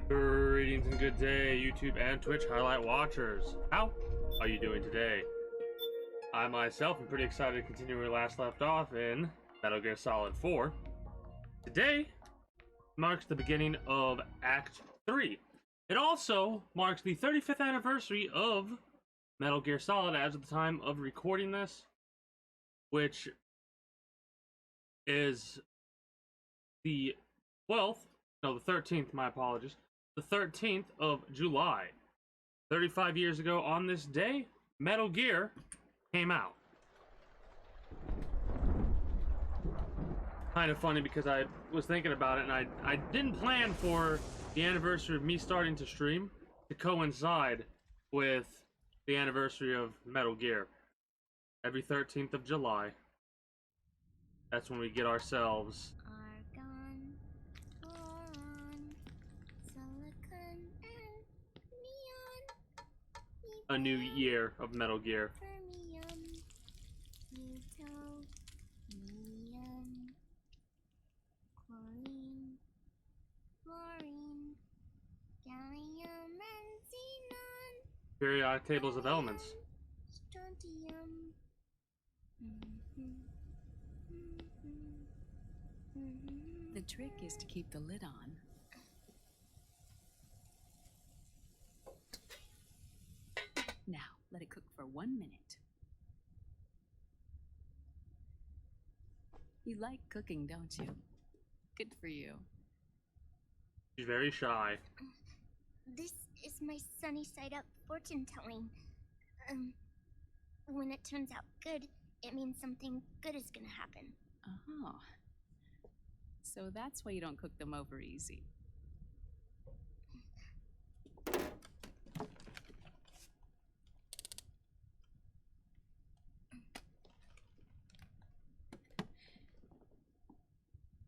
Greetings and good day, YouTube and Twitch highlight watchers. How are you doing today? I myself am pretty excited to continue where we last left off in Metal Gear Solid 4. Today marks the beginning of Act 3. It also marks the 35th anniversary of Metal Gear Solid as of the time of recording this, which is the 13th, my apologies. The 13th of July. 35 years ago on this day, Metal Gear came out. Kind of funny because I was thinking about it and I didn't plan for the anniversary of me starting to stream to coincide with the anniversary of Metal Gear. Every 13th of July, that's when we get ourselves a new year of Metal Gear. Periodic tables of elements. The trick is to keep the lid on. Now, let it cook for 1 minute. You like cooking, don't you? Good for you. She's very shy. This is my sunny side up fortune telling. When it turns out good, it means something good is gonna happen. Oh. So that's why you don't cook them over easy.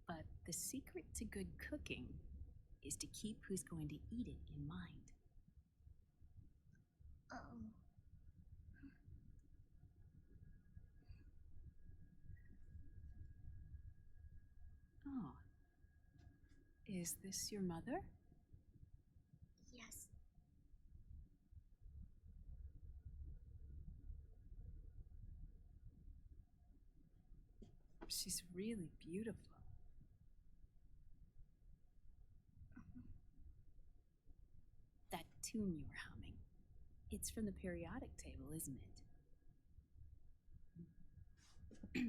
But the secret to good cooking is to keep who's going to eat it in mind. Oh. Oh. Is this your mother? Yes. She's really beautiful. That tune you were humming, it's from the periodic table, isn't it?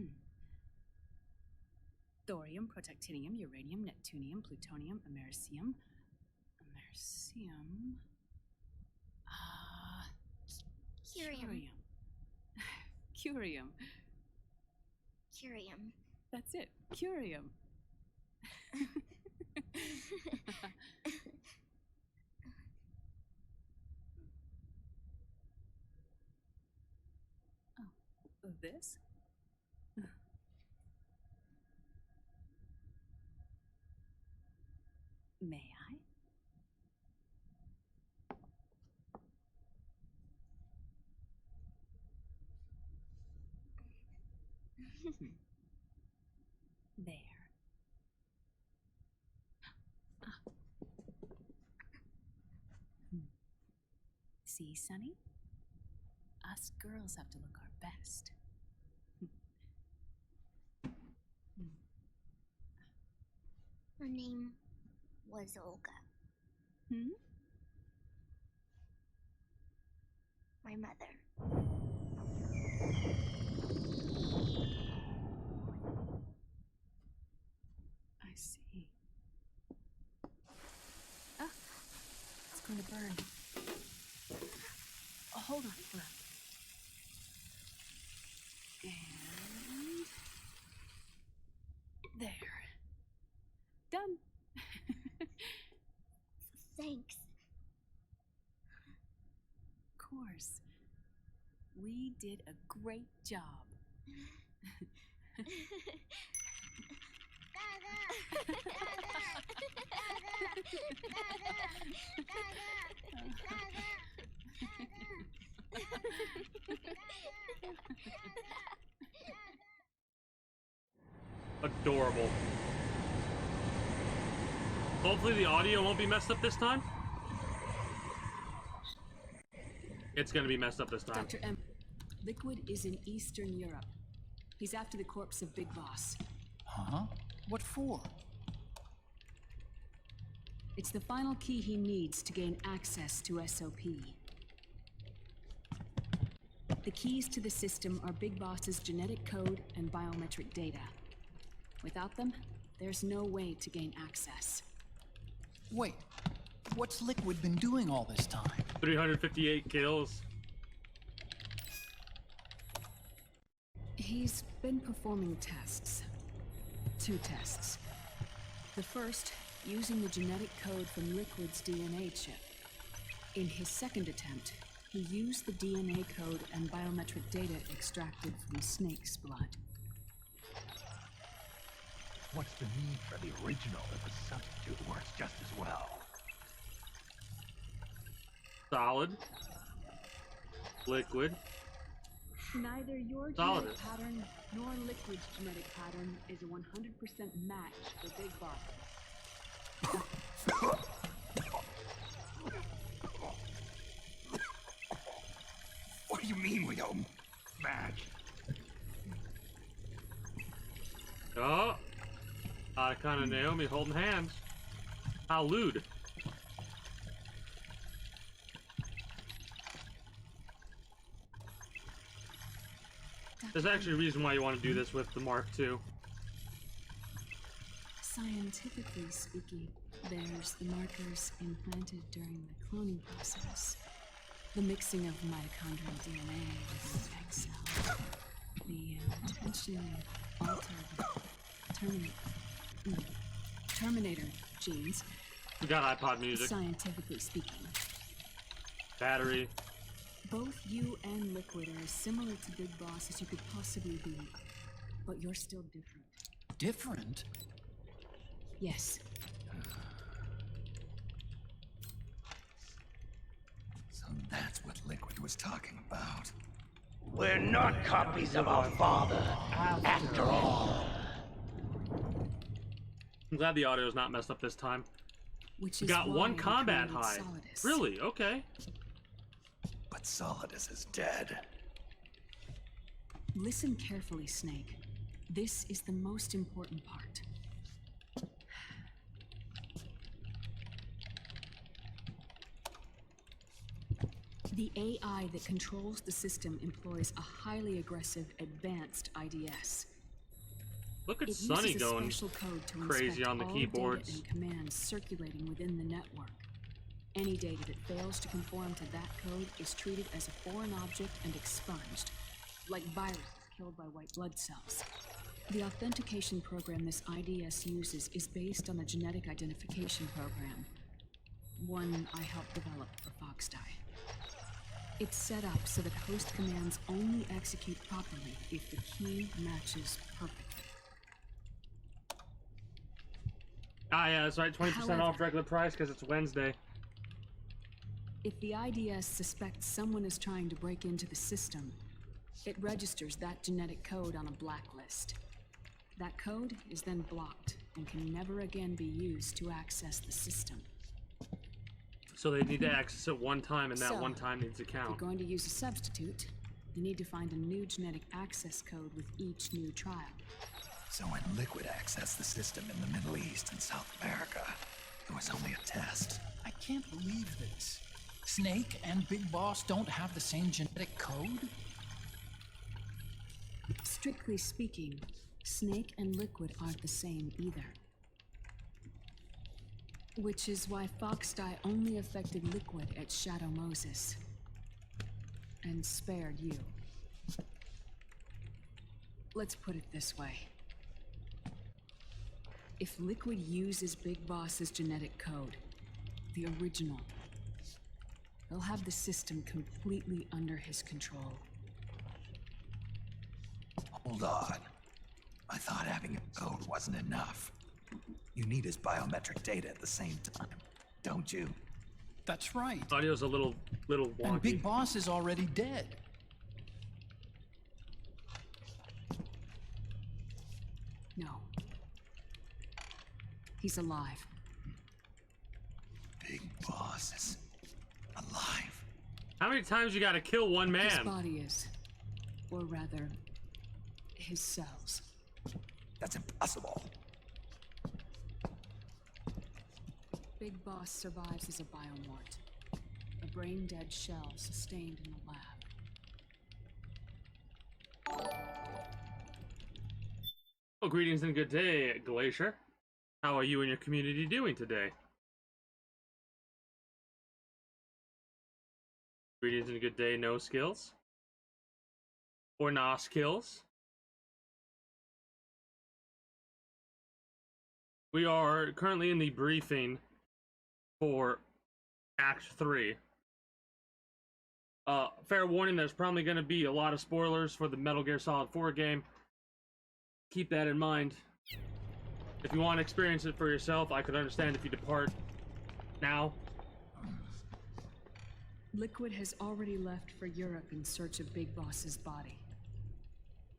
Thorium, protactinium, uranium, neptunium, plutonium, americium. Curium. Curium. Curium. That's it. Curium. Oh, this? May I? There. Ah. See, Sonny? Us girls have to look our best. Her name was Olga. Hmm? My mother. I see. Ah, it's going to burn. Oh, hold on, hold on. And there. Done. Thanks. Of course. We did a great job. Adorable. Hopefully the audio won't be messed up this time. It's gonna be messed up this time. Dr. M. Liquid is in Eastern Europe. He's after the corpse of Big Boss. Huh? What for? It's the final key he needs to gain access to SOP. The keys to the system are Big Boss's genetic code and biometric data. Without them, there's no way to gain access. Wait, what's Liquid been doing all this time? 358 kills. He's been performing tests. 2 tests. The first, using the genetic code from Liquid's DNA chip. In his second attempt, he used the DNA code and biometric data extracted from Snake's blood. What's the need for the original if a substitute works just as well? Solid. Liquid. Neither your Solid. genetic pattern nor Liquid's genetic pattern is a 100% match for Big Boss. What do you mean we don't match? Oh. Icon and Naomi holding hands. How lewd. There's actually a reason why you want to do this with the Mark II. Scientifically speaking, there's the markers implanted during the cloning process. The mixing of mitochondrial DNA with the egg cell. The intentionally altered Terminator genes. We got iPod music. Scientifically speaking. Battery. Both you and Liquid are as similar to Big Boss as you could possibly be. But you're still different. Different? Yes. So that's what Liquid was talking about. We're not copies of our father, after all. I'm glad the audio is not messed up this time. Which We is got why one we combat created high. Solidus. Really? Okay. But Solidus is dead. Listen carefully, Snake. This is the most important part. The AI that controls the system employs a highly aggressive, advanced IDS. Look at It Sonny uses a going special code to crazy inspect on the all keyboards. data and commands circulating within the network. Any data that fails to conform to that code is treated as a foreign object and expunged, like viruses killed by white blood cells. The authentication program this IDS uses is based on the genetic identification program, one I helped develop for Foxdie. It's set up so that host commands only execute properly if the key matches perfectly. Ah, yeah, that's right. 20% However, off regular price because it's Wednesday. If the IDS suspects someone is trying to break into the system, it registers that genetic code on a blacklist. That code is then blocked and can never again be used to access the system. So they need to access it one time, and that So, one time needs to If you're count. going to use a substitute, you need to find a new genetic access code with each new trial. So when Liquid accessed the system in the Middle East and South America, it was only a test. I can't believe this. Snake and Big Boss don't have the same genetic code? Strictly speaking, Snake and Liquid aren't the same either. Which is why Foxdie only affected Liquid at Shadow Moses. And spared you. Let's put it this way. If Liquid uses Big Boss's genetic code, the original, he'll have the system completely under his control. Hold on. I thought having a code wasn't enough. You need his biometric data at the same time, don't you? That's right. Audio's a little wonky. And Big Boss is already dead. No. He's alive. Boss is alive. How many times you gotta kill one His man? body is. Or rather, his cells. That's impossible. Big Boss survives as a biomort. A brain-dead shell sustained in the lab. Well, greetings and good day, Glacier. How are you and your community doing today? Greetings and good day, no skills. Or nah skills. We are currently in the briefing for Act 3. Fair warning, there's probably going to be a lot of spoilers for the Metal Gear Solid 4 game. Keep that in mind. If you want to experience it for yourself, I could understand if you depart now. Liquid has already left for Europe in search of Big Boss's body.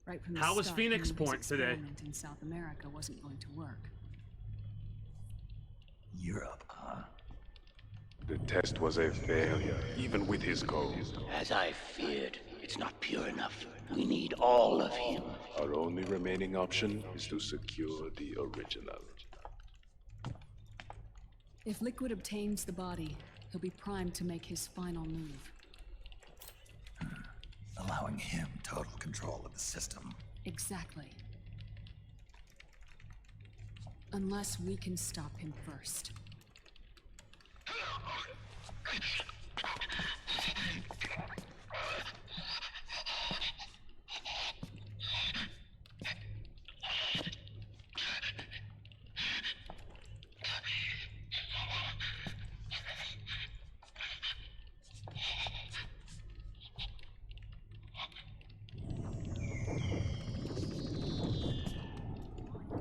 Right from the How was start, Phoenix he knew his Point today? experiment in South America wasn't going to work. Europe, huh? The test was a failure, even with his code. As I feared, it's not pure enough. We need all of him. Our only remaining option is to secure the original. If Liquid obtains the body, he'll be primed to make his final move. Allowing him total control of the system. Exactly. Unless we can stop him first.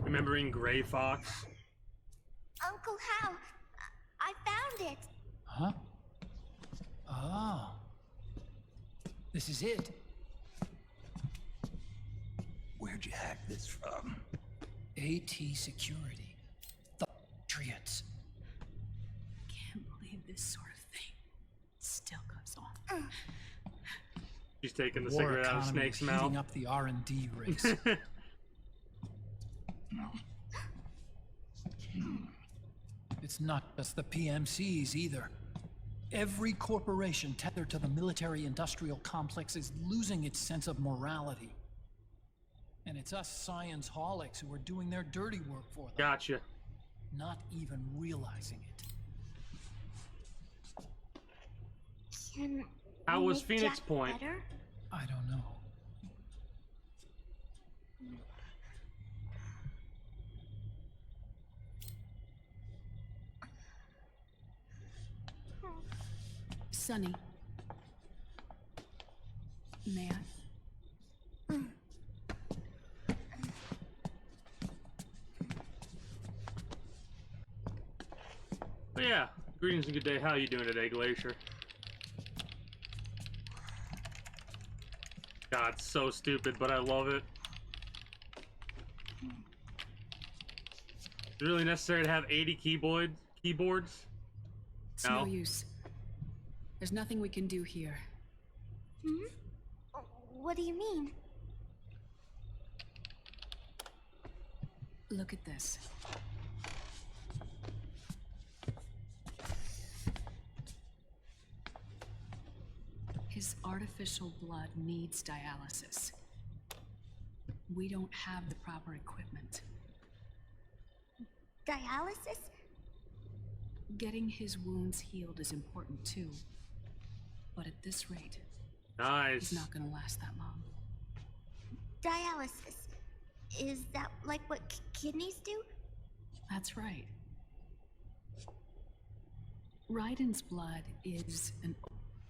Remembering Gray Fox? Uncle Hal, I found it. Huh? Ah. This is it. Where'd you hack this from? AT Security. The Patriots. Can't believe this sort of thing still goes on. She's taking the War cigarette out of economy Snake's is mouth. heating up the R&D race. It's not just the PMCs either. Every corporation tethered to the military-industrial complex is losing its sense of morality. And it's us science-holics who are doing their dirty work for them, Gotcha. not even realizing it. Can How we was make Phoenix Jack Point? better? I don't know. Sonny. May I? But yeah, greetings and good day. How are you doing today, Glacier? God, it's so stupid, but I love it. Is it really necessary to have 80 keyboards? It's no use. There's nothing we can do here. Hmm? What do you mean? Look at this. His artificial blood needs dialysis. We don't have the proper equipment. Dialysis? Getting his wounds healed is important too. But at this rate, Nice. he's not gonna last that long. Dialysis. Is that like what kidneys do? That's right. Raiden's blood is an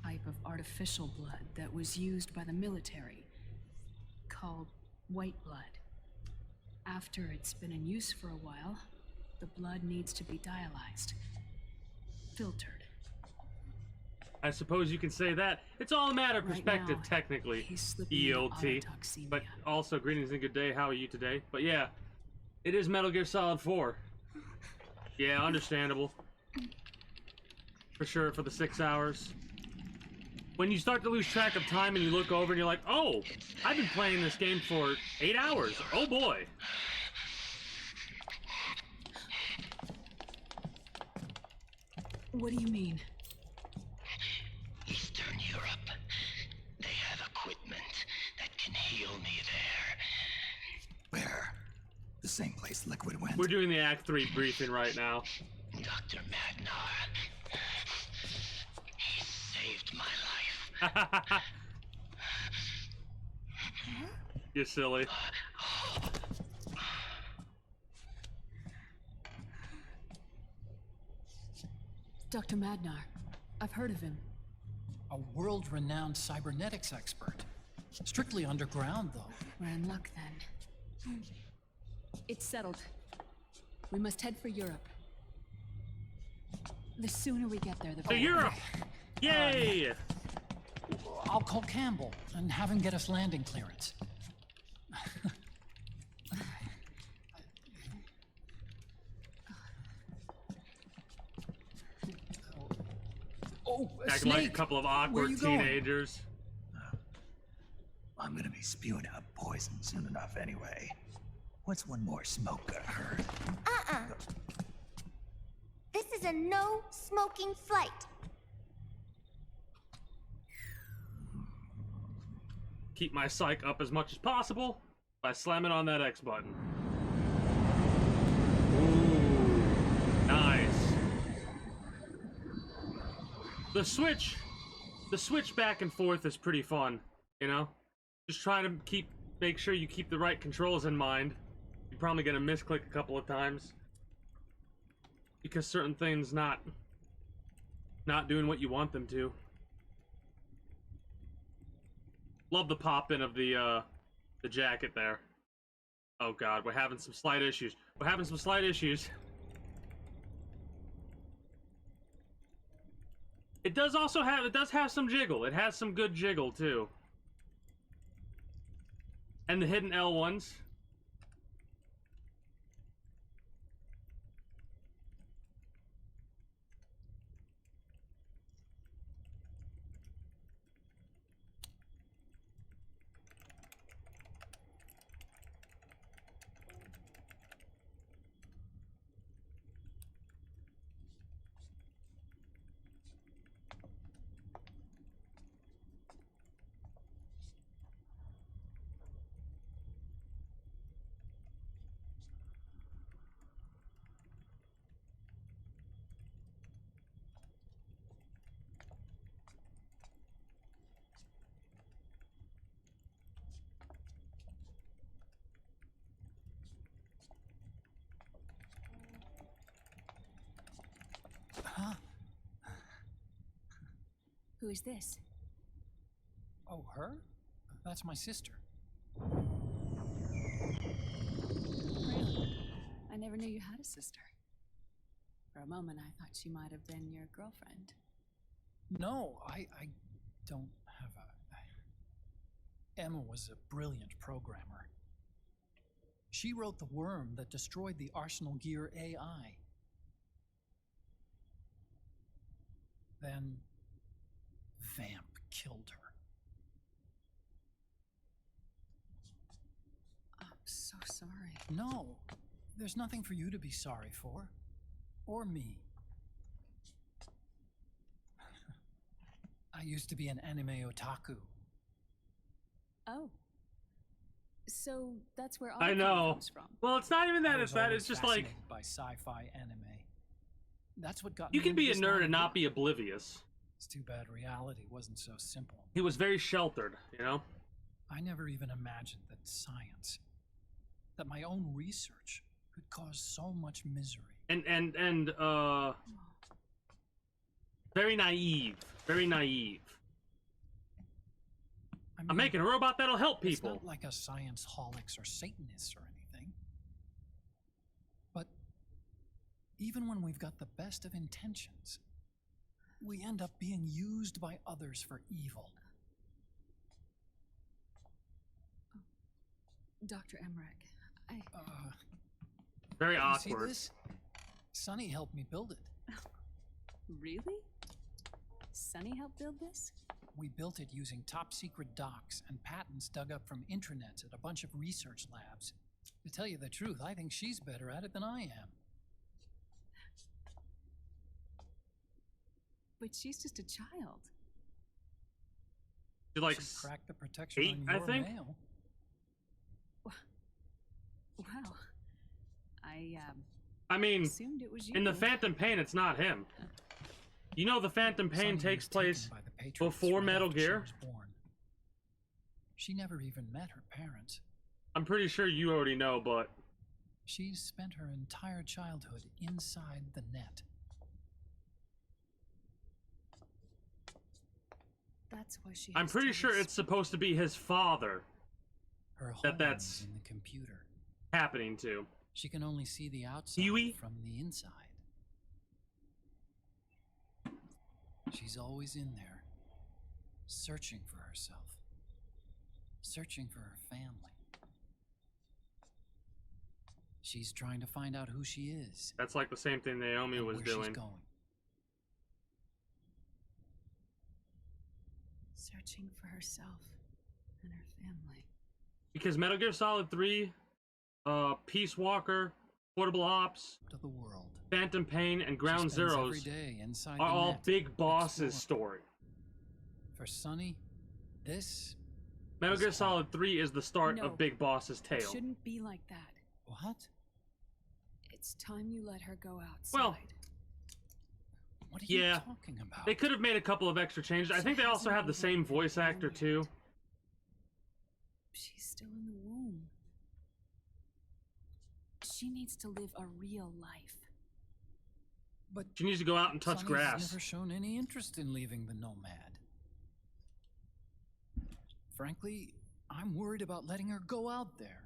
type of artificial blood that was used by the military, called white blood. After it's been in use for a while, the blood needs to be dialyzed, filtered. I suppose you can say that. It's all a matter of Right perspective, now, technically. he's slipping into EOT. autotoxemia. But also, greetings and good day. How are you today? But yeah, it is Metal Gear Solid 4. Yeah, understandable. for sure, for the 6 hours. When you start to lose track of time and you look over and you're like, oh, I've been playing this game for 8 hours. Oh boy. What do you mean? Eastern Europe. They have equipment that can heal me there. Where? The same place Liquid went? We're doing the Act 3 briefing right now. Dr. Magnar. He saved my life. You're silly. Dr. Madnar. I've heard of him. A world-renowned cybernetics expert. Strictly underground, though. We're in luck then. It's settled. We must head for Europe. The sooner we get there, the To better. Europe! Yay! I'll call Campbell and have him get us landing clearance. Oh, Acting like a Snake! couple of Where awkward you going? teenagers. I'm gonna be spewing out poison soon enough anyway. What's one more smoke gonna hurt? This is a no smoking flight. Keep my psych up as much as possible by slamming on that X button. Ooh, nice. The switch back and forth is pretty fun, you know? Just trying to make sure you keep the right controls in mind. You're probably gonna misclick a couple of times because certain things not doing what you want them to. Love the pop-in of the jacket there. Oh god, we're having some slight issues. We're having some slight issues. It does have some jiggle. It has some good jiggle too. And the hidden L ones. Who is this? Oh, her? That's my sister. Really? I never knew you had a sister. For a moment, I thought she might have been your girlfriend. No, I don't have a... Emma was a brilliant programmer. She wrote the worm that destroyed the Arsenal Gear AI. Then Vamp killed her. I'm so sorry. No, there's nothing for you to be sorry for. Or me. I used to be an anime otaku. Oh. So that's where all I the know. fun comes from. Well, it's not even I that. was It's that. always It's just like fascinated by sci-fi anime. That's what got you me can into be a this nerd line and of not work. be oblivious. It's too bad reality wasn't so simple. He was very sheltered, you know. I never even imagined that science, that my own research, could cause so much misery. And very naive. Very naive. I I'm mean, making a robot that'll help it's people. not like a science holics or Satanists or anything. But even when we've got the best of intentions, we end up being used by others for evil. Dr. Emmerich, Very You see awkward. this? Sonny helped me build it. Really? Sonny helped build this? We built it using top-secret docs and patents dug up from intranets at a bunch of research labs. To tell you the truth, I think she's better at it than I am. But she's just a child. She like She cracked the protection 8, on I your think. mail. Well, I mean, assumed it was you. in the Phantom Pain, it's not him. You know, the Phantom Pain Sonny takes was taken place by the Patriots before right Metal after she Gear. was born. She never even met her parents. I'm pretty sure you already know, but She's spent her entire childhood inside the net. That's why she. I'm has pretty trouble sure it's supposed to be his father Her that's home's in the computer. happening to. She can only see the outside Huey? from the inside. She's always in there, searching for herself, searching for her family. She's trying to find out who she is. That's like the same thing Naomi and was where doing. She's going. searching for herself and her family. Because Metal Gear Solid 3, Peace Walker, Portable Ops, To the world. Phantom Pain, and Ground She spends Zeroes every day inside are the all net, Big Boss's exploring. story. For Sonny, this. Metal is Gear home. Solid 3 is the start No. of Big Boss's It tale. shouldn't be like that. What? It's time you let her go outside. Well, What are you yeah, talking about? they could have made a couple of extra changes. I think they also have the same voice actor too. She's still in the womb. She needs to live a real life. But She needs to go out and touch Sonny's grass. never shown any interest in leaving the Nomad. Frankly, I'm worried about letting her go out there.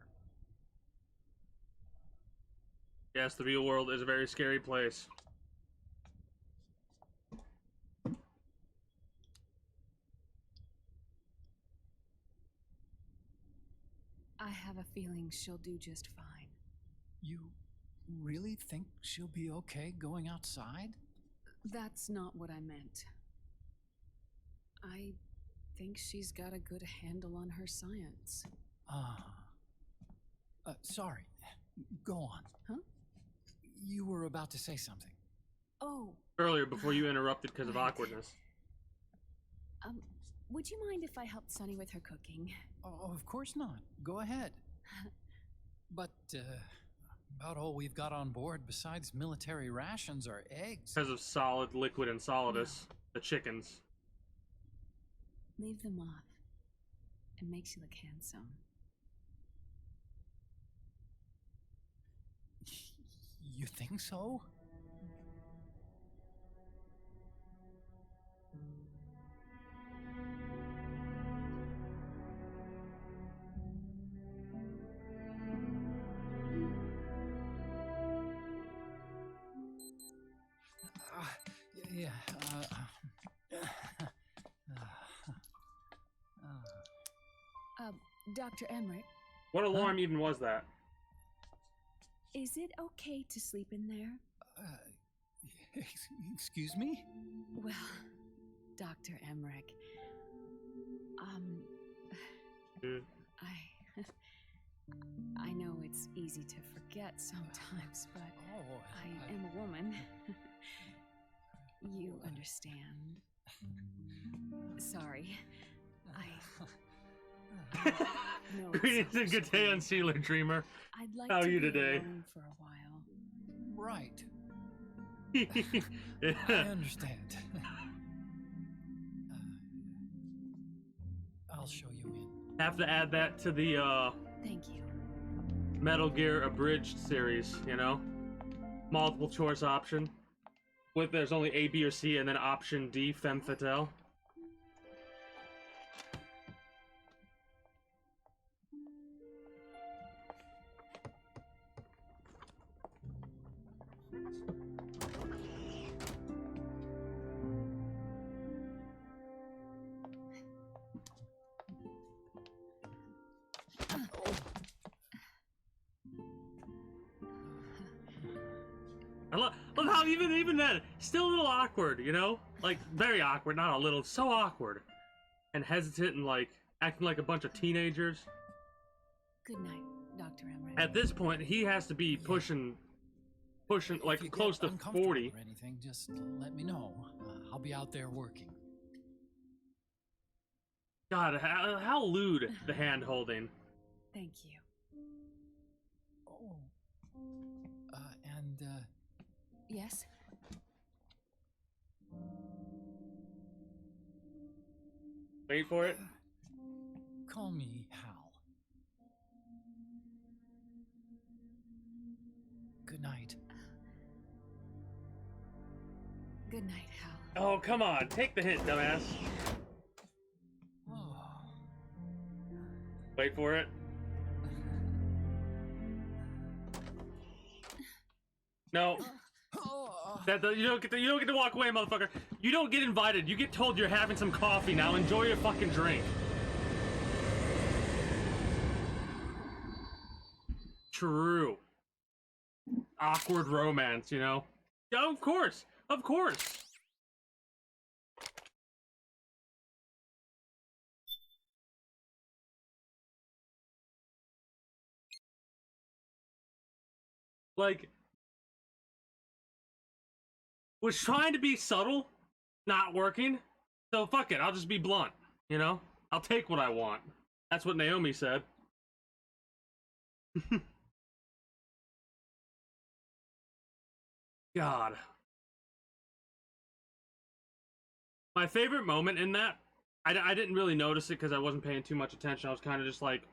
Yes, the real world is a very scary place. I have a feeling she'll do just fine. You really think she'll be okay going outside? That's not what I meant. I think she's got a good handle on her science. Ah. Sorry. Go on. Huh? You were about to say something. Oh, Earlier, before you interrupted because of Right. awkwardness. would you mind if I helped Sunny with her cooking? Oh, of course not. Go ahead. But, about all we've got on board besides military rations are eggs. Because of Solid, Liquid, and Solidus, the chickens. Leave them off. It makes you look handsome. You think so? Yeah. Dr. Emmerich, What alarm even was that? is it okay to sleep in there? Excuse me? Well, Dr. Emmerich, I know it's easy to forget sometimes, but I am a woman. You understand. Sorry. No, it's Greetings and good day, Unsealer Dreamer. I'd like How to are you be today? alone for a while. Right. Yeah. I understand. I'll show you in. Have to add that to the Thank you. Metal Gear Abridged series, you know? Multiple choice option. With there's only A, B, or C, and then option D, femme fatale. love somehow, even then, still a little awkward, you know? Like, very awkward, not a little, so awkward. And hesitant and, like, acting like a bunch of teenagers. Good night, Dr. Emmerich. At this point, he has to be pushing If like, you close get to uncomfortable 40. or anything, just let me know. I'll be out there working. God, how lewd the hand-holding. Thank you. Oh. And, Yes? Wait for it. call me Hal. Good night. Good night, Hal. Oh, come on. Take the hint, dumbass. Oh. Wait for it. No. You don't get to walk away, motherfucker. You don't get invited. You get told you're having some coffee. Now enjoy your fucking drink. True. Awkward romance, you know? Yeah, of course. Of course. Like, was trying to be subtle, not working. So fuck it, I'll just be blunt, you know? I'll take what I want. That's what Naomi said. God. My favorite moment in that, I didn't really notice it because I wasn't paying too much attention. I was kind of just like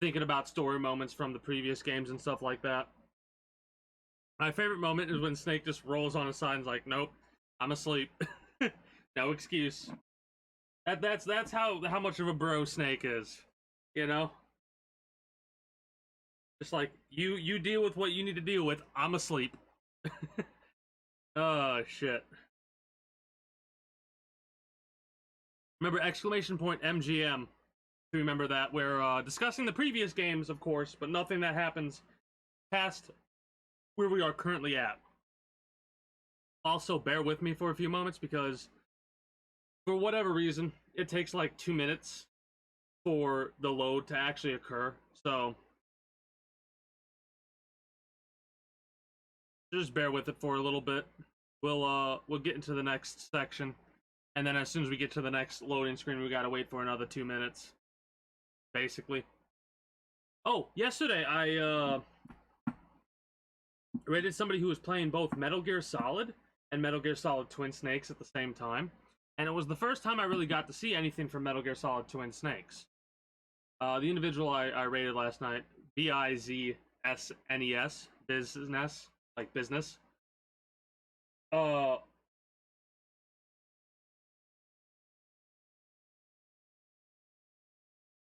thinking about story moments from the previous games and stuff like that. My favorite moment is when Snake just rolls on his side and is like, nope, I'm asleep. No excuse. That's how much of a bro Snake is, you know? Just like, you deal with what you need to deal with, I'm asleep. Oh, shit. Remember, exclamation point MGM. If you remember that, we're discussing the previous games, of course, but nothing that happens past where we are currently at. Also, bear with me for a few moments because, for whatever reason, it takes like 2 minutes for the load to actually occur. So, just bear with it for a little bit. We'll get into the next section. And then as soon as we get to the next loading screen, we gotta wait for another 2 minutes. Basically. Oh, yesterday I rated somebody who was playing both Metal Gear Solid and Metal Gear Solid Twin Snakes at the same time. And it was the first time I really got to see anything from Metal Gear Solid Twin Snakes. The individual I rated last night, BIZSNES, business, like business.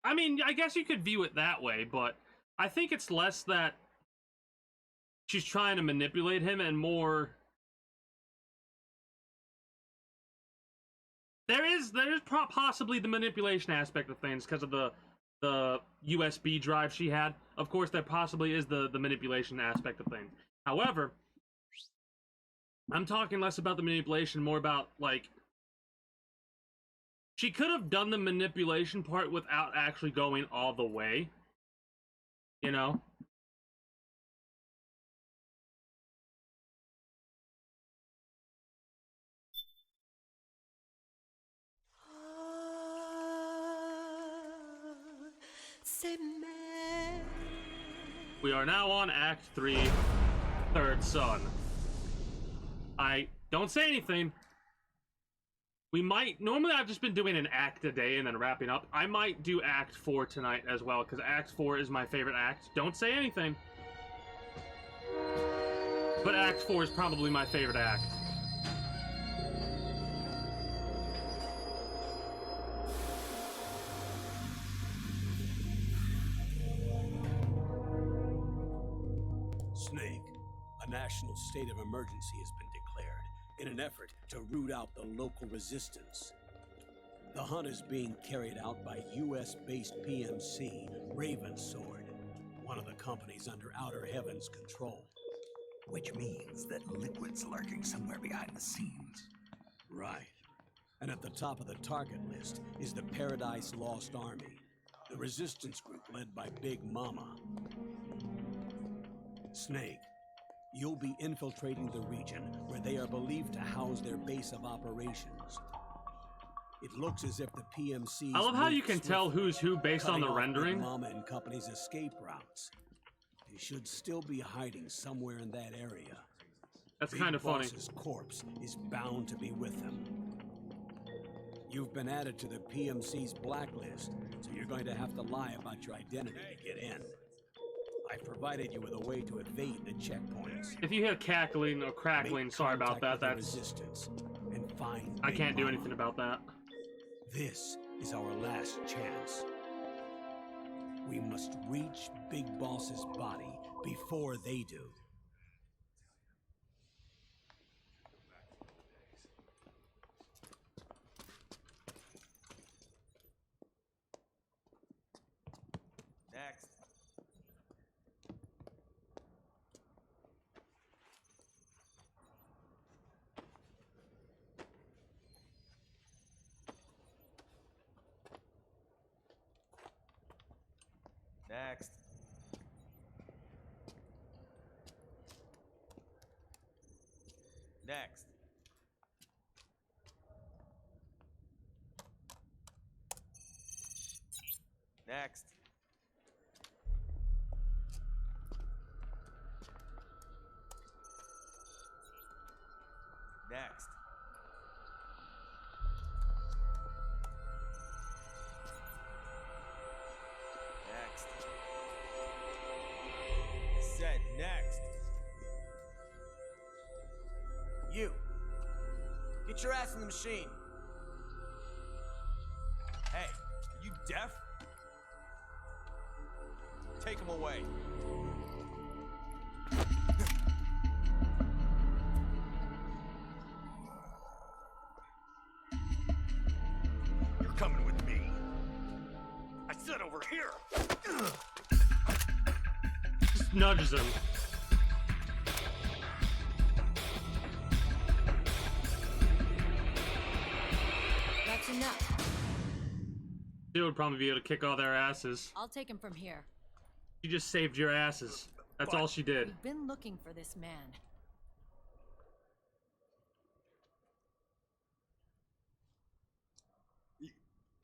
I mean, I guess you could view it that way, but I think it's less that she's trying to manipulate him and more there is possibly the manipulation aspect of things because of the USB drive she had. Of course, there possibly is the manipulation aspect of things. However, I'm talking less about the manipulation, more about, like, she could have done the manipulation part without actually going all the way. You know? We are now on Act 3, Third Son. Don't say anything. We might... Normally, I've just been doing an act a day and then wrapping up. I might do Act 4 tonight as well, because Act 4 is my favorite act. Don't say anything. But Act 4 is probably my favorite act. Snake, a national state of emergency has been declared in an effort to root out the local resistance. The hunt is being carried out by US-based PMC, Ravensword, one of the companies under Outer Heaven's control. which means that Liquid's lurking somewhere behind the scenes. Right. And at the top of the target list is the Paradise Lost Army, the resistance group led by Big Mama. Snake, you'll be infiltrating the region where they are believed to house their base of operations. It looks as if the PMC's I love how you moved can tell swiftly, who's who based on cutting the off Big rendering. Mama and company's escape routes. They should still be hiding somewhere in that area. That's Big kind of funny. Boss's corpse is bound to be with them. You've been added to the PMC's blacklist, so you're going to have to lie about your identity to get in. I've provided you with a way to evade the checkpoints. If you hear cackling or crackling, Make sorry about contact that. with the That's resistance and find I Big can't do Mama. anything about that. This is our last chance. We must reach Big Boss's body before they do. Next. Next. Next. Next. Next. Next. Said next. You. Get your ass in the machine. Hey, are you deaf? Take him away. You're coming with me. I said over here. Just nudges him. That's enough. She would probably be able to kick all their asses. I'll take him from here. She just saved your asses. That's all she did. We've been looking for this man.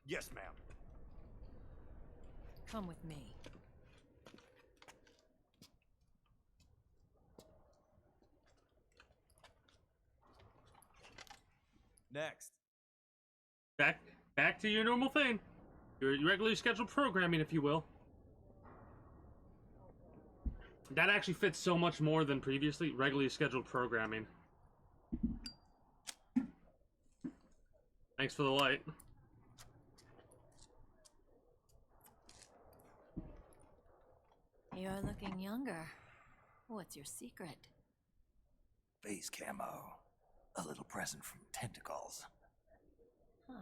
Yes, ma'am. Come with me. Next. Back to your normal thing. Your regularly scheduled programming, if you will. That actually fits so much more than previously regularly scheduled programming. Thanks for the light. You're looking younger. What's your secret? Face camo. A little present from Tentacles. Huh.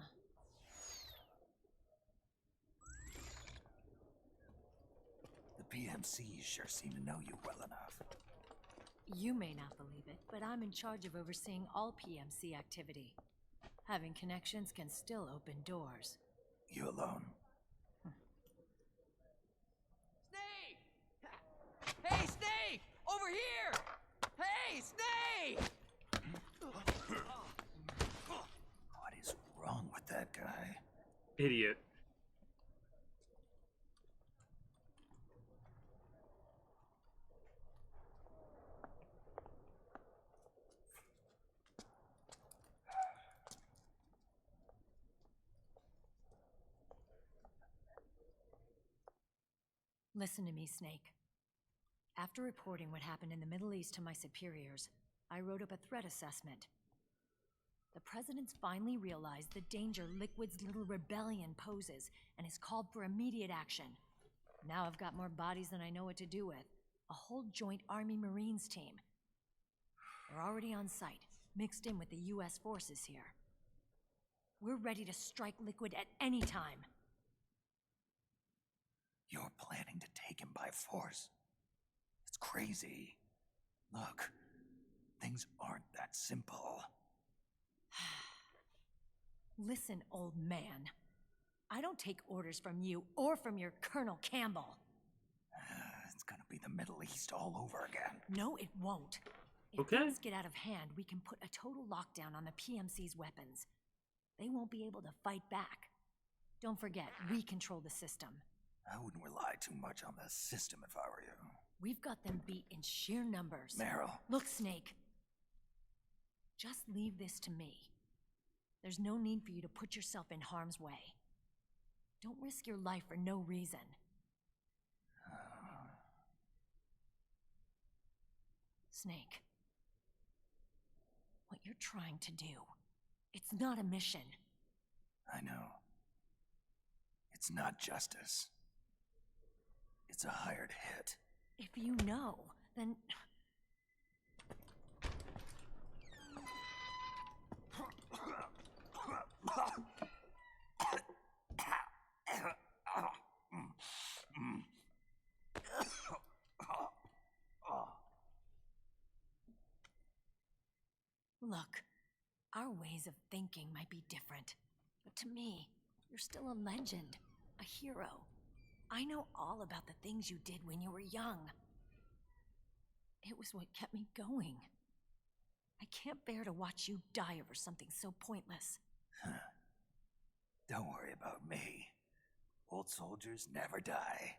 The PMCs sure seem to know you well enough. You may not believe it, but I'm in charge of overseeing all PMC activity. Having connections can still open doors. You alone? Snake! Hey, Snake! Over here! Hey, Snake! What is wrong with that guy? Idiot. Listen to me, Snake. After reporting what happened in the Middle East to my superiors, I wrote up a threat assessment. The president's finally realized the danger Liquid's little rebellion poses and has called for immediate action. Now I've got more bodies than I know what to do with. A whole joint Army Marines team. They're already on site, mixed in with the US forces here. We're ready to strike Liquid at any time. You're planning to take him by force. It's crazy. Look, Things aren't that simple. Listen, old man. I don't take orders from you or from your Colonel Campbell. It's gonna be the Middle East all over again. No, it won't. If things get out of hand, we can put a total lockdown on the PMC's weapons. They won't be able to fight back. Don't forget, we control the system. I wouldn't rely too much on the system if I were you. We've got them beat in sheer numbers. Meryl. Look, Snake. Just leave this to me. There's no need for you to put yourself in harm's way. Don't risk your life for no reason. Snake. What you're trying to do, it's not a mission. I know. It's not justice. It's a hired hit. If you know, then... Look, our ways of thinking might be different, but to me, you're still a legend, a hero. I know all about the things you did when you were young. It was what kept me going. I can't bear to watch you die over something so pointless. Don't worry about me. Old soldiers never die.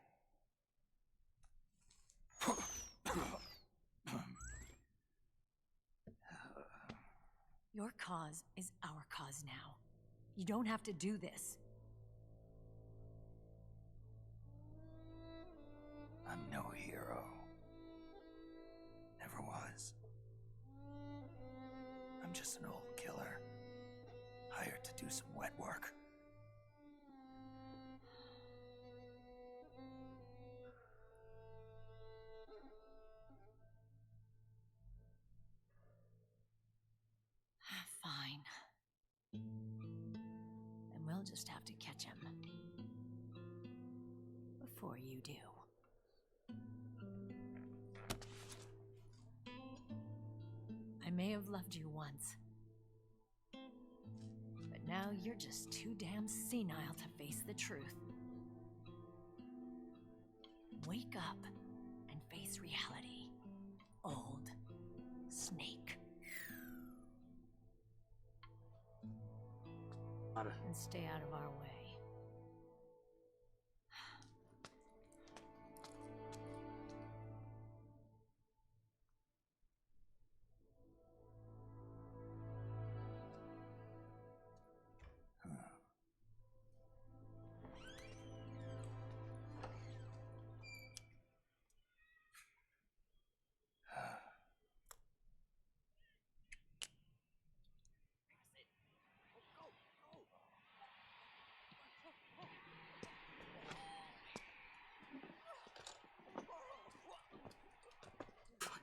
Your cause is our cause now. You don't have to do this. I'm no hero. Never was. I'm just an old killer, hired to do some wet work. Fine. Then we'll just have to catch him. Before you do. I may have loved you once. But now you're just too damn senile to face the truth. Wake up and face reality. Old Snake. And stay out of our way.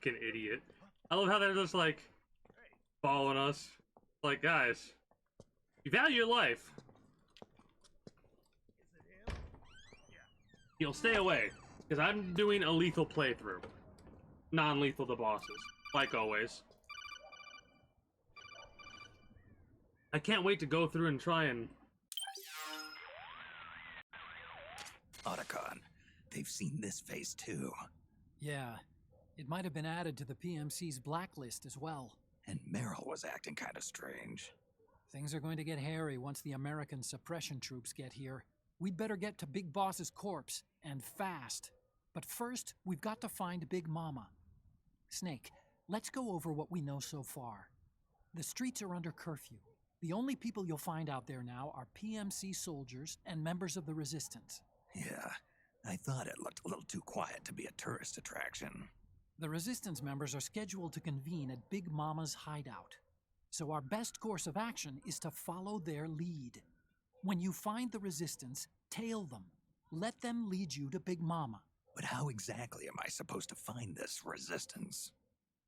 Fucking idiot. I love how they're just like following us. Like, guys, you value your life. You'll stay away, because I'm doing a lethal playthrough. Non-lethal to bosses, like always. I can't wait to go through and try and... Otacon, they've seen this face too. Yeah. It might have been added to the PMC's blacklist as well. And Meryl was acting kind of strange. Things are going to get hairy once the American suppression troops get here. We'd better get to Big Boss's corpse, and fast. But first, we've got to find Big Mama. Snake, let's go over what we know so far. The streets are under curfew. The only people you'll find out there now are PMC soldiers and members of the Resistance. Yeah, I thought it looked a little too quiet to be a tourist attraction. The Resistance members are scheduled to convene at Big Mama's hideout. So our best course of action is to follow their lead. When you find the Resistance, tail them. Let them lead you to Big Mama. But how exactly am I supposed to find this Resistance?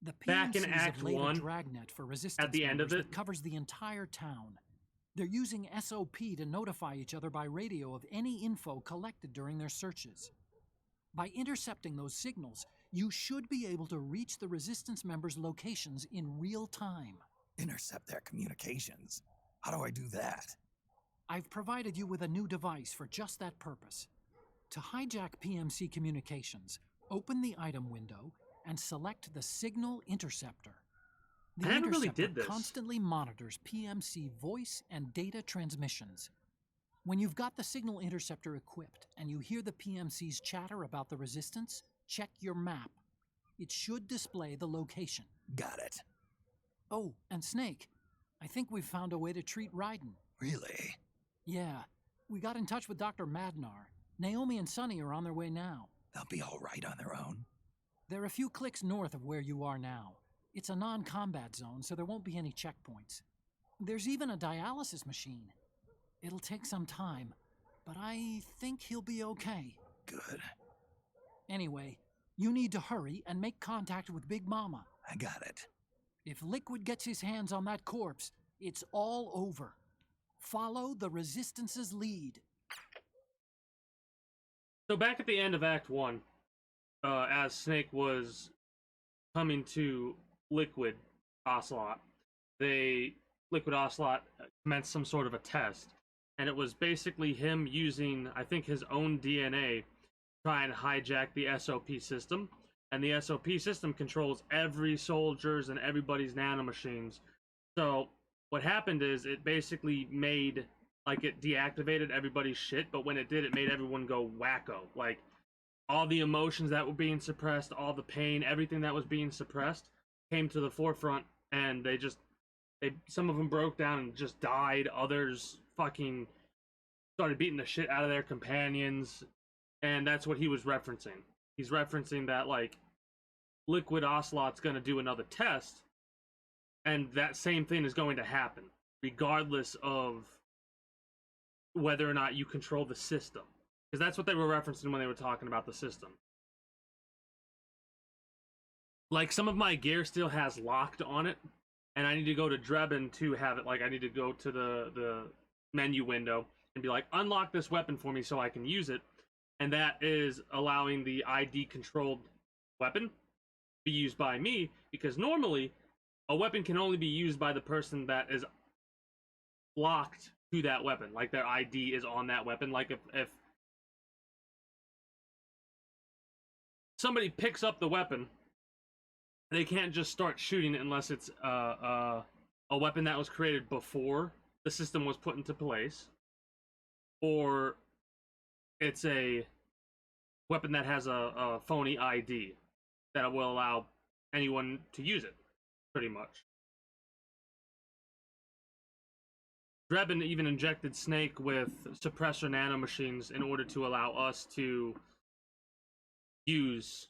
The Back in PMCs Act have laid 1, a dragnet for Resistance at the end of members it, that covers the entire town. They're using SOP to notify each other by radio of any info collected during their searches. By intercepting those signals, you should be able to reach the Resistance members' locations in real time. Intercept their communications? How do I do that? I've provided you with a new device for just that purpose. To hijack PMC communications, open the item window and select the Signal Interceptor. The I never really interceptor did this. constantly monitors PMC voice and data transmissions. When you've got the Signal Interceptor equipped and you hear the PMC's chatter about the Resistance, check your map. It should display the location. Got it. Oh, and Snake, I think we've found a way to treat Raiden. Really? Yeah, we got in touch with Dr. Madnar. Naomi and Sonny are on their way now. They'll be all right on their own. They're a few clicks north of where you are now. It's a non-combat zone, so there won't be any checkpoints. There's even a dialysis machine. It'll take some time, but I think he'll be okay. Good. Anyway, you need to hurry and make contact with Big Mama. I got it. If Liquid gets his hands on that corpse, it's all over. Follow the Resistance's lead. So back at the end of Act 1, as Snake was coming to Liquid Ocelot, Liquid Ocelot commenced some sort of a test. And it was basically him using, I think, his own DNA to try and hijack the SOP system. And the SOP system controls every soldier's and everybody's nanomachines. So what happened is it basically made, like, it deactivated everybody's shit, but when it did, it made everyone go wacko. Like, all the emotions that were being suppressed, all the pain, everything that was being suppressed came to the forefront, and some of them broke down and just died. Others fucking started beating the shit out of their companions, and that's what he was referencing. He's referencing that, like, Liquid Ocelot's gonna do another test, and that same thing is going to happen, regardless of whether or not you control the system. Because that's what they were referencing when they were talking about the system. Like, some of my gear still has locked on it, and I need to go to Drebin to have it, like, I need to go to the menu window and be like, unlock this weapon for me so I can use it. And that is allowing the ID-controlled weapon to be used by me, because normally a weapon can only be used by the person that is locked to that weapon. Like, their ID is on that weapon. Like, if somebody picks up the weapon, they can't just start shooting it unless it's a weapon that was created before the system was put into place, or it's a weapon that has a phony ID that will allow anyone to use it, pretty much. Drebin even injected Snake with suppressor nanomachines in order to allow us to use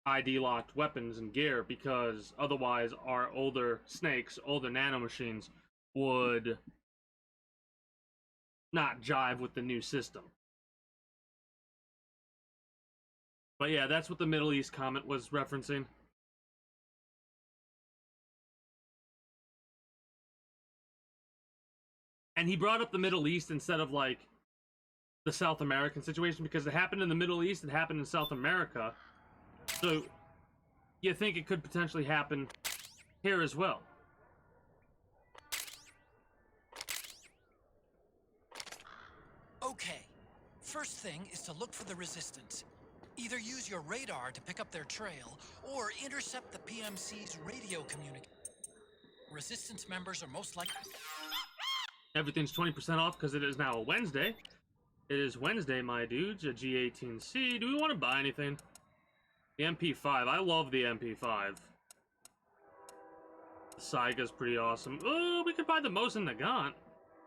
ID-locked weapons and gear, because otherwise our older Snakes, older nanomachines, would not jive with the new system. But yeah, that's what the Middle East comment was referencing. And he brought up the Middle East instead of, like, the South American situation, because it happened in the Middle East, it happened in South America. So you think it could potentially happen here as well. Okay, first thing is to look for the Resistance. Either use your radar to pick up their trail, or intercept the PMC's radio communication. Resistance members are most likely... Everything's 20% off because it is now a Wednesday. It is Wednesday, my dudes, a G18C. Do we want to buy anything? The MP5. I love the MP5. The Saiga's pretty awesome. Oh, we could buy the Mosin Nagant.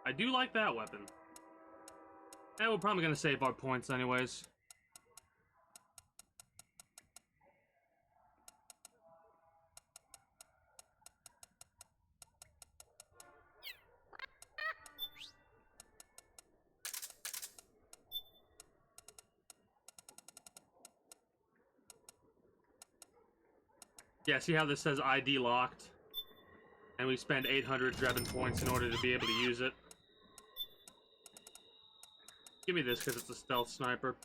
I do like that weapon. And we're probably going to save our points anyways. Yeah, see how this says ID locked? And we spend 800 Drebin points in order to be able to use it. Give me this because it's a stealth sniper.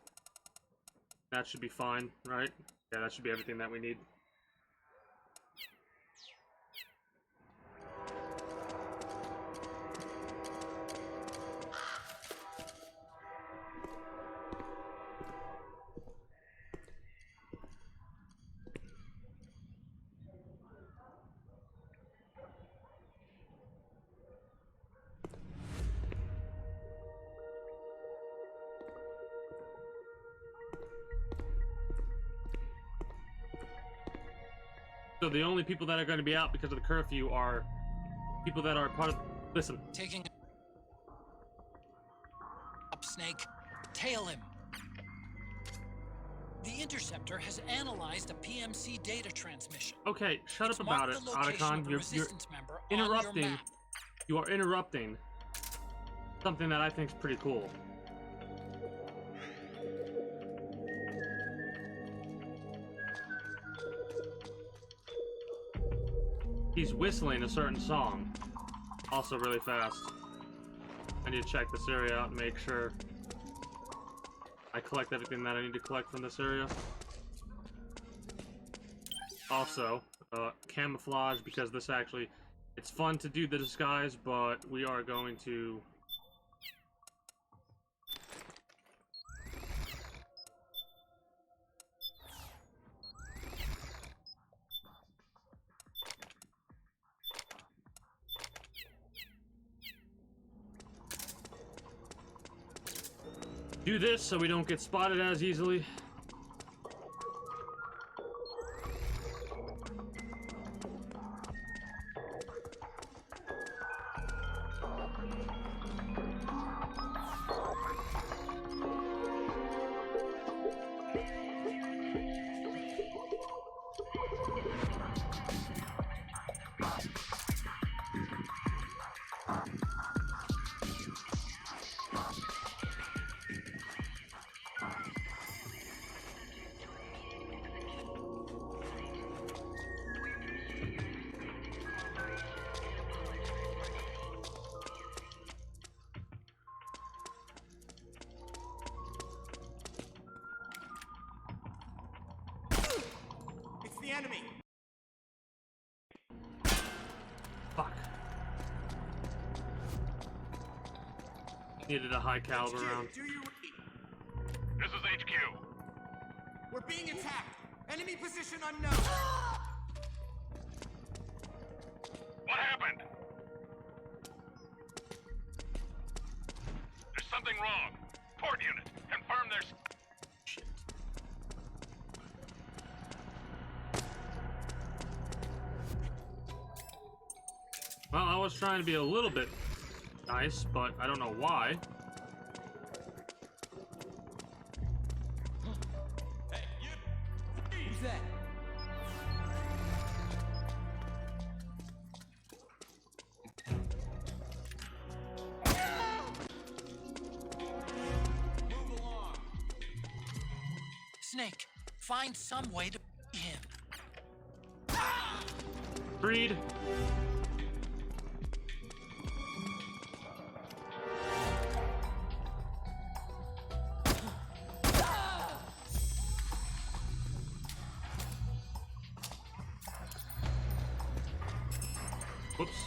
That should be fine, right? Yeah, that should be everything that we need. So the only people that are going to be out because of the curfew are people that are part of... Listen. Taking up, Snake. Tail him. The Interceptor has analyzed a PMC data transmission. Okay, shut It's up about it, marked the location Otacon. of a You're resistance member on interrupting. your map. You are interrupting something that I think is pretty cool. He's whistling a certain song. Also really fast. I need to check this area out and make sure I collect everything that I need to collect from this area. Also, camouflage, because this actually... It's fun to do the disguise, but we are going to... do this so we don't get spotted as easily. It's the enemy. Fuck. Needed a high caliber round. Do you read? This is HQ. We're being attacked. Enemy position unknown. What happened? There's something wrong. Port unit, confirm there's... Shit. Well, I was trying to be a little bit nice, but I don't know why. Hey, you. Who's that? Move along. Snake, find some way to beat him. Breed. Whoops.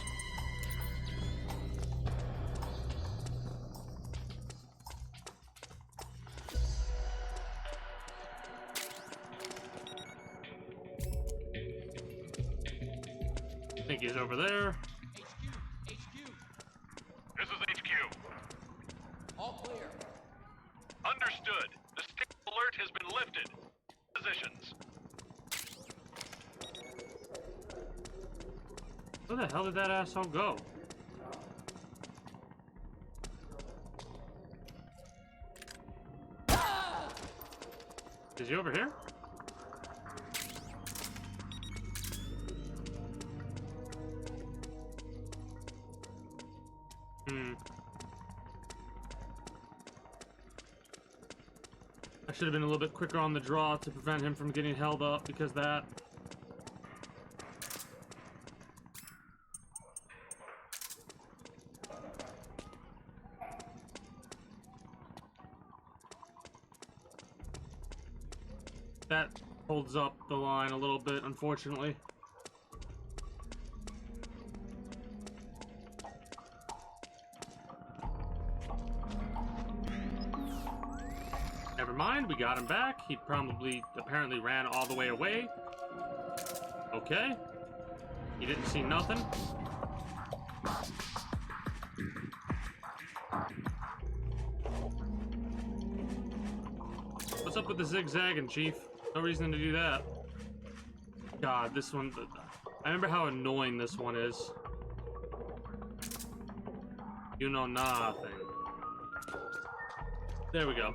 I think he's over there. This is HQ. All clear. Understood. The state alert has been lifted. Positions. Where the hell did that asshole go? Is he over here? I should have been a little bit quicker on the draw to prevent him from getting held up because that... holds up the line a little bit, unfortunately. Never mind, we got him back. He probably, apparently ran all the way away. Okay. He didn't see nothing. What's up with the zigzagging, Chief? No reason to do that. God, this one... I remember how annoying this one is. You know nothing. There we go.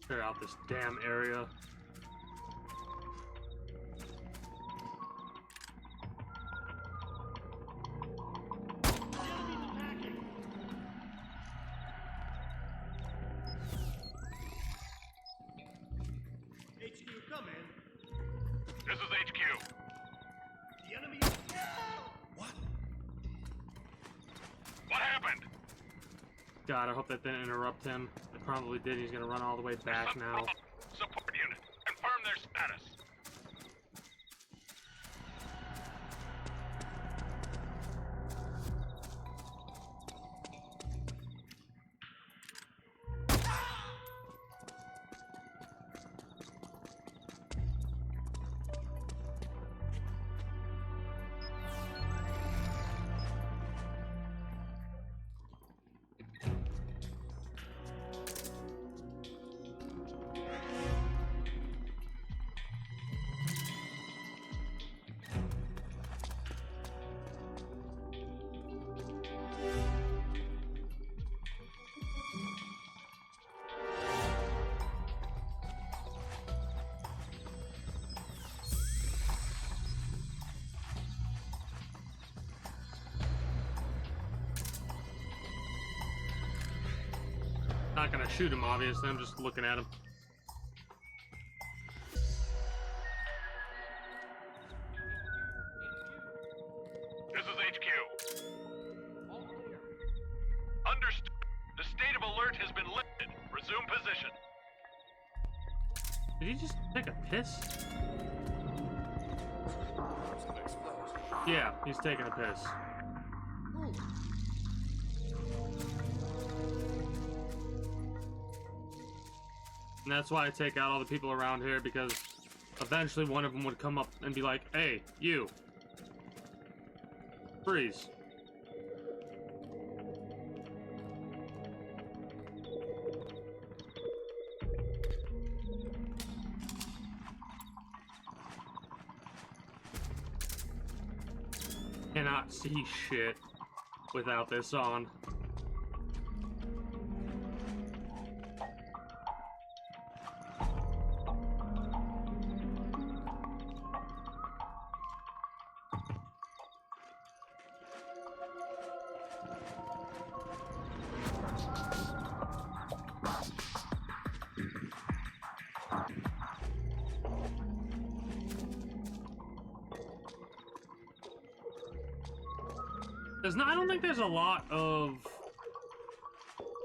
Clear out this damn area. HQ, come in. This is HQ. The enemy. What? What happened? God, I hope that didn't interrupt him. It probably did. He's gonna run all the way back now. Support unit. Confirm their status. Not gonna shoot him, obviously. I'm just looking at him. This is HQ. Understood. The state of alert has been lifted. Resume position. Did he just take a piss? Yeah, he's taking a piss. And that's why I take out all the people around here, because eventually one of them would come up and be like, hey, you. Freeze. Cannot see shit without this on. I don't think there's a lot of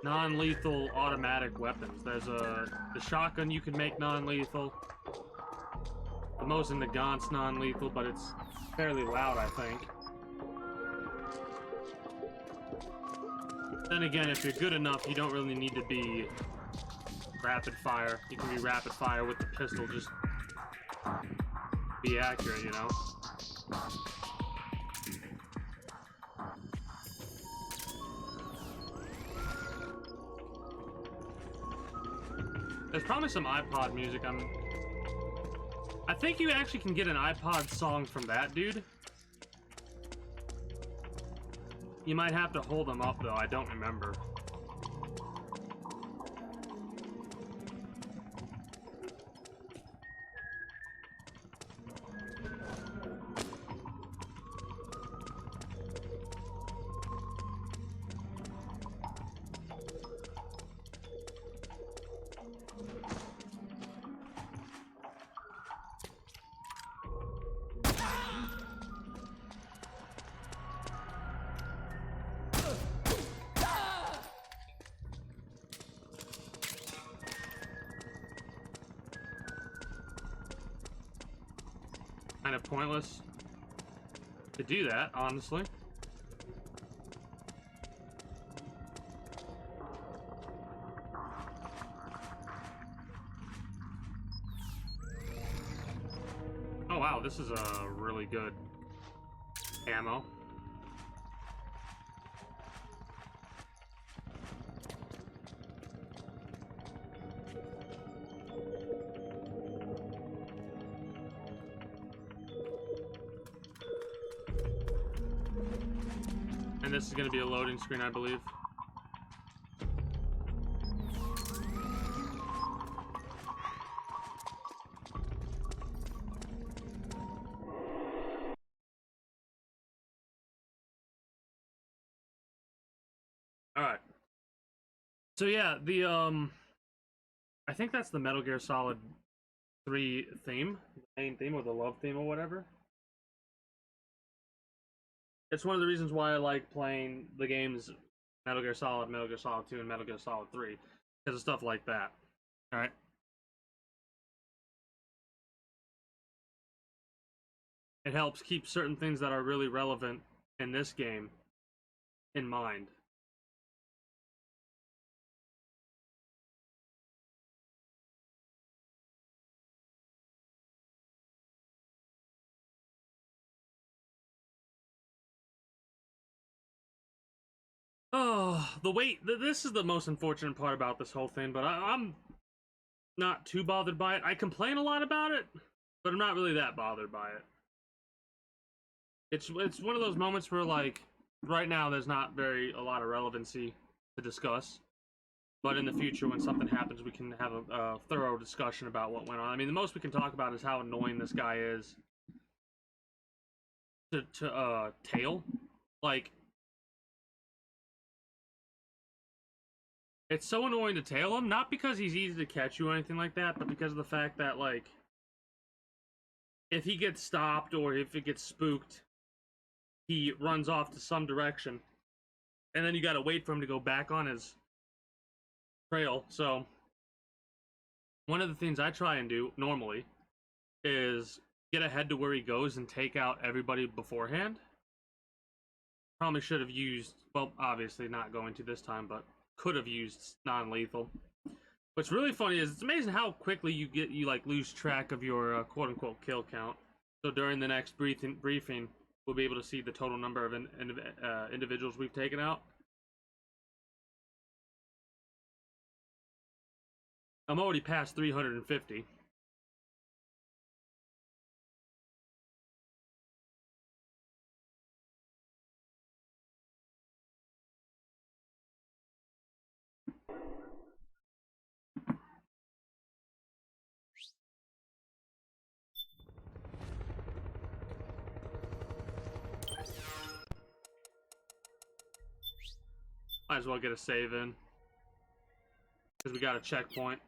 non-lethal automatic weapons. There's the shotgun you can make non-lethal. The Mosin Nagant's non-lethal, but it's fairly loud, I think. Then again, if you're good enough, you don't really need to be rapid fire. You can be rapid fire with the pistol, just be accurate, you know? There's probably some iPod music. I think you actually can get an iPod song from that dude. You might have to hold them up though, I don't remember. kind of pointless to do that, honestly. Oh wow, this is a really good ammo. And this is going to be a loading screen, I believe. Alright. So yeah, the I think that's the Metal Gear Solid 3 theme, the main theme, or the love theme, or whatever. It's one of the reasons why I like playing the games Metal Gear Solid 2, and Metal Gear Solid 3, because of stuff like that. Alright. It helps keep certain things that are really relevant in this game in mind. Oh, the wait. This is the most unfortunate part about this whole thing, but I'm not too bothered by it. I complain a lot about it, but I'm not really that bothered by it. It's one of those moments where, like, right now there's not a lot of relevancy to discuss, but in the future when something happens we can have a thorough discussion about what went on. I mean, the most we can talk about is how annoying this guy is to tail. Like, it's so annoying to tail him, not because he's easy to catch you or anything like that, but because of the fact that, like, if he gets stopped or if it gets spooked, he runs off to some direction, and then you gotta wait for him to go back on his trail. So one of the things I try and do normally is get ahead to where he goes and take out everybody beforehand. Probably should have used, well, obviously not going to this time, but could have used non-lethal. What's really funny is it's amazing how quickly you like lose track of your quote-unquote kill count. So during the next briefing, we'll be able to see the total number of individuals we've taken out. I'm already past 350. Might as well get a save in, because we got a checkpoint.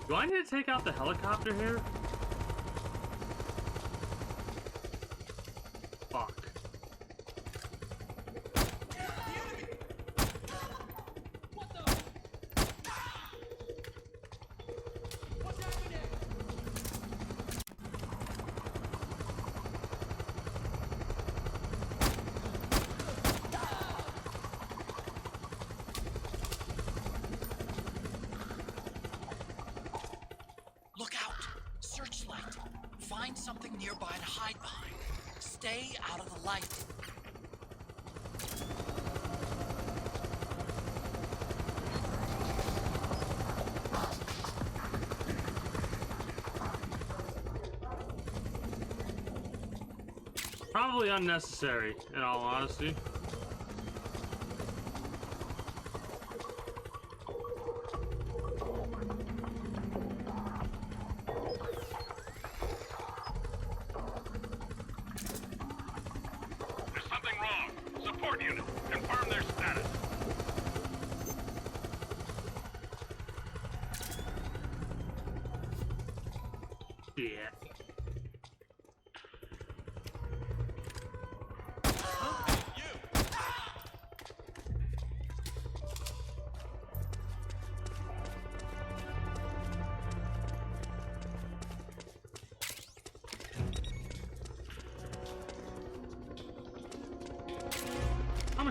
Do I need to take out the helicopter here? Fuck. Look out! Searchlight! Find something nearby to hide behind. Stay out of the light. Probably unnecessary, in all honesty. There's something wrong. Support unit, confirm their status. Yeah.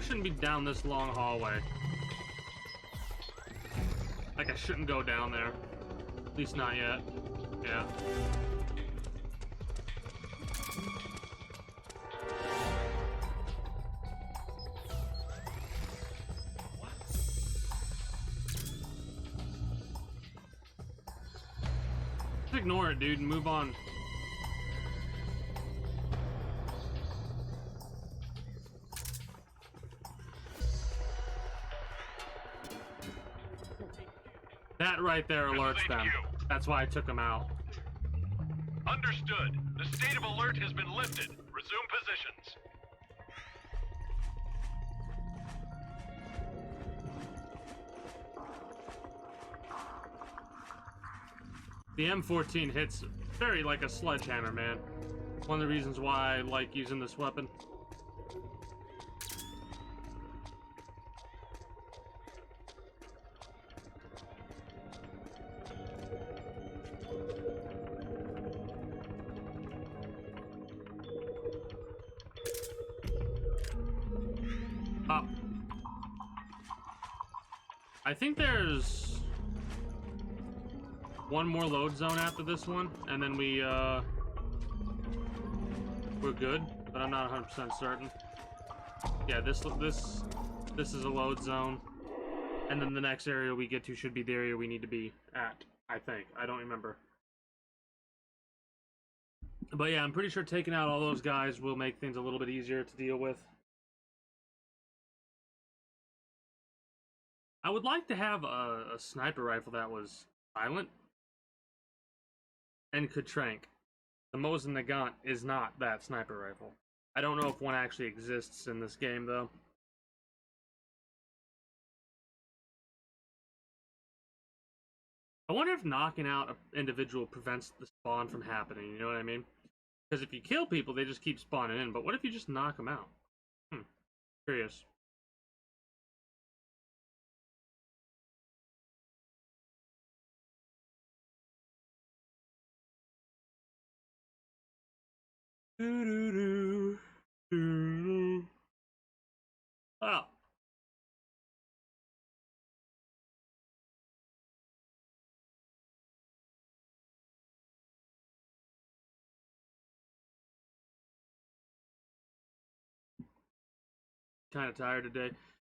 probably shouldn't be down this long hallway. Like, I shouldn't go down there. At least not yet. Yeah. Just ignore it, dude, and move on. That right there alerts them. That's why I took them out. Understood. The state of alert has been lifted. Resume positions. The M14 hits very like a sledgehammer, man. One of the reasons why I like using this weapon. I think there's one more load zone after this one, and then we're good, but I'm not 100% certain. Yeah, this is a load zone, and then the next area we get to should be the area we need to be at, I think. I don't remember. But yeah, I'm pretty sure taking out all those guys will make things a little bit easier to deal with. I would like to have a sniper rifle that was silent and could trank. The Mosin Nagant is not that sniper rifle. I don't know if one actually exists in this game, though. I wonder if knocking out an individual prevents the spawn from happening, you know what I mean? Because if you kill people, they just keep spawning in, but what if you just knock them out? Curious. Well, kind of tired today.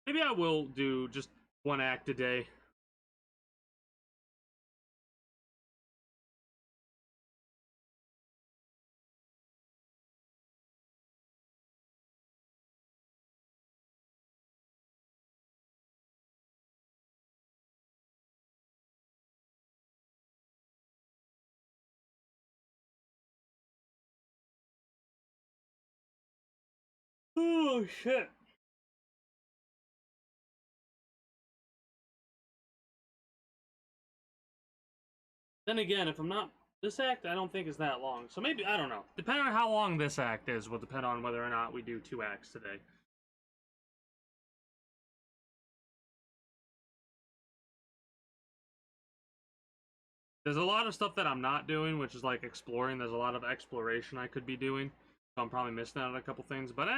Maybe I will do just one act a day. Oh, shit. Then again, if I'm not... This act, I don't think is that long. So maybe, I don't know. Depending on how long this act is, will depend on whether or not we do 2 acts today. There's a lot of stuff that I'm not doing, which is like exploring. There's a lot of exploration I could be doing. So I'm probably missing out on a couple things, but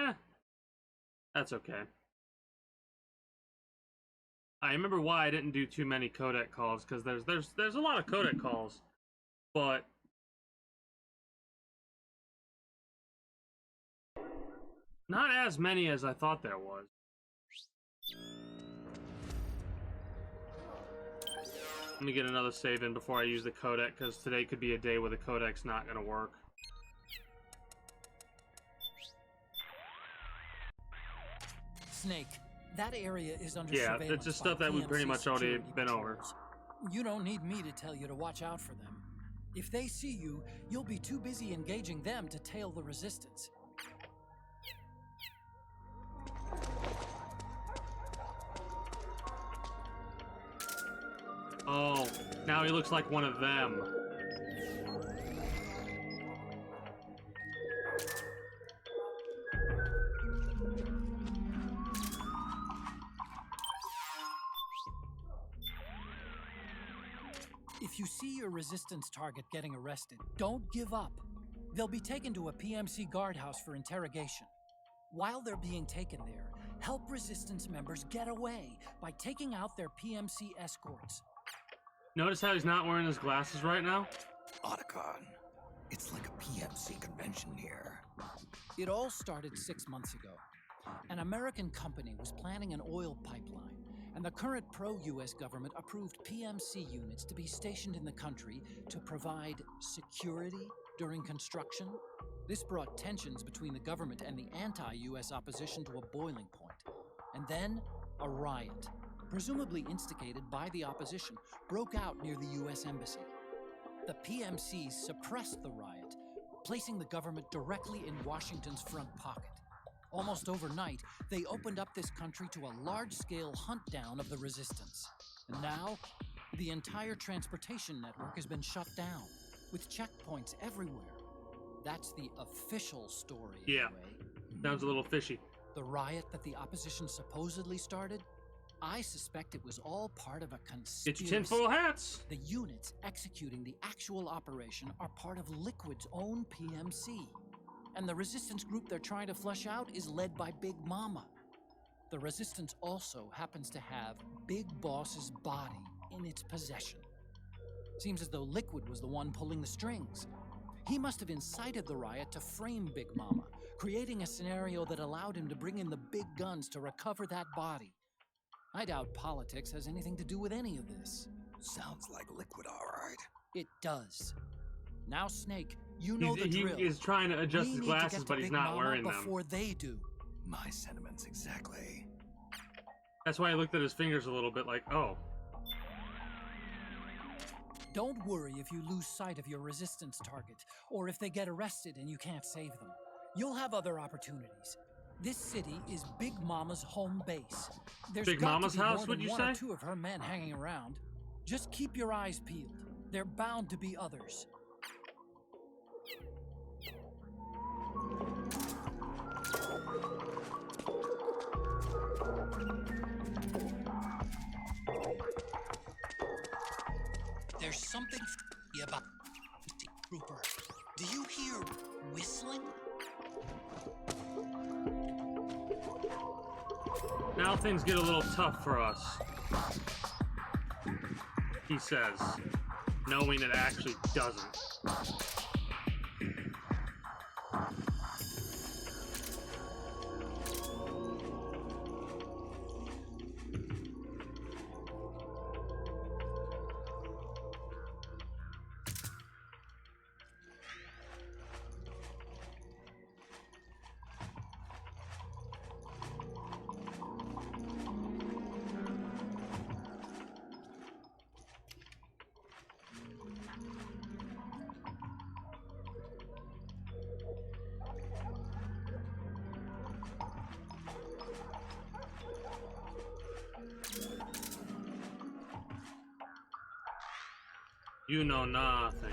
that's okay. I remember why I didn't do too many codec calls, because there's a lot of codec calls, but not as many as I thought there was. Let me get another save in before I use the codec, because today could be a day where the codec's not going to work. Snake, that area is under surveillance. Yeah, it's just stuff that we've pretty much already been over. You don't need me to tell you to watch out for them. If they see you, you'll be too busy engaging them to tail the resistance. Oh, now he looks like one of them. If you see your resistance target getting arrested, don't give up. They'll be taken to a PMC guardhouse for interrogation. While they're being taken there, help resistance members get away by taking out their PMC escorts. Notice how he's not wearing his glasses right now? Otacon. It's like a PMC convention here. It all started 6 months ago. An American company was planning an oil pipeline, and the current pro-US government approved PMC units to be stationed in the country to provide security during construction. This brought tensions between the government and the anti-US opposition to a boiling point. And then, a riot, presumably instigated by the opposition, broke out near the US Embassy. The PMCs suppressed the riot, placing the government directly in Washington's front pocket. Almost overnight, they opened up this country to a large-scale hunt-down of the resistance. And now, the entire transportation network has been shut down, with checkpoints everywhere. That's the official story, Yeah. anyway. Sounds a little fishy. The riot that the opposition supposedly started? I suspect it was all part of a conspiracy. Get your tinfoil hats! The units executing the actual operation are part of Liquid's own PMC. And the resistance group they're trying to flush out is led by Big Mama. The resistance also happens to have Big Boss's body in its possession. Seems as though Liquid was the one pulling the strings. He must have incited the riot to frame Big Mama, creating a scenario that allowed him to bring in the big guns to recover that body. I doubt politics has anything to do with any of this. Sounds like Liquid, all right. It does. Now, Snake, you know the He drill. is trying to adjust We his need to glasses, get to but he's Big not Mama wearing them. before they do. My sentiments exactly. That's why I looked at his fingers a little bit like, oh. Don't worry if you lose sight of your resistance target, or if they get arrested and you can't save them. You'll have other opportunities. This city is Big Mama's home base. There's Big got Mama's to be house, more would than you one or say? two of her men hanging around. Just keep your eyes peeled. There are bound to be others. There's something about Trooper. Do you hear whistling? Now things get a little tough for us. He says, knowing it actually doesn't. You know nothing.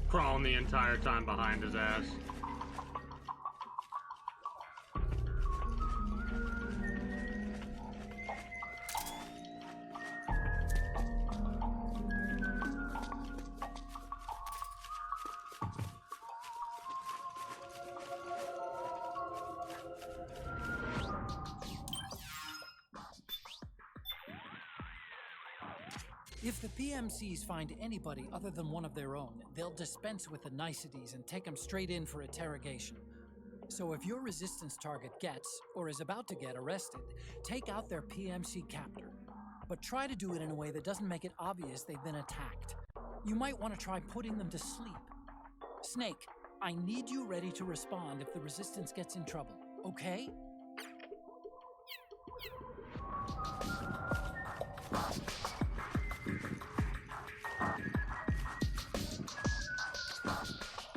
Crawling the entire time behind his ass. If the PMCs find anybody other than one of their own, they'll dispense with the niceties and take them straight in for interrogation. So if your resistance target gets, or is about to get, arrested, take out their PMC captor. But try to do it in a way that doesn't make it obvious they've been attacked. You might want to try putting them to sleep. Snake, I need you ready to respond if the resistance gets in trouble, okay?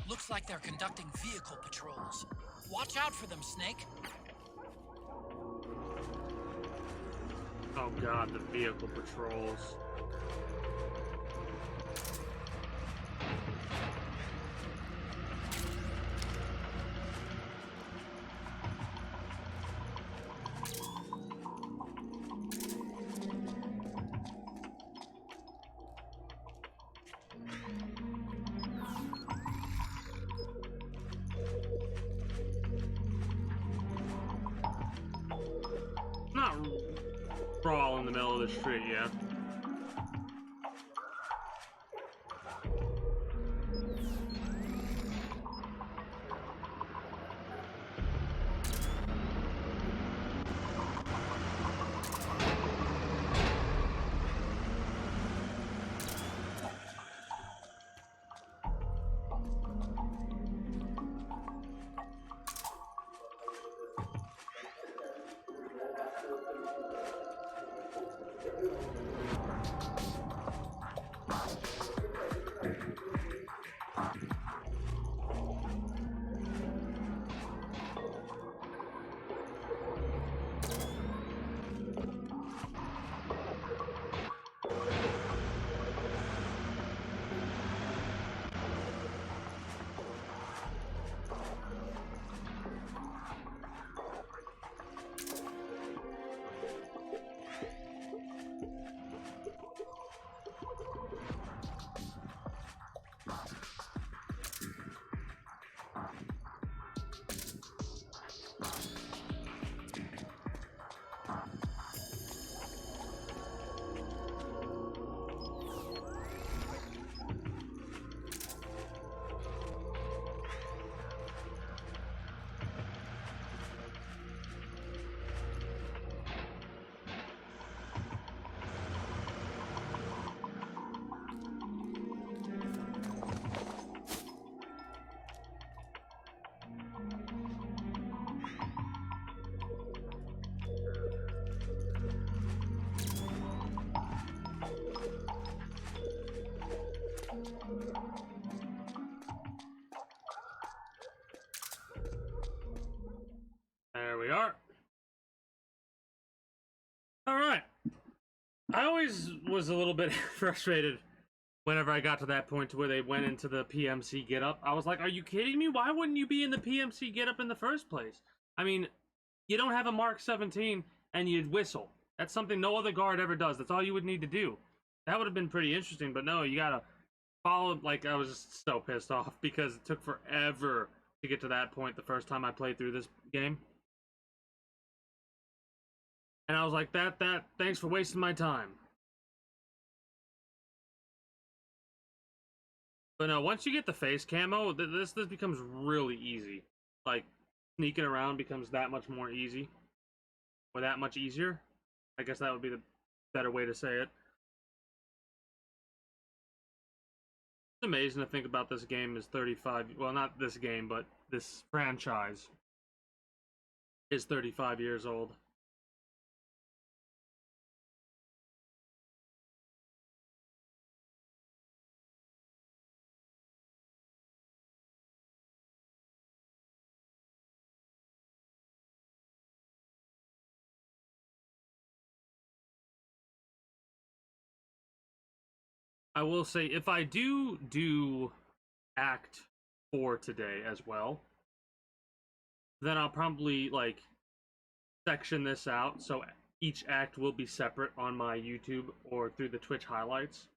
Looks like they're conducting vehicle patrols. Watch out for them, Snake. Oh god, the vehicle patrols. Not brawl in the middle of the street, yeah. There we are. Alright. I always was a little bit frustrated whenever I got to that point to where they went into the PMC getup. I was like, are you kidding me? Why wouldn't you be in the PMC getup in the first place? I mean, you don't have a Mark 17 and you'd whistle. That's something no other guard ever does. That's all you would need to do. That would have been pretty interesting, but no, you gotta follow. Like, I was just so pissed off because it took forever to get to that point the first time I played through this game. And I was like, thanks for wasting my time. But no, once you get the face camo, this becomes really easy. Like, sneaking around becomes that much more easy. Or that much easier. I guess that would be the better way to say it. It's amazing to think about this game is 35, well, not this game, but this franchise is 35 years old. I will say, if I do Act 4 today as well, then I'll probably, like, section this out, so each act will be separate on my YouTube or through the Twitch highlights.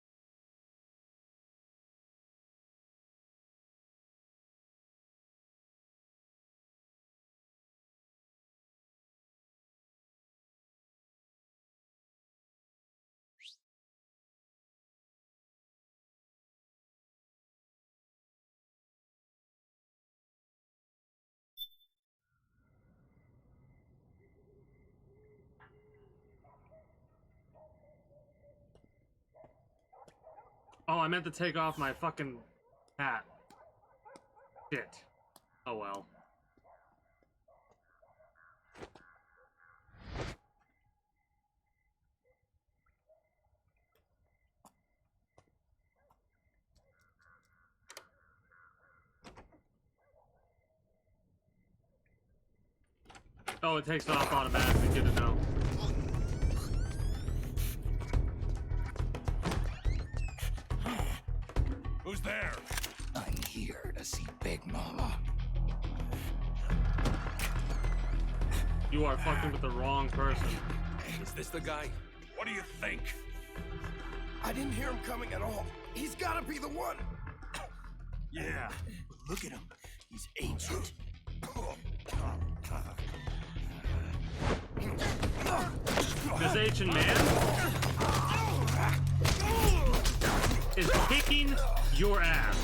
Oh, I meant to take off my fucking hat. Shit. Oh well. Oh, it takes it off automatically. Good to know. Who's there? I'm here to see Big Mama. You are fucking with the wrong person. Is this the guy? What do you think? I didn't hear him coming at all. He's gotta be the one. Yeah. Look at him. He's ancient. This ancient man is kicking your ass.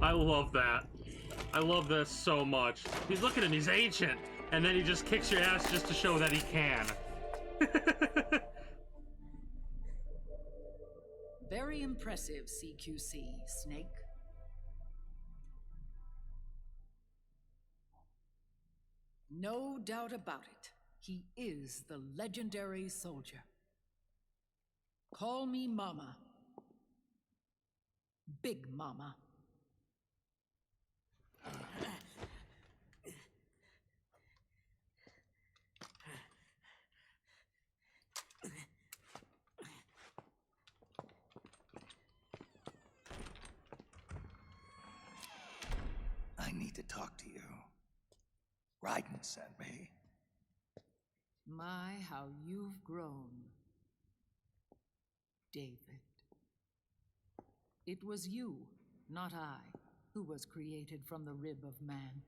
I love that. I love this so much. He's looking at him, he's ancient, and then he just kicks your ass just to show that he can. Very impressive, CQC, Snake. No doubt about it. He is the legendary soldier. Call me Mama. Big Mama. I need to talk to you. Raiden sent me. My, how you've grown, David. It was you, not I, who was created from the rib of man.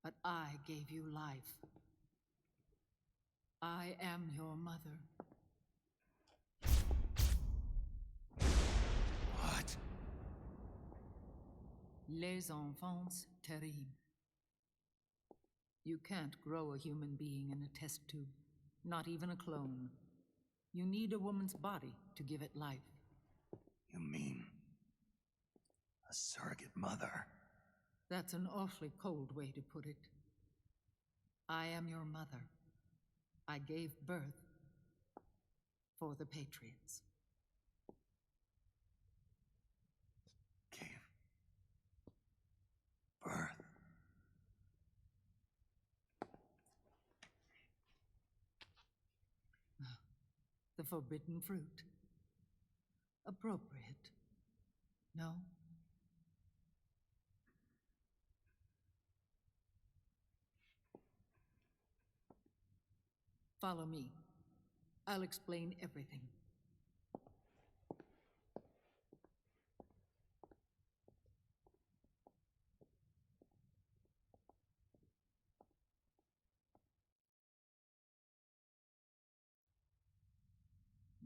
But I gave you life. I am your mother. What? Les enfants terribles. You can't grow a human being in a test tube, not even a clone. You need a woman's body to give it life. You mean a surrogate mother? That's an awfully cold way to put it. I am your mother. I gave birth for the Patriots. Gave birth? The forbidden fruit. Appropriate. No? Follow me. I'll explain everything.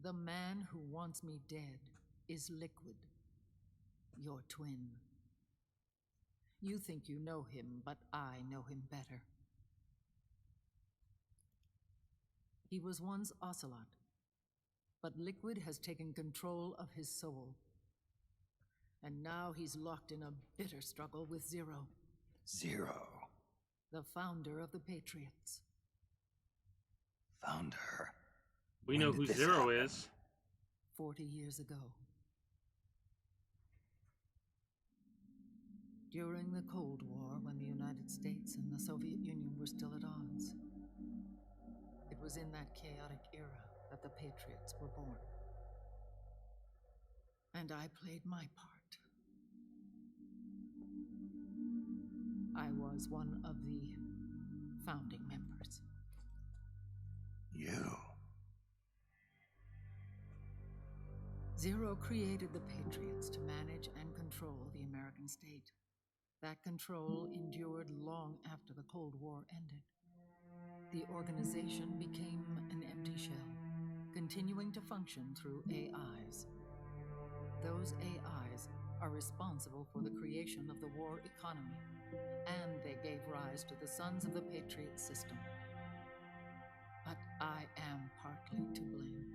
The man who wants me dead is Liquid, your twin. You think you know him, but I know him better. He was once Ocelot, but Liquid has taken control of his soul. And now he's locked in a bitter struggle with Zero. Zero? The founder of the Patriots. Found her. We When know did who this Zero happen? is. 40 years ago. During the Cold War, when the United States and the Soviet Union were still at odds. It was in that chaotic era that the Patriots were born. And I played my part. I was one of the founding members. You? Zero created the Patriots to manage and control the American state. That control endured long after the Cold War ended. The organization became an empty shell, continuing to function through AIs. Those AIs are responsible for the creation of the war economy, and they gave rise to the Sons of the Patriot system. But I am partly to blame.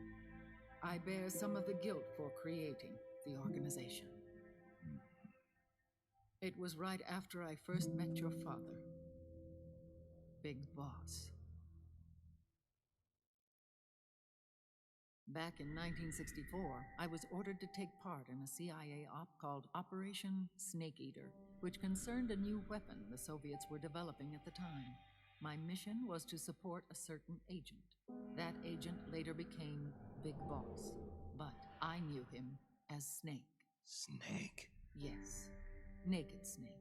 I bear some of the guilt for creating the organization. It was right after I first met your father, Big Boss. Back in 1964, I was ordered to take part in a CIA op called Operation Snake Eater, which concerned a new weapon the Soviets were developing at the time. My mission was to support a certain agent. That agent later became Big Boss, but I knew him as Snake. Snake? Yes, Naked Snake.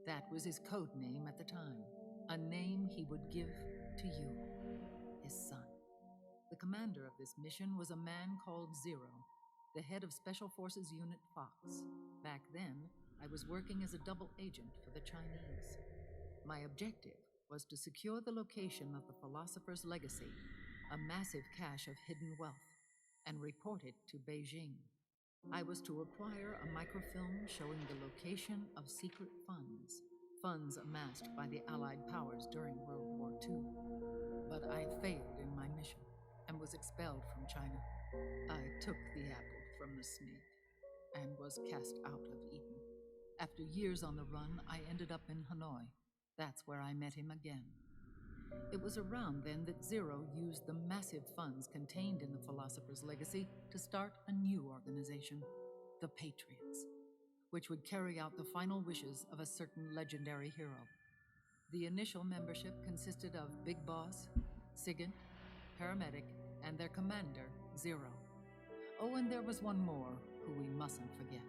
That was his code name at the time, a name he would give to you, his son. The commander of this mission was a man called Zero, the head of Special Forces Unit Fox. Back then, I was working as a double agent for the Chinese. My objective was to secure the location of the Philosopher's Legacy, a massive cache of hidden wealth, and report it to Beijing. I was to acquire a microfilm showing the location of secret funds amassed by the Allied powers during World War II. But I failed in my mission and was expelled from China. I took the apple from the snake and was cast out of Eden. After years on the run, I ended up in Hanoi. That's where I met him again. It was around then that Zero used the massive funds contained in the Philosopher's Legacy to start a new organization, the Patriots, which would carry out the final wishes of a certain legendary hero. The initial membership consisted of Big Boss, Sigint, Paramedic, and their commander, Zero. Oh, and there was one more who we mustn't forget.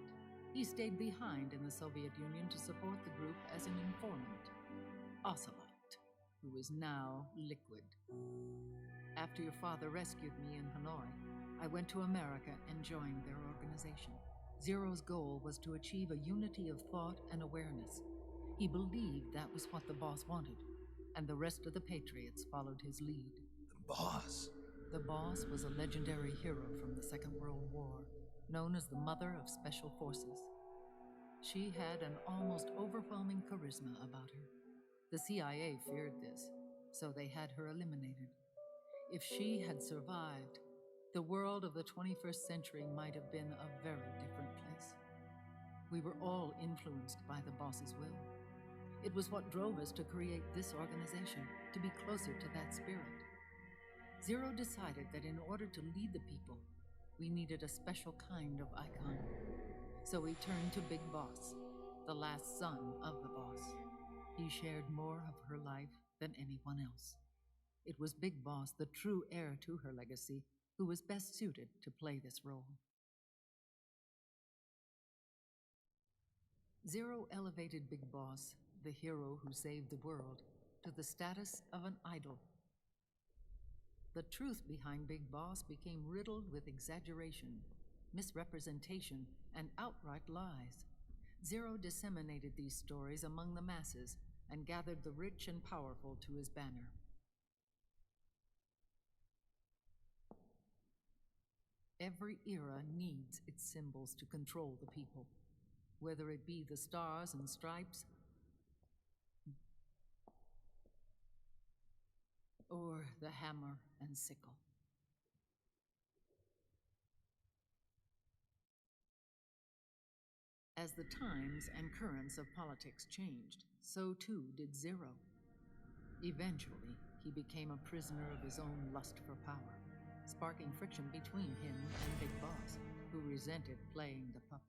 He stayed behind in the Soviet Union to support the group as an informant, Ocelot, who is now Liquid. After your father rescued me in Hanoi, I went to America and joined their organization. Zero's goal was to achieve a unity of thought and awareness. He believed that was what the boss wanted, and the rest of the Patriots followed his lead. The boss? The boss was a legendary hero from the Second World War, known as the Mother of Special Forces. She had an almost overwhelming charisma about her. The CIA feared this, so they had her eliminated. If she had survived, the world of the 21st century might have been a very different place. We were all influenced by the boss's will. It was what drove us to create this organization, to be closer to that spirit. Zero decided that in order to lead the people, we needed a special kind of icon. So he turned to Big Boss, the last son of the boss. He shared more of her life than anyone else. It was Big Boss, the true heir to her legacy, who was best suited to play this role. Zero elevated Big Boss, the hero who saved the world, to the status of an idol. The truth behind Big Boss became riddled with exaggeration, misrepresentation, and outright lies. Zero disseminated these stories among the masses and gathered the rich and powerful to his banner. Every era needs its symbols to control the people, whether it be the stars and stripes or the hammer and sickle. As the times and currents of politics changed, so too did Zero. Eventually, he became a prisoner of his own lust for power, sparking friction between him and Big Boss, who resented playing the puppet.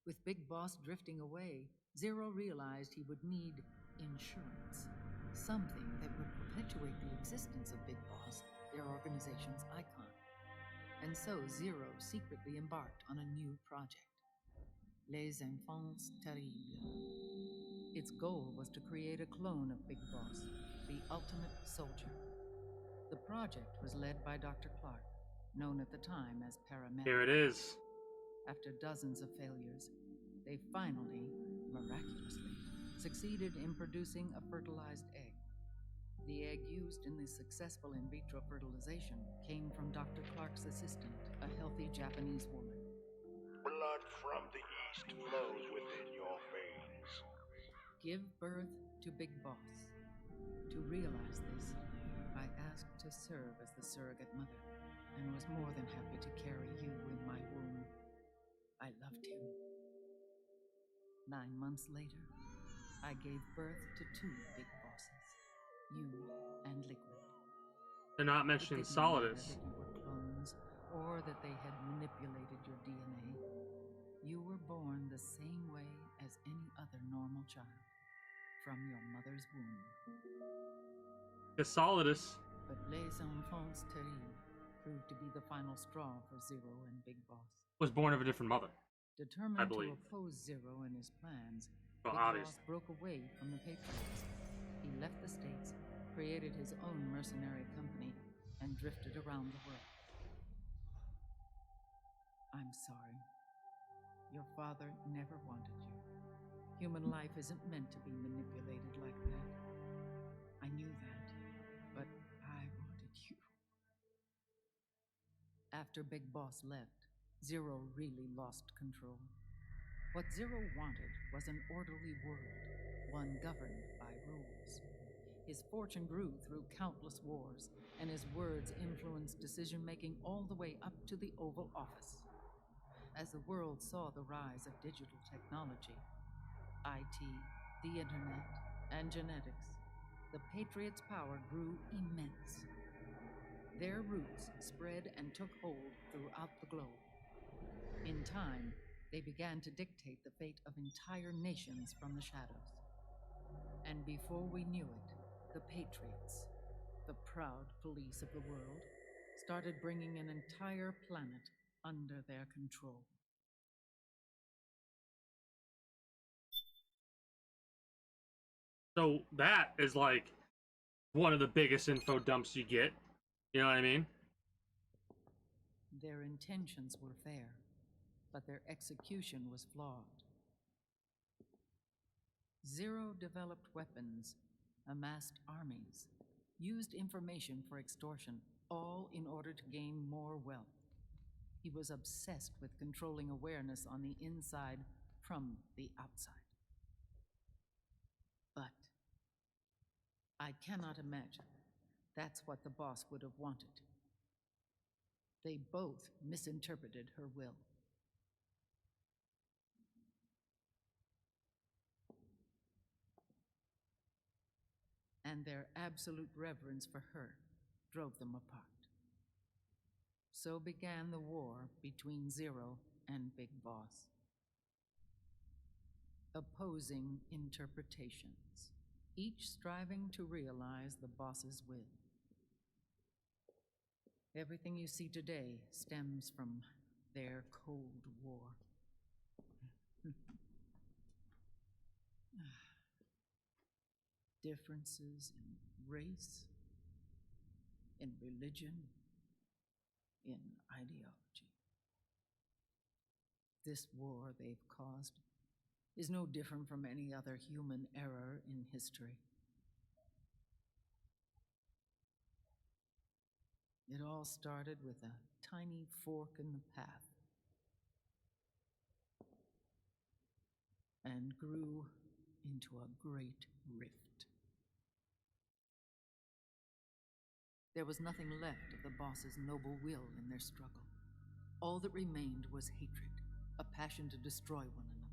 With Big Boss drifting away, Zero realized he would need insurance, something that would perpetuate the existence of Big Boss, their organization's icon. And so Zero secretly embarked on a new project, Les Enfants Terribles. Its goal was to create a clone of Big Boss, the ultimate soldier. The project was led by Dr. Clark, known at the time as Paramedic. Here it is. After dozens of failures, they finally, miraculously, succeeded in producing a fertilized egg. The egg used in the successful in vitro fertilization came from Dr. Clark's assistant, a healthy Japanese woman. Blood from the east flows within your veins. Give birth to Big Boss. To realize this, I asked to serve as the surrogate mother, and was more than happy to carry you in my womb. I loved him. 9 months later, I gave birth to 2 Big Bosses, you and Liquid. They're not mentioning It didn't matter Solidus. that you were clones, or that they had manipulated your DNA. You were born the same way as any other normal child, from your mother's womb. Because Solidus But Les Enfants Terribles proved to be the final straw for Zero and Big Boss. was born of a different mother. Determined I believe. to oppose Zero and his plans, Well, Big obviously. Boss broke away from the Patriots. He left the States, created his own mercenary company, and drifted around the world. I'm sorry. Your father never wanted you. Human life isn't meant to be manipulated like that. I knew that, but I wanted you. After Big Boss left, Zero really lost control. What Zero wanted was an orderly world, one governed by rules. His fortune grew through countless wars, and his words influenced decision-making all the way up to the Oval Office. As the world saw the rise of digital technology, IT, the internet, and genetics, the Patriots' power grew immense. Their roots spread and took hold throughout the globe. In time, they began to dictate the fate of entire nations from the shadows. And before we knew it, the Patriots, the proud police of the world, started bringing an entire planet under their control. So that is like one of the biggest info dumps you get. You know what I mean? Their intentions were fair, but their execution was flawed. Zero developed weapons, amassed armies, used information for extortion, all in order to gain more wealth. He was obsessed with controlling awareness on the inside from the outside. But I cannot imagine that's what the boss would have wanted. They both misinterpreted her will. And their absolute reverence for her drove them apart. So began the war between Zero and Big Boss. Opposing interpretations, each striving to realize the boss's will. Everything you see today stems from their Cold War. Differences in race, in religion, in ideology. This war they've caused is no different from any other human error in history. It all started with a tiny fork in the path and grew into a great rift. There was nothing left of the boss's noble will in their struggle. All that remained was hatred, a passion to destroy one another.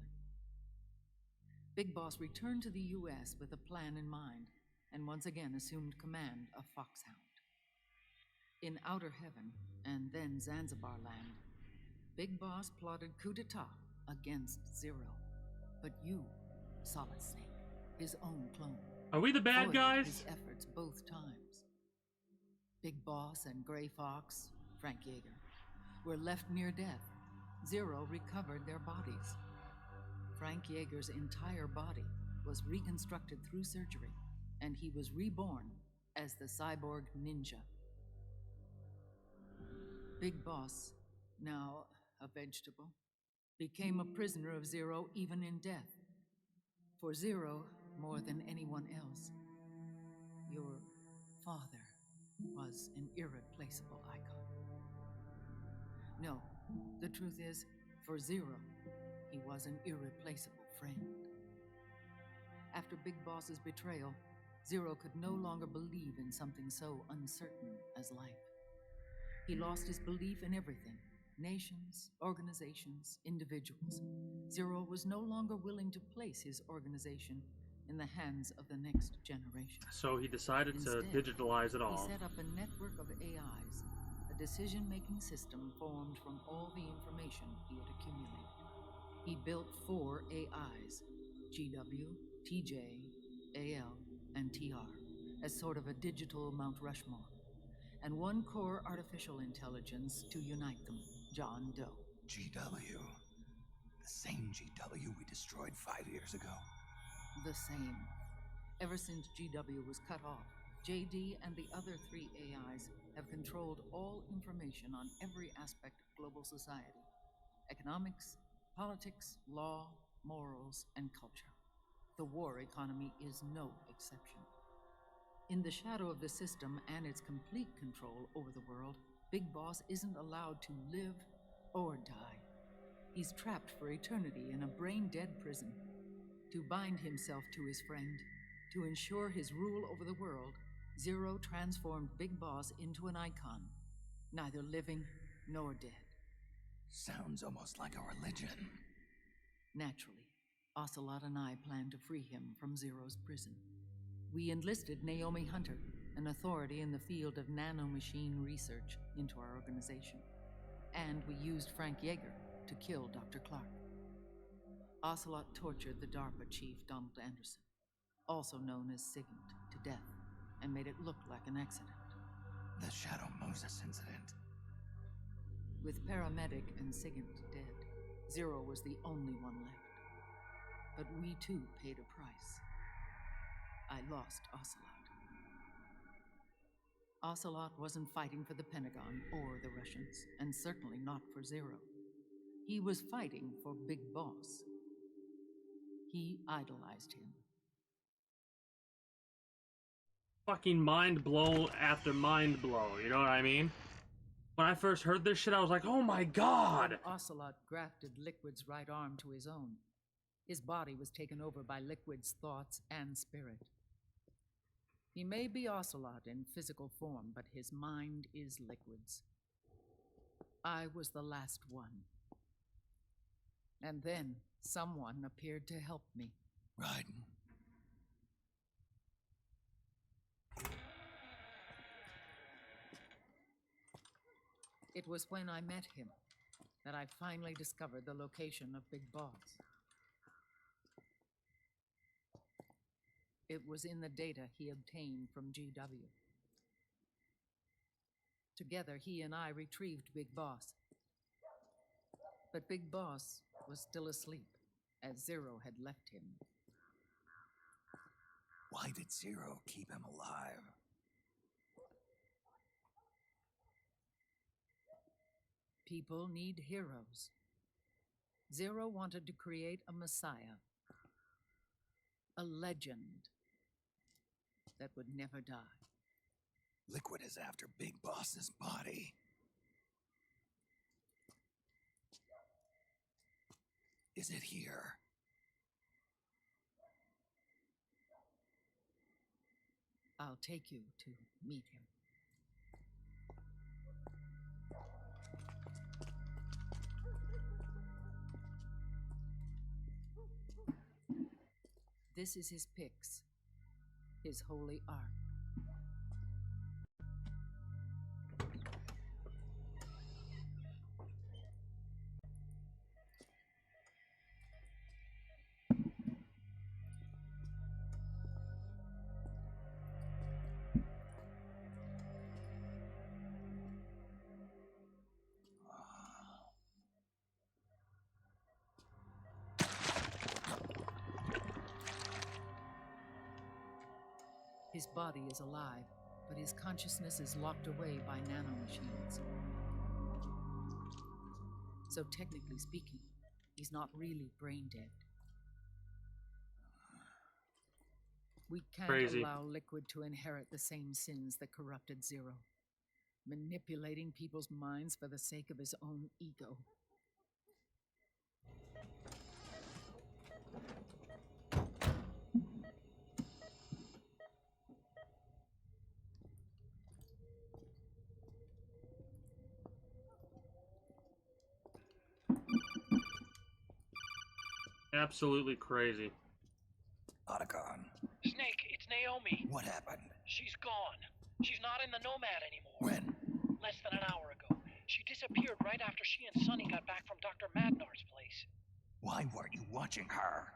Big Boss returned to the U.S. with a plan in mind, and once again assumed command of Foxhound. In Outer Heaven, and then Zanzibar Land, Big Boss plotted coup d'etat against Zero. But you, Solid Snake, his own clone, are we the bad foiled guys? his efforts both times. Big Boss and Gray Fox, Frank Yeager, were left near death. Zero recovered their bodies. Frank Yeager's entire body was reconstructed through surgery, and he was reborn as the cyborg ninja. Big Boss, now a vegetable, became a prisoner of Zero even in death. For Zero, more than anyone else, your father was an irreplaceable icon. No, the truth is, for Zero, he was an irreplaceable friend. After Big Boss's betrayal, Zero could no longer believe in something so uncertain as life. He lost his belief in everything. Nations, organizations, individuals. Zero was no longer willing to place his organization in the hands of the next generation. So he decided Instead, to digitalize it all. He set up a network of AIs, a decision-making system formed from all the information he had accumulated. He built 4 AIs, GW, TJ, AL, and TR, as sort of a digital Mount Rushmore, and 1 core artificial intelligence to unite them, John Doe. GW. The same GW we destroyed 5 years ago. The same. Ever since GW was cut off, JD and the other 3 AIs have controlled all information on every aspect of global society. Economics, politics, law, morals, and culture. The war economy is no exception. In the shadow of the system and its complete control over the world, Big Boss isn't allowed to live or die. He's trapped for eternity in a brain-dead prison. To bind himself to his friend, to ensure his rule over the world, Zero transformed Big Boss into an icon, neither living nor dead. Sounds almost like a religion. Naturally, Ocelot and I plan to free him from Zero's prison. We enlisted Naomi Hunter, an authority in the field of nanomachine research, into our organization. And we used Frank Yeager to kill Dr. Clark. Ocelot tortured the DARPA chief, Donald Anderson, also known as Sigint, to death, and made it look like an accident. The Shadow Moses incident. With Paramedic and Sigint dead, Zero was the only one left. But we too paid a price. I lost Ocelot. Ocelot wasn't fighting for the Pentagon or the Russians, and certainly not for Zero. He was fighting for Big Boss. He idolized him. Fucking mind blow after mind blow, you know what I mean? When I first heard this shit, I was like, oh my god! When Ocelot grafted Liquid's right arm to his own, his body was taken over by Liquid's thoughts and spirit. He may be Ocelot in physical form, but his mind is Liquid's. I was the last one. And then someone appeared to help me. Raiden. It was when I met him that I finally discovered the location of Big Boss. It was in the data he obtained from GW. Together, he and I retrieved Big Boss. But Big Boss was still asleep, as Zero had left him. Why did Zero keep him alive? People need heroes. Zero wanted to create a messiah. A legend that would never die. Liquid is after Big Boss's body. Is it here? I'll take you to meet him. This is his Pix. his holy ark. His body is alive, but his consciousness is locked away by nanomachines. So technically speaking, he's not really brain dead. We can't allow Liquid to inherit the same sins that corrupted Zero. Manipulating people's minds for the sake of his own ego. Absolutely crazy. Otacon. Snake, it's Naomi. What happened? She's gone. She's not in the Nomad anymore. When? Less than an hour ago. She disappeared right after she and Sonny got back from Dr. Madnar's place. Why weren't you watching her?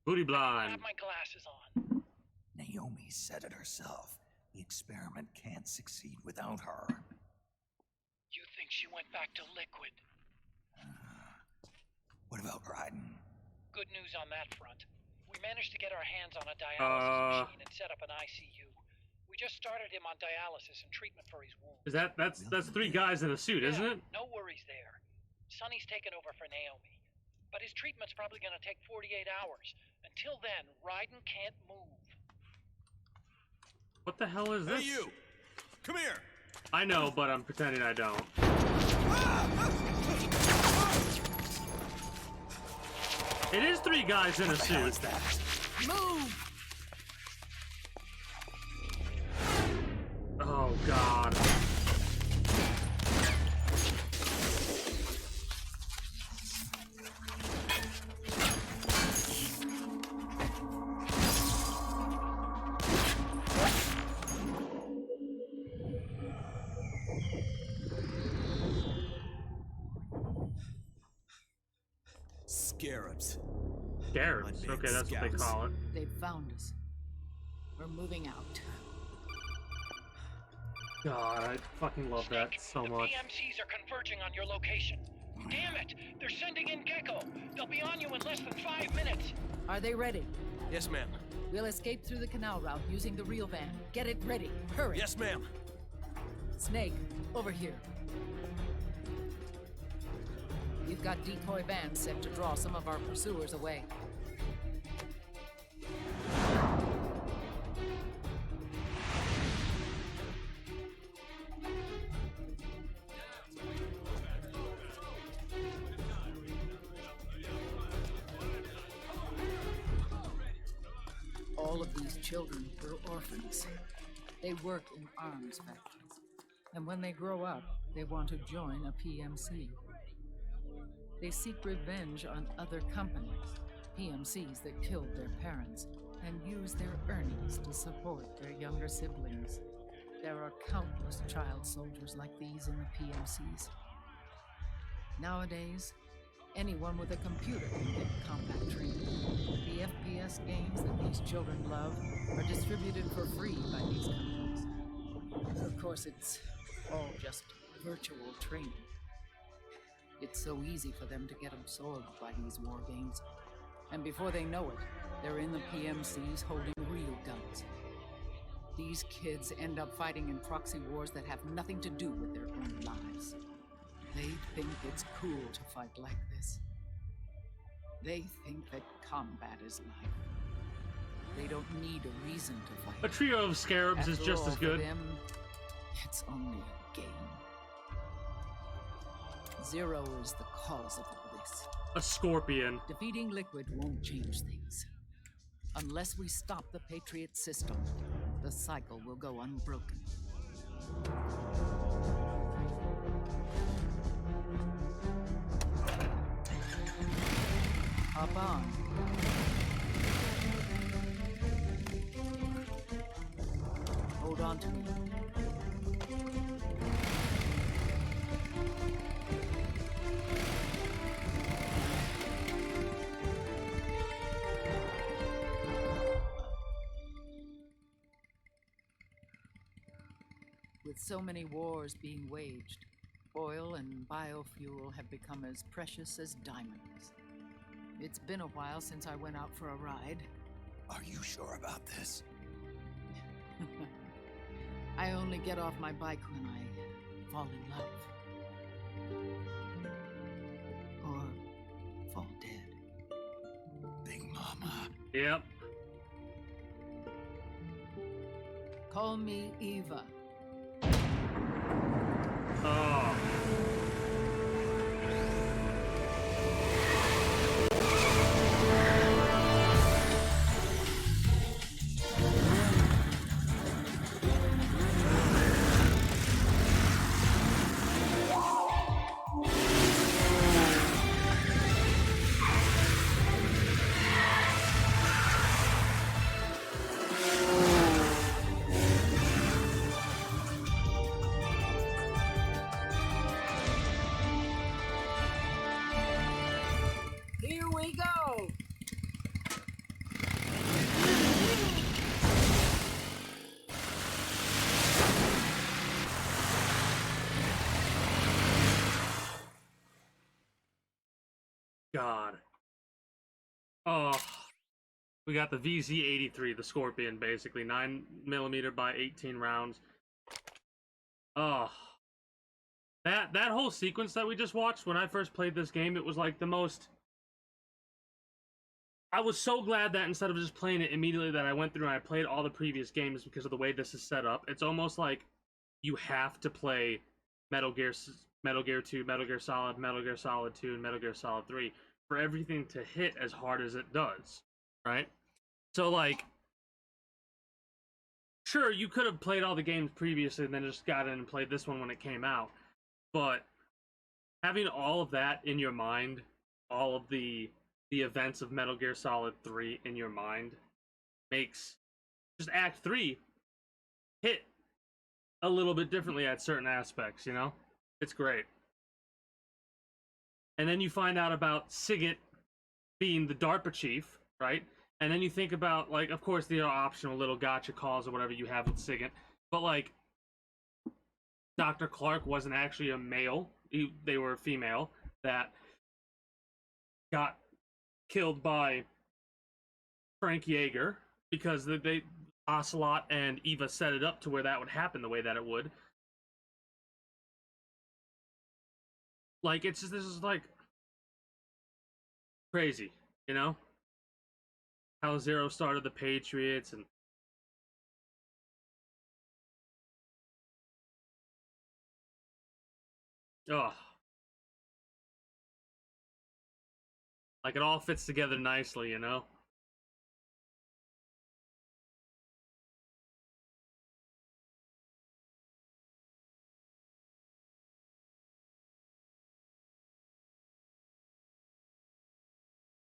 Booty blind. I have my glasses on. Naomi said it herself. The experiment can't succeed without her. You think she went back to Liquid? What about Raiden? Good news on that front. We managed to get our hands on a dialysis machine and set up an ICU. We just started him on dialysis and treatment for his wounds. Is that's 3 guys in a suit, isn't it? No worries there. Sonny's taken over for Naomi. But his treatment's probably gonna take 48 hours. Until then, Raiden can't move. What the hell is this? Hey, you! Come here! I know, but I'm pretending I don't. It is 3 guys in a suit. Move! Oh, God. Scarabs. Scarabs? Okay, that's what they call it. They've found us. We're moving out. God, I fucking love that so much. The PMCs are converging on your location. Damn it! They're sending in Gecko. They'll be on you in less than 5 minutes. Are they ready? Yes, ma'am. We'll escape through the canal route using the real van. Get it ready. Hurry. Yes, ma'am. Snake, over here. We've got decoy vans set to draw some of our pursuers away. All of these children were orphans. They work in arms factories. And when they grow up, they want to join a PMC. They seek revenge on other companies, PMCs that killed their parents, and use their earnings to support their younger siblings. There are countless child soldiers like these in the PMCs. Nowadays, anyone with a computer can get combat training. The FPS games that these children love are distributed for free by these companies. Of course, it's all just virtual training. It's so easy for them to get absorbed by these war games. And before they know it, they're in the PMCs holding real guns. These kids end up fighting in proxy wars that have nothing to do with their own lives. They think it's cool to fight like this. They think that combat is life. They don't need a reason to fight. A trio of scarabs is just as good. For them, it's only a game. Zero is the cause of all this. A scorpion. Defeating Liquid won't change things. Unless we stop the Patriot system, the cycle will go unbroken. Hop on. onto me. With so many wars being waged, oil and biofuel have become as precious as diamonds. It's been a while since I went out for a ride. Are you sure about this? I only get off my bike when I fall in love. Or fall dead. Big Mama. Yep. Call me Eva. Oh. Here we go! God. Oh. We got the VZ-83, the Scorpion, basically. 9mm by 18 rounds. Oh. That whole sequence that we just watched, when I first played this game, it was like the most... I was so glad that instead of just playing it immediately that I went through and I played all the previous games because of the way this is set up. It's almost like you have to play Metal Gear 2, Metal Gear Solid 2, and Metal Gear Solid 3 for everything to hit as hard as it does, right? So, like, sure, you could have played all the games previously and then just got in and played this one when it came out, but having all of that in your mind, all of the events of Metal Gear Solid 3 in your mind, makes just Act 3 hit a little bit differently at certain aspects, you know? It's great. And then you find out about Sigint being the DARPA chief, right? And then you think about, like, of course, the optional little gotcha calls or whatever you have with Sigint, but, like, Dr. Clark wasn't actually a male. They were a female that got killed by Frank Yeager because they Ocelot and Eva set it up to where that would happen the way that it would. Like, it's just, this is like crazy, you know? How Zero started the Patriots and oh, like it all fits together nicely, you know?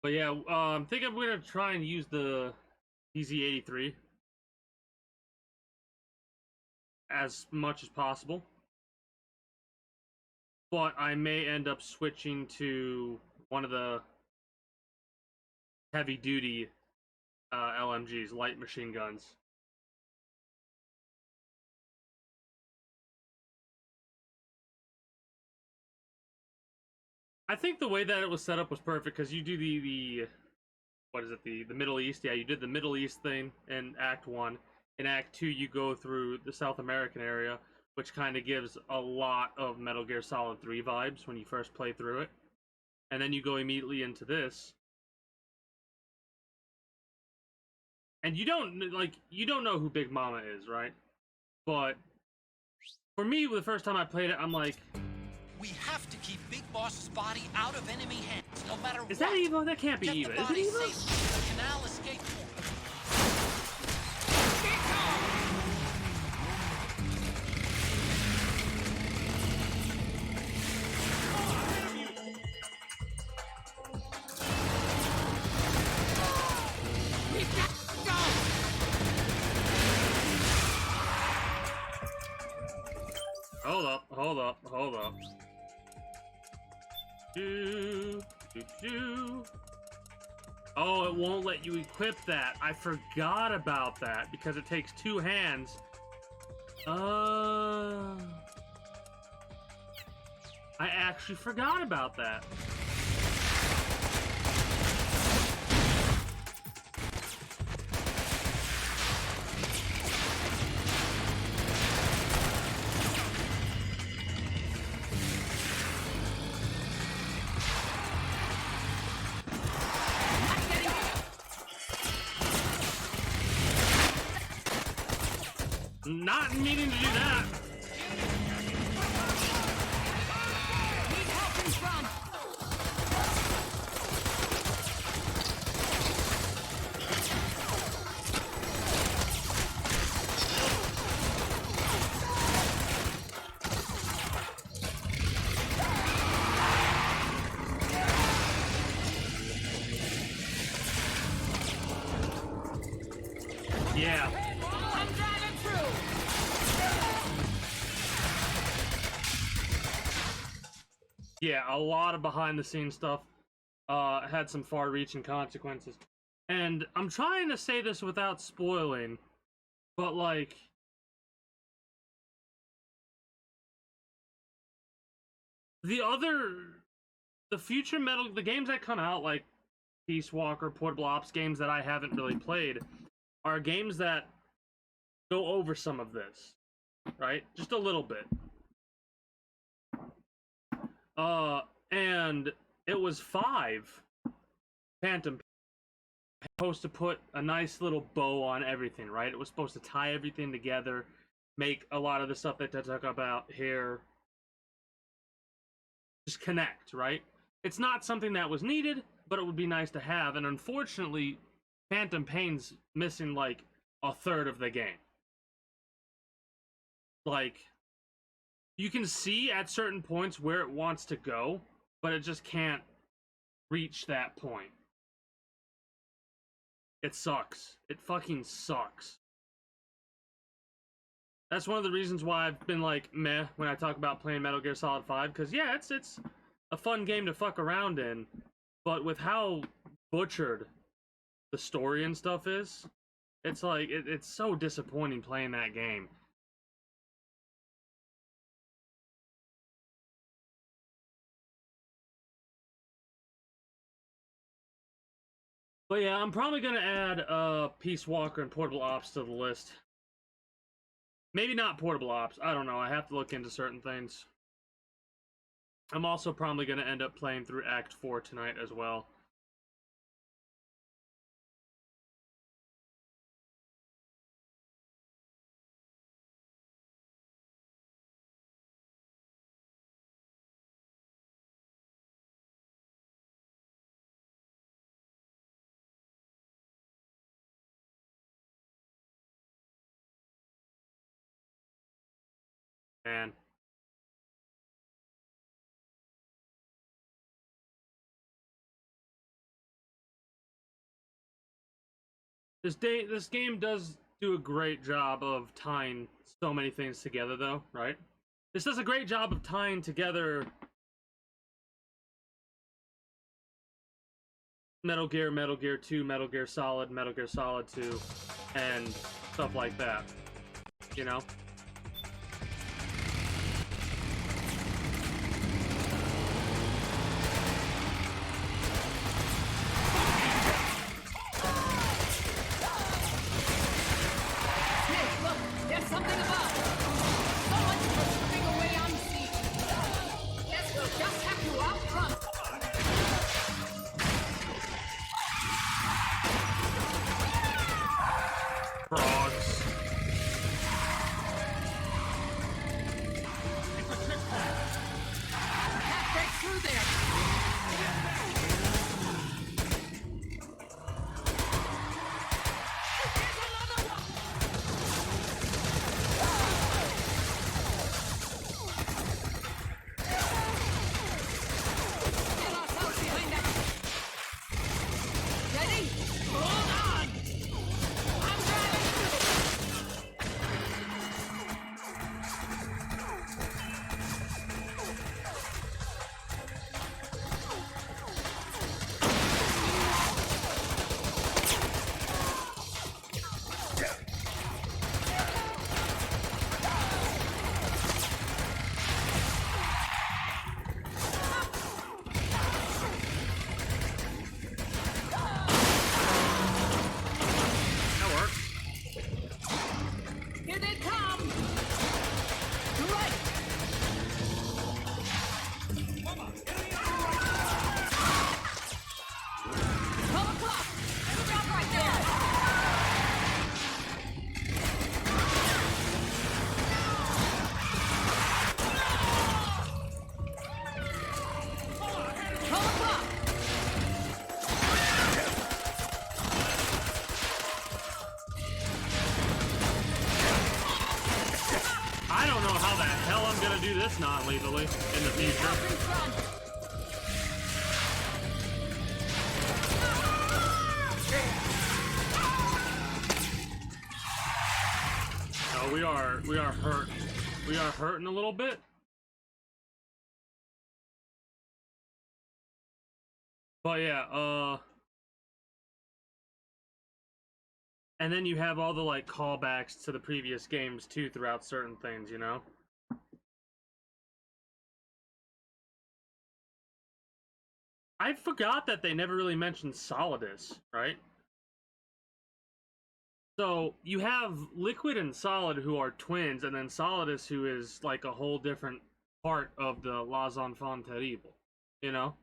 But yeah, I think I'm gonna try and use the VZ-83 as much as possible. But I may end up switching to one of the heavy-duty LMGs, light machine guns. I think the way that it was set up was perfect because you do the what is it, the Middle East? Yeah, you did the Middle East thing in Act 1. In Act 2, you go through the South American area, which kind of gives a lot of Metal Gear Solid 3 vibes when you first play through it. And then you go immediately into this. And you don't know who Big Mama is, right? But for me, the first time I played it, I'm like, we have to keep Big Boss's body out of enemy hands, no matter what. Is that Eva? That can't be Eva. Is it Eva? The canal escape point. hold up. Do. Oh, it won't let you equip that. I forgot about that because it takes 2 hands. I actually forgot about that. Not meaning to do that. Need help in front. Yeah. I'm driving through. Yeah, a lot of behind-the-scenes stuff had some far-reaching consequences. And I'm trying to say this without spoiling, but, like... The future the games that come out, like Peace Walker, Portable Ops, games that I haven't really played, are games that go over some of this, right? Just a little bit. And it was 5 Phantom supposed to put a nice little bow on everything, right? It was supposed to tie everything together, make a lot of the stuff that I talk about here just connect, right? It's not something that was needed, but it would be nice to have, and unfortunately, Phantom Pain's missing like a third of the game. Like, you can see at certain points where it wants to go, but it just can't reach that point. It sucks. It fucking sucks. That's one of the reasons why I've been like meh when I talk about playing Metal Gear Solid 5, because yeah, it's a fun game to fuck around in, but with how butchered the story and stuff is, it's like it's so disappointing playing that game. But yeah, I'm probably gonna add Peace Walker and Portable Ops to the list. Maybe not Portable Ops, I don't know, I have to look into certain things. I'm also probably gonna end up playing through Act 4 tonight as well. Man. This game does do a great job of tying so many things together, though, right? This does a great job of tying together Metal Gear 2, Metal Gear Solid 2, and stuff like that, you know? There's something above. Someone's slipping away unseen. Guess we'll just have to outrun. Frogs. least non-lethally in the future. No, we are hurt. We are hurting a little bit. But yeah, and then you have all the like callbacks to the previous games too throughout certain things, you know? I forgot that they never really mentioned Solidus, right? So you have Liquid and Solid who are twins, and then Solidus who is like a whole different part of the Les Enfants Terribles, you know?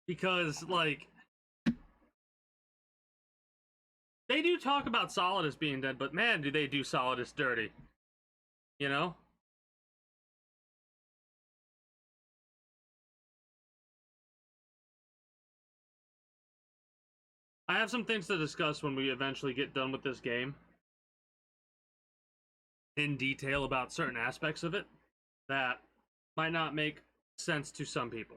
Because, like, they do talk about Solidus being dead, but man, do they do Solidus dirty. You know? I have some things to discuss when we eventually get done with this game in detail about certain aspects of it that might not make sense to some people.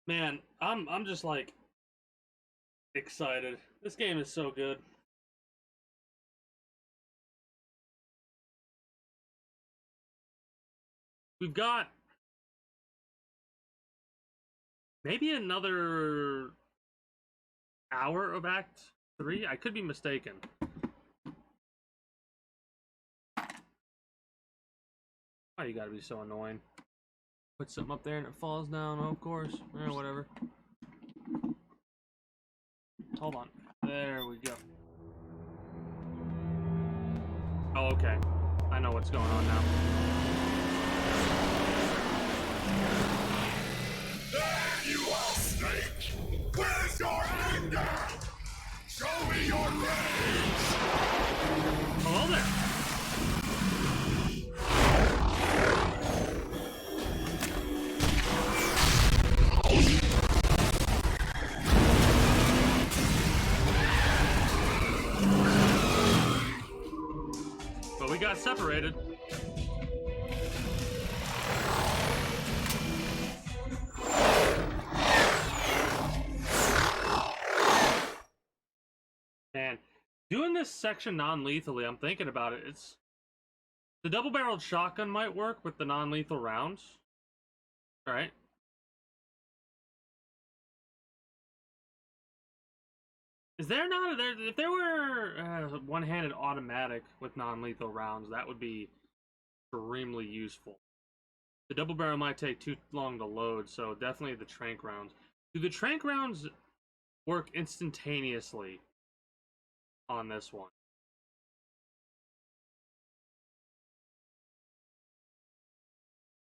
Man, I'm just like excited. This game is so good. We've got maybe another hour of Act 3. I could be mistaken. Oh, you gotta be so annoying. Put something up there and it falls down, oh, of course. Whatever. Hold on. There we go. Oh, okay. I know what's going on now. There you are, Snake! Where's your anger? Show me your rage! Hello there. But we got separated. Man, doing this section non-lethally, I'm thinking about it. It's the double-barreled shotgun might work with the non-lethal rounds, right? Is there not there? If there were one-handed automatic with non-lethal rounds, that would be extremely useful. The double barrel might take too long to load, so definitely the trank rounds. Do the trank rounds work instantaneously on this one?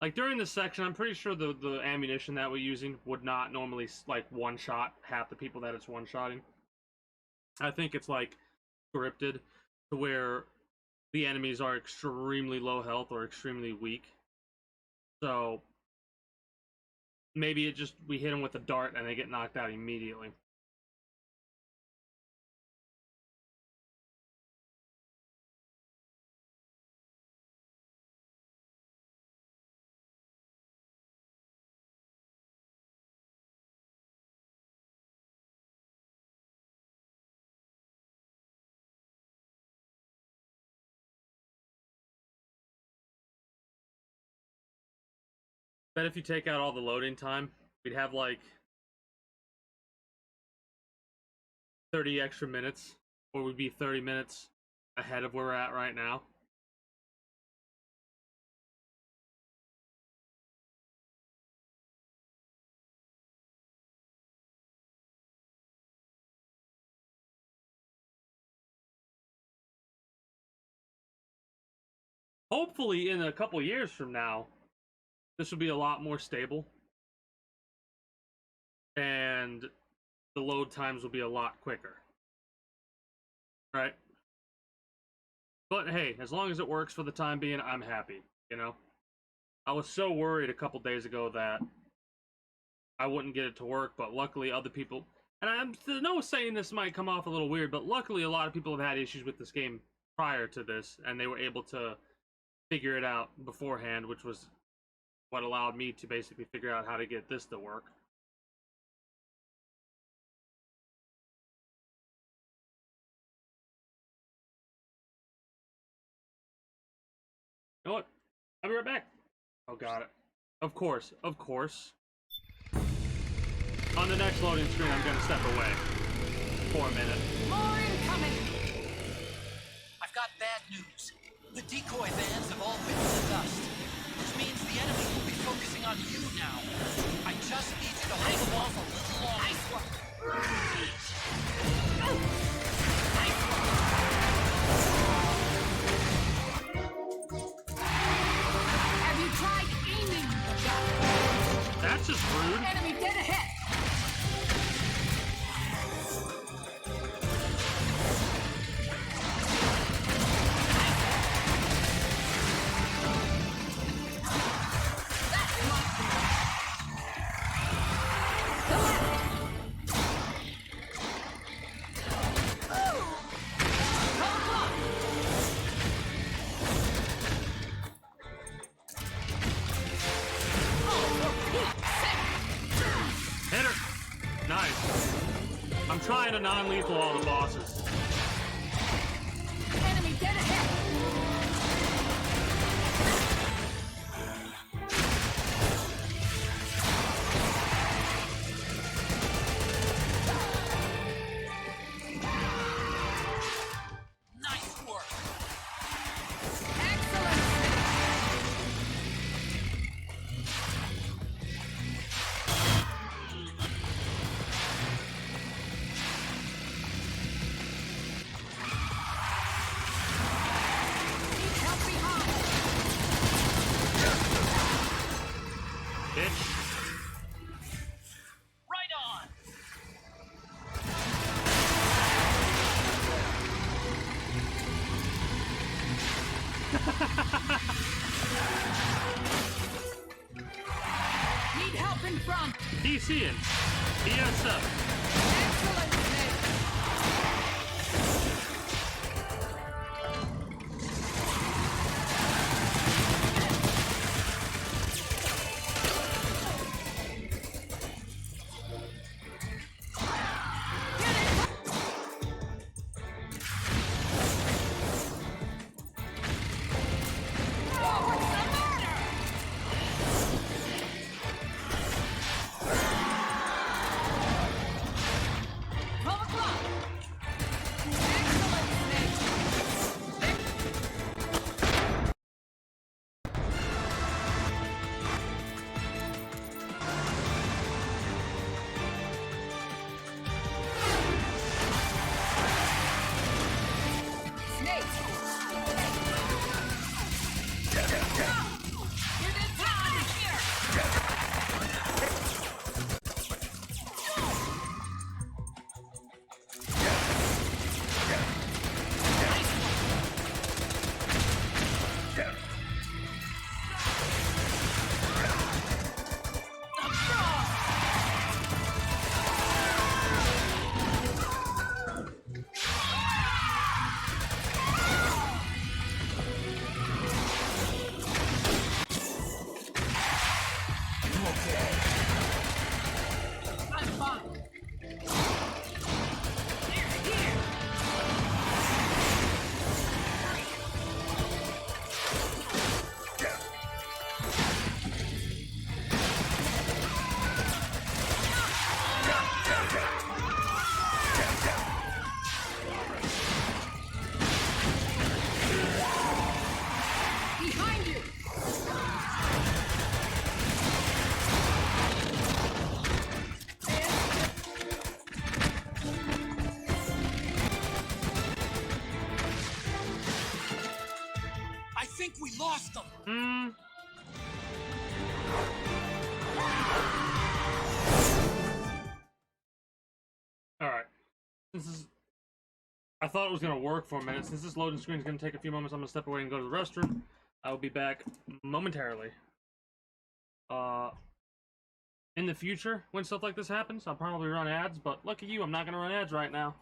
Like during this section, I'm pretty sure the ammunition that we're using would not normally like one-shot half the people that it's one-shotting. I think it's like scripted to where the enemies are extremely low health or extremely weak. So maybe it just we hit them with a dart and they get knocked out immediately. Bet if you take out all the loading time, we'd have like 30 extra minutes, or we'd be 30 minutes ahead of where we're at right now. hopefully in a couple years from now, this will be a lot more stable. And the load times will be a lot quicker. Right? But hey, as long as it works for the time being, I'm happy, you know? I was so worried a couple days ago that I wouldn't get it to work, but luckily other people... And I'm no saying this might come off a little weird, but luckily a lot of people have had issues with this game prior to this, and they were able to figure it out beforehand, which was what allowed me to basically figure out how to get this to work. You know what? I'll be right back. Oh, got it. Of course, of course. On the next loading screen, I'm gonna step away for a minute. More incoming! I've got bad news. The decoy vans have all bitten the dust, which means the enemy will be focusing on you now. I just need you to hold them off a little longer. Nice work! Have you tried aiming the gun? That's just rude. Enemy dead ahead! Hit her. Nice. I'm trying to non-lethal all the bosses. Enemy dead ahead! Nice work! Bitch. Right on! Need help in front! DCing. DSF. Excellent, Snake! think we lost them. Alright. I thought it was gonna work for a minute. Since this loading screen is gonna take a few moments, I'm gonna step away and go to the restroom. I will be back momentarily. In the future, when stuff like this happens, I'll probably run ads, but look at you, I'm not gonna run ads right now.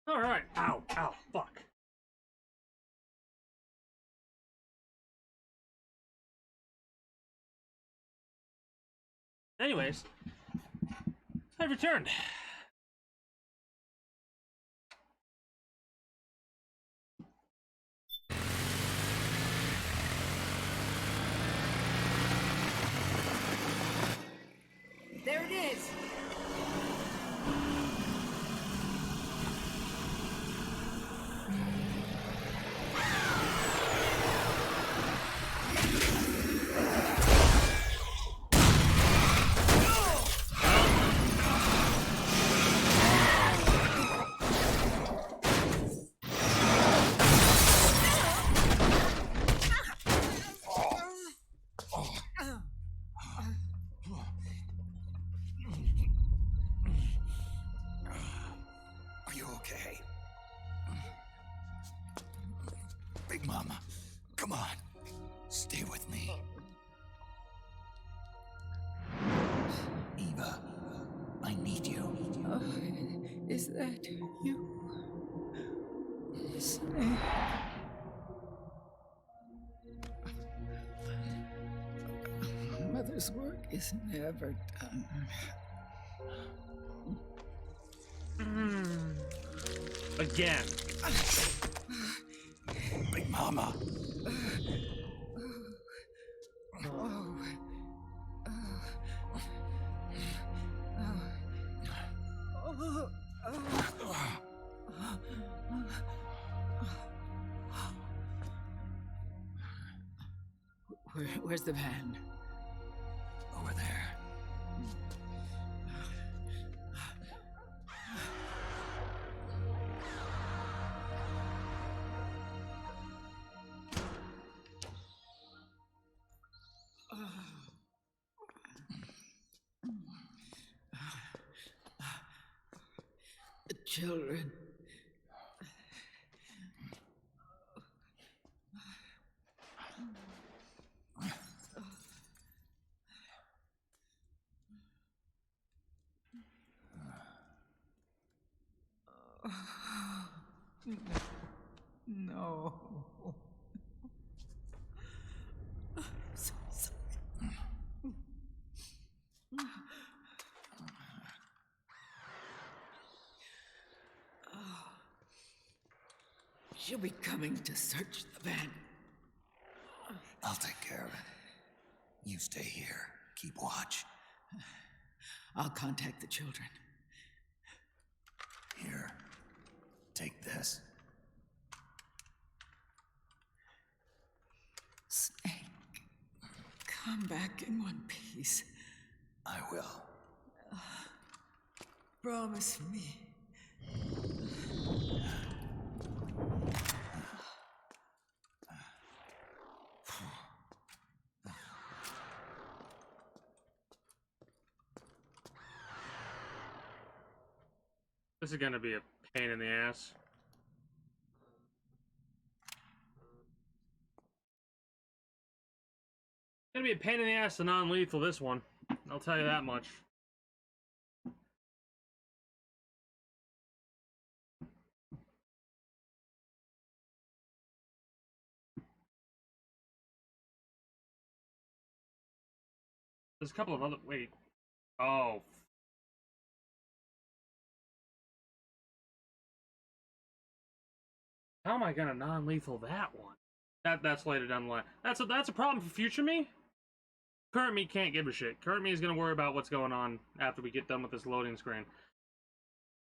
Alright, ow, fuck. Anyways, I returned. There it is! Are you okay? Big Mama, come on. Stay with me. Eva, I need you. Is that you? Snake. Mother's work is never done. Again. Big Mama. Where's the van? Over there. The children. No. So sorry. She'll be coming to search the van. I'll take care of it. You stay here. Keep watch. I'll contact the children. Here. Take this. Snake, come back in one piece. I will. Promise me. This is gonna be a pain in the ass. It's gonna be a pain in the ass to non-lethal this one. I'll tell you that much. There's a couple of other... Wait. Oh. How am I gonna non-lethal that one? That's later down the line. That's a problem for future me. Current me can't give a shit. Current me is gonna worry about what's going on after we get done with this loading screen.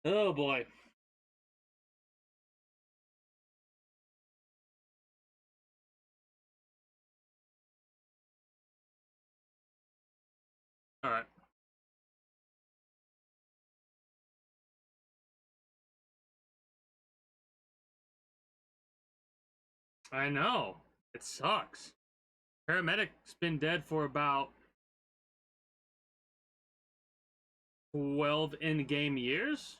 Oh boy. Alright. I know. It sucks. Paramedic's been dead for about 12 in-game years?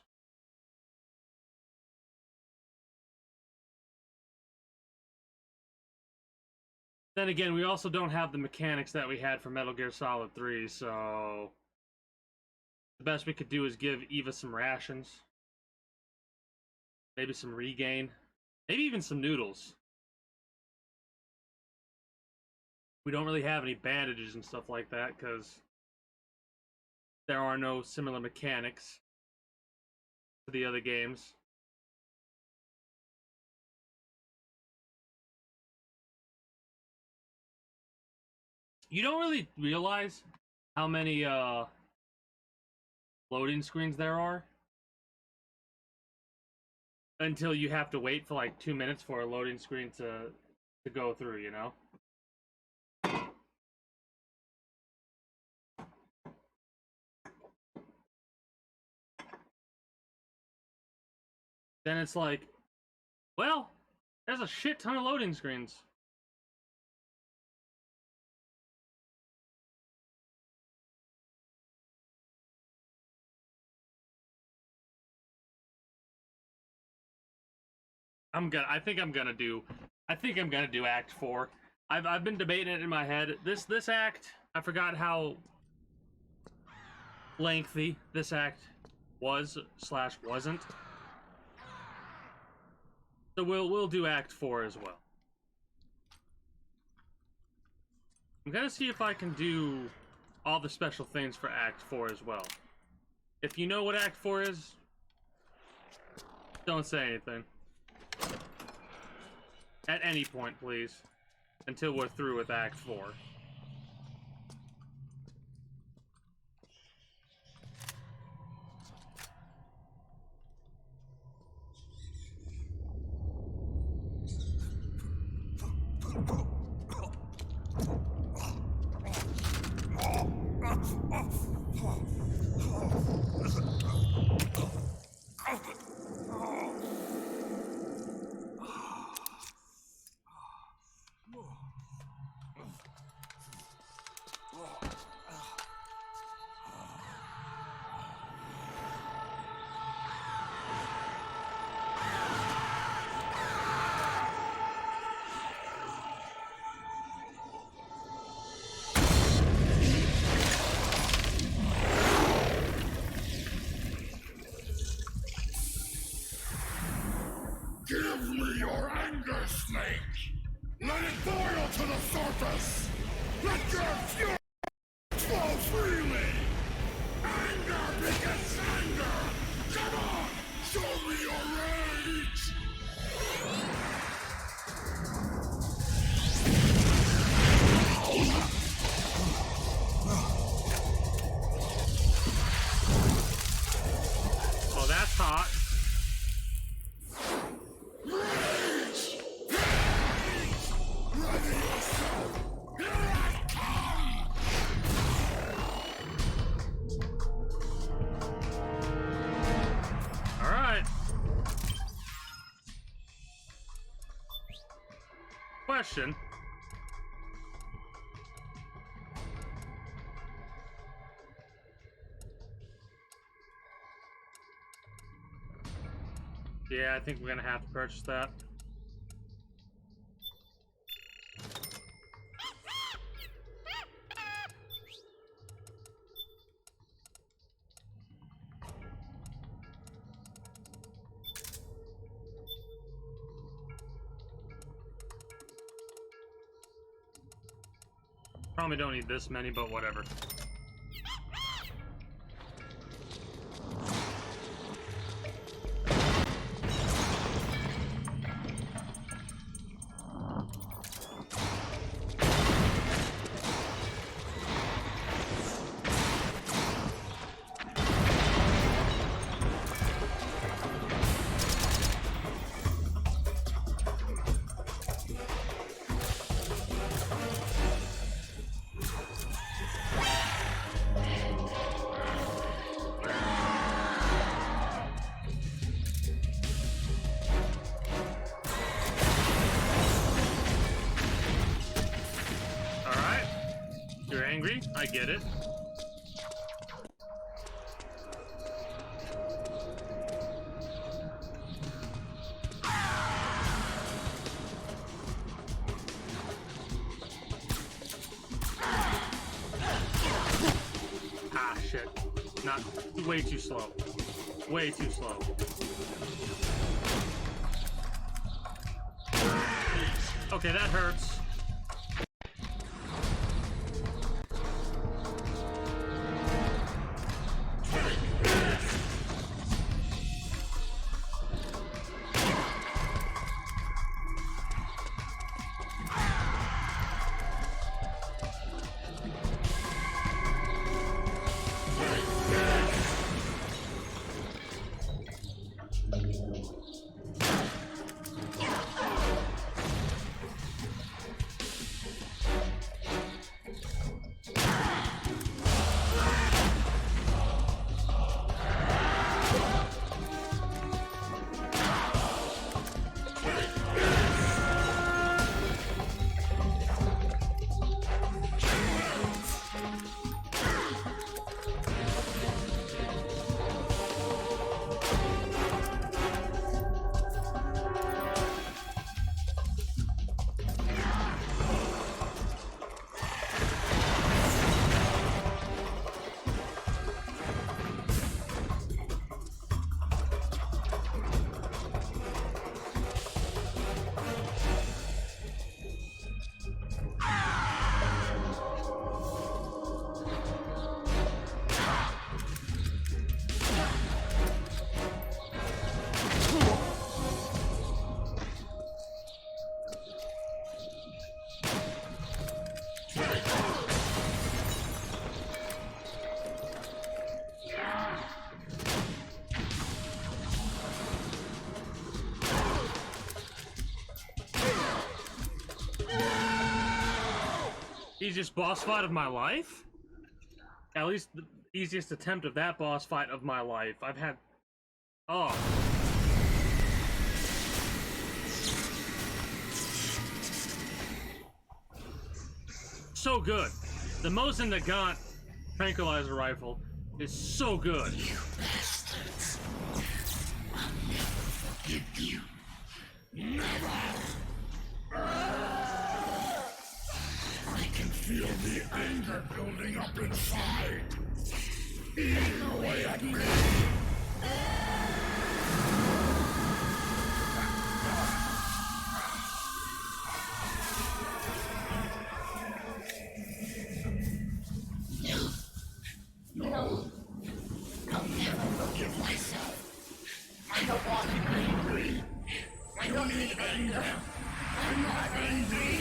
Then again, we also don't have the mechanics that we had for Metal Gear Solid 3, so... The best we could do is give Eva some rations. Maybe some regain. Maybe even some noodles. We don't really have any bandages and stuff like that, because there are no similar mechanics to the other games. You don't really realize how many loading screens there are until you have to wait for like 2 minutes for a loading screen to go through, you know? Then it's like, well, there's a shit ton of loading screens. I think I'm gonna do Act 4. I've been debating it in my head. This act, I forgot how lengthy this act was/wasn't. So we'll do Act 4 as well. I'm gonna see if I can do all the special things for Act 4 as well. If you know what Act 4 is, don't say anything. At any point, please. Until we're through with Act 4. Give me your anger, Snake! Let it boil to the surface! Let your fury flow freely! Anger begets anger! Come on! Show me your rage! Oh, that's hot. Alright. Question. Yeah, I think we're gonna have to purchase that. Probably don't need this many, but whatever. You're angry? I get it. Ah, shit. Not way too slow. Way too slow. Okay, that hurts. Easiest boss fight of my life? At least the easiest attempt of that boss fight of my life. I've had Oh. So good. The Mosin Nagant tranquilizer rifle is so good. You bastards. I'll never forgive you. Never. I can feel the anger building up inside. Eating away at me. No. I'll never forgive myself. I don't want to be angry. I don't need anger. I'm not angry.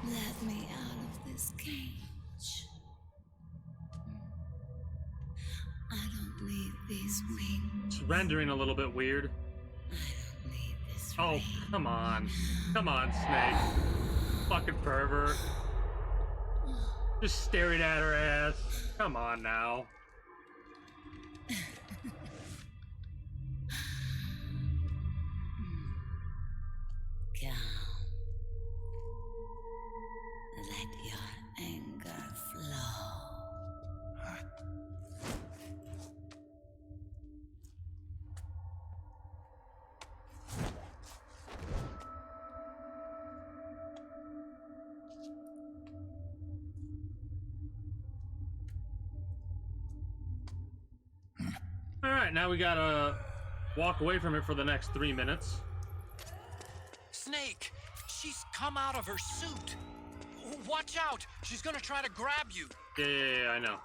Let me out of this cage. I don't need these wings. It's rendering a little bit weird. I don't need this Oh, ring. come on. Come on, Snake. Fucking pervert. Just staring at her ass. Come on now. Come. Let your anger flow. Alright, now we gotta walk away from it for the next 3 minutes. Snake! She's come out of her suit! Watch out! She's gonna try to grab you! Yeah, I know.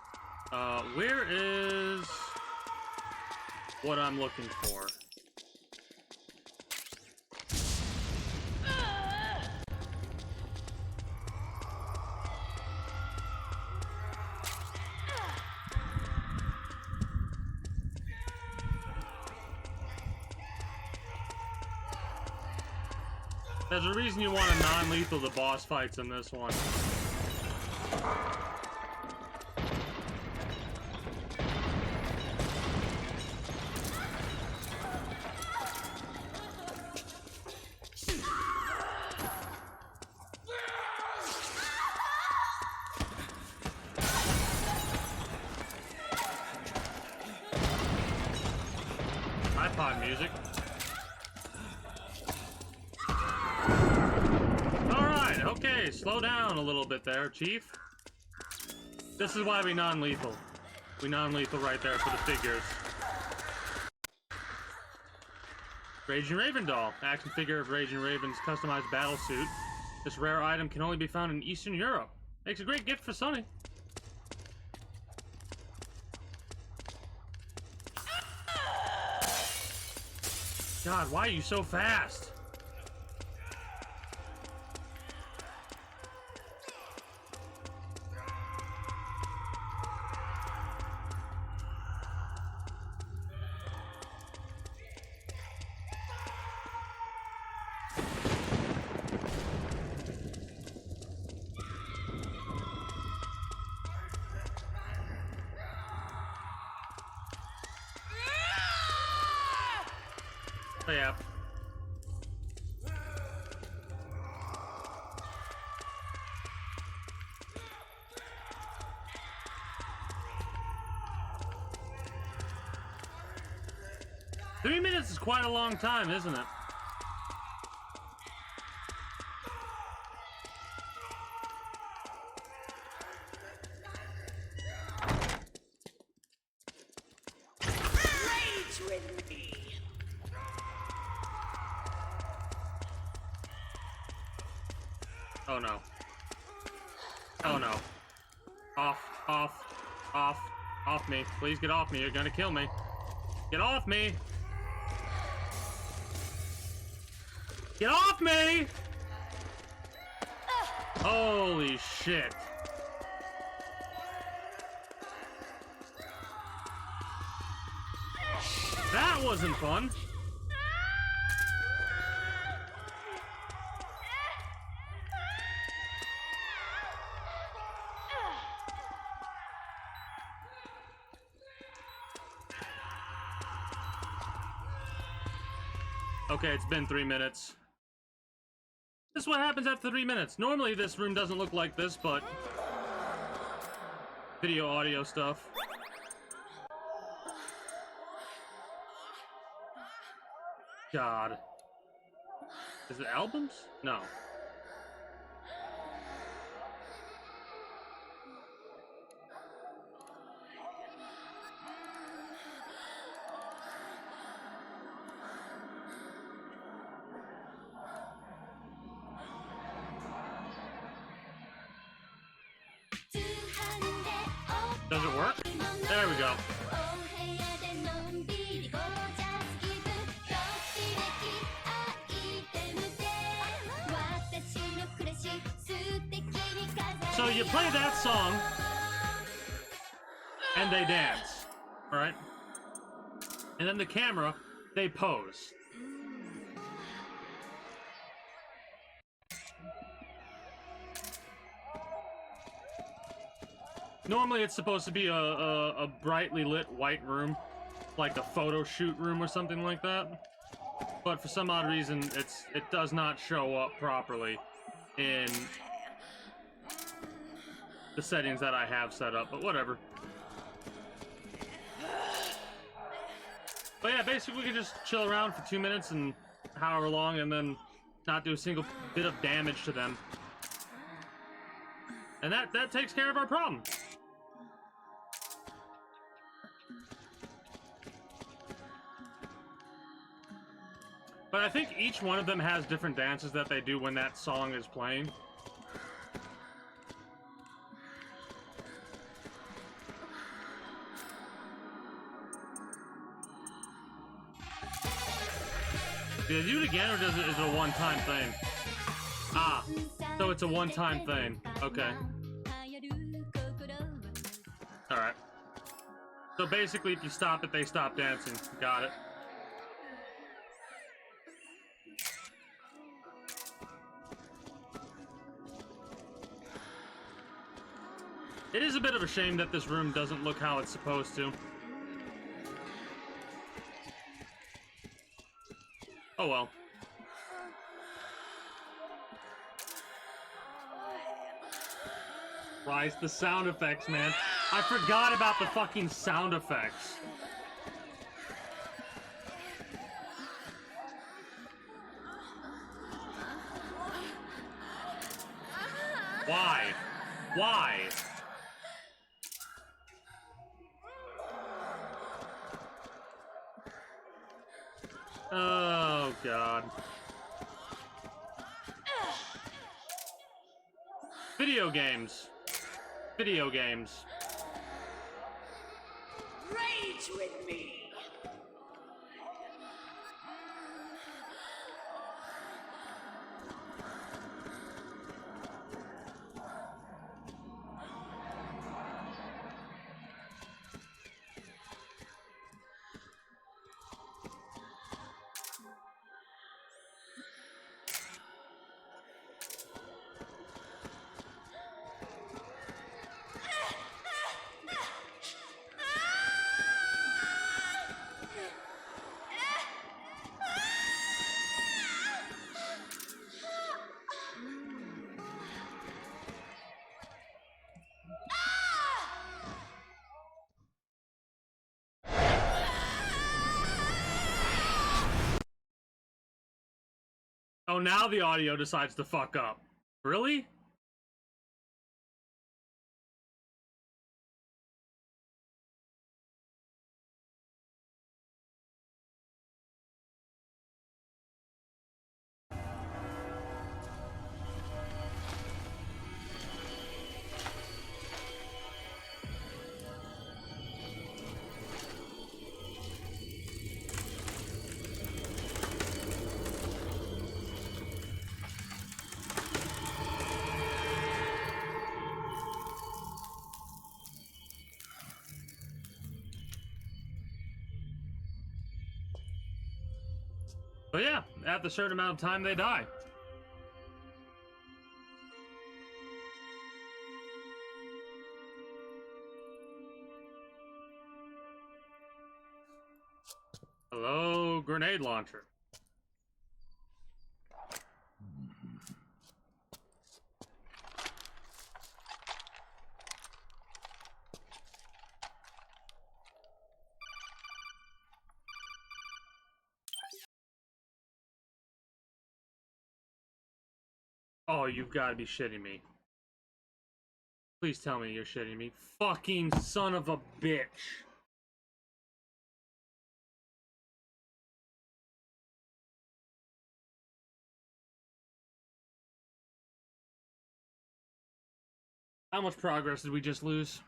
Where is what I'm looking for? There's a reason you want a non-lethal the boss fights in this one. iPod music. Alright, okay, slow down a little bit there, Chief. This is why we non-lethal. We non-lethal right there for the figures. Raging Raven doll. Action figure of Raging Raven's customized battle suit. This rare item can only be found in Eastern Europe. Makes a great gift for Sonny. God, why are you so fast? Oh, yeah. 3 minutes is quite a long time, isn't it? Rage with me! Oh no. Oh no. Off me. Please get off me. You're gonna kill me. Get off me! Get off me! Holy shit. That wasn't fun. Okay, it's been 3 minutes. This is what happens after 3 minutes. Normally this room doesn't look like this, but video, audio stuff. God. Is it albums? No. Does it work? There we go. So you play that song, and they dance, right? And then the camera, they pose. Normally it's supposed to be a brightly lit white room, like a photo shoot room or something like that. But for some odd reason, it does not show up properly in the settings that I have set up, but whatever. But yeah, basically we can just chill around for 2 minutes and however long and then not do a single bit of damage to them. And that takes care of our problem. But I think each one of them has different dances that they do when that song is playing. Do they do it again, or is it a one-time thing? Ah, so it's a one-time thing. Okay. Alright. So basically, if you stop it, they stop dancing. Got it. It is a bit of a shame that this room doesn't look how it's supposed to. Oh well. Rise the sound effects, man. I forgot about the fucking sound effects. Why? Why? Oh, God. Video games. Video games. Rage with me! Oh, now the audio decides to fuck up. Really? But yeah, after a certain amount of time, they die. Hello, grenade launcher. Oh, you've got to be shitting me. Please tell me you're shitting me. Fucking son of a bitch. How much progress did we just lose?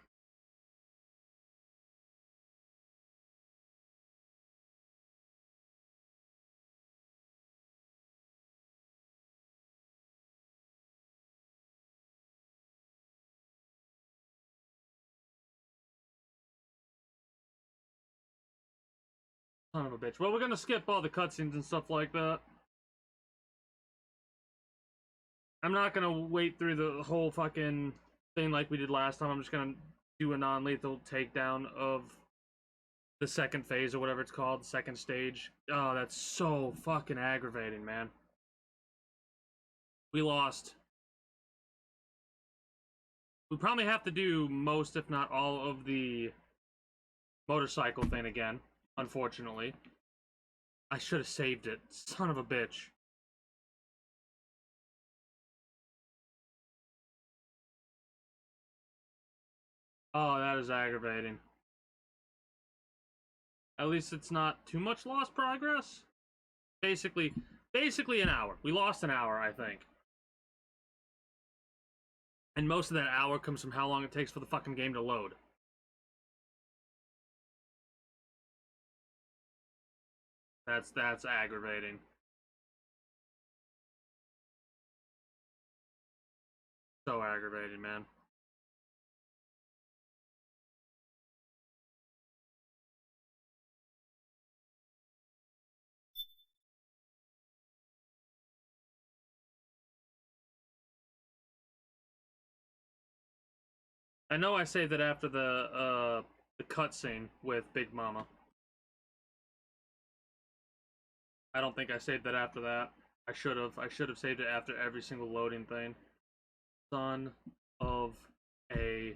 Son of a bitch. Well, we're gonna skip all the cutscenes and stuff like that. I'm not gonna wait through the whole fucking thing like we did last time. I'm just gonna do a non-lethal takedown of the second phase or whatever it's called, the second stage. Oh, that's so fucking aggravating, man. We lost. We probably have to do most, if not all, of the motorcycle thing again, unfortunately. I should have saved it. Son of a bitch. Oh, that is aggravating. At least it's not too much lost progress. Basically an hour. We lost an hour, I think. And most of that hour comes from how long it takes for the fucking game to load. That's aggravating. So aggravating, man. I know I saved it after the cutscene with Big Mama. I don't think I saved it after that. I should have. I should have saved it after every single loading thing. Son of a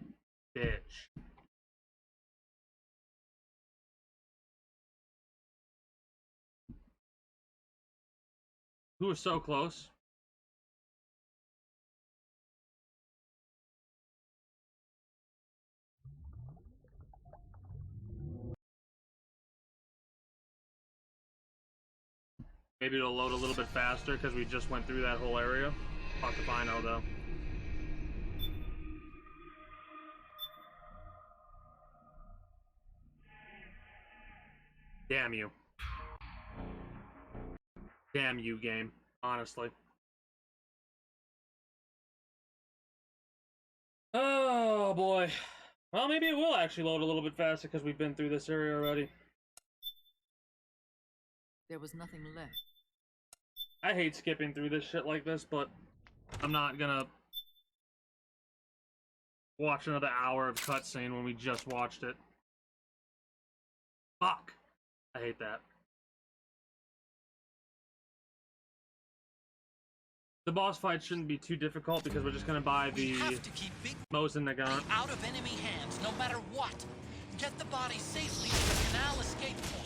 bitch. We were so close. Maybe it'll load a little bit faster because we just went through that whole area. Fuck if I know, though. Damn you. Damn you, game. Honestly. Oh, boy. Well, maybe it will actually load a little bit faster because we've been through this area already. There was nothing left. I hate skipping through this shit like this, but I'm not gonna watch another hour of cutscene when we just watched it. Fuck! I hate that. The boss fight shouldn't be too difficult because we're just gonna buy the Mosin Nagant. Out of enemy hands, no matter what. Get the body safely to the canal escape point.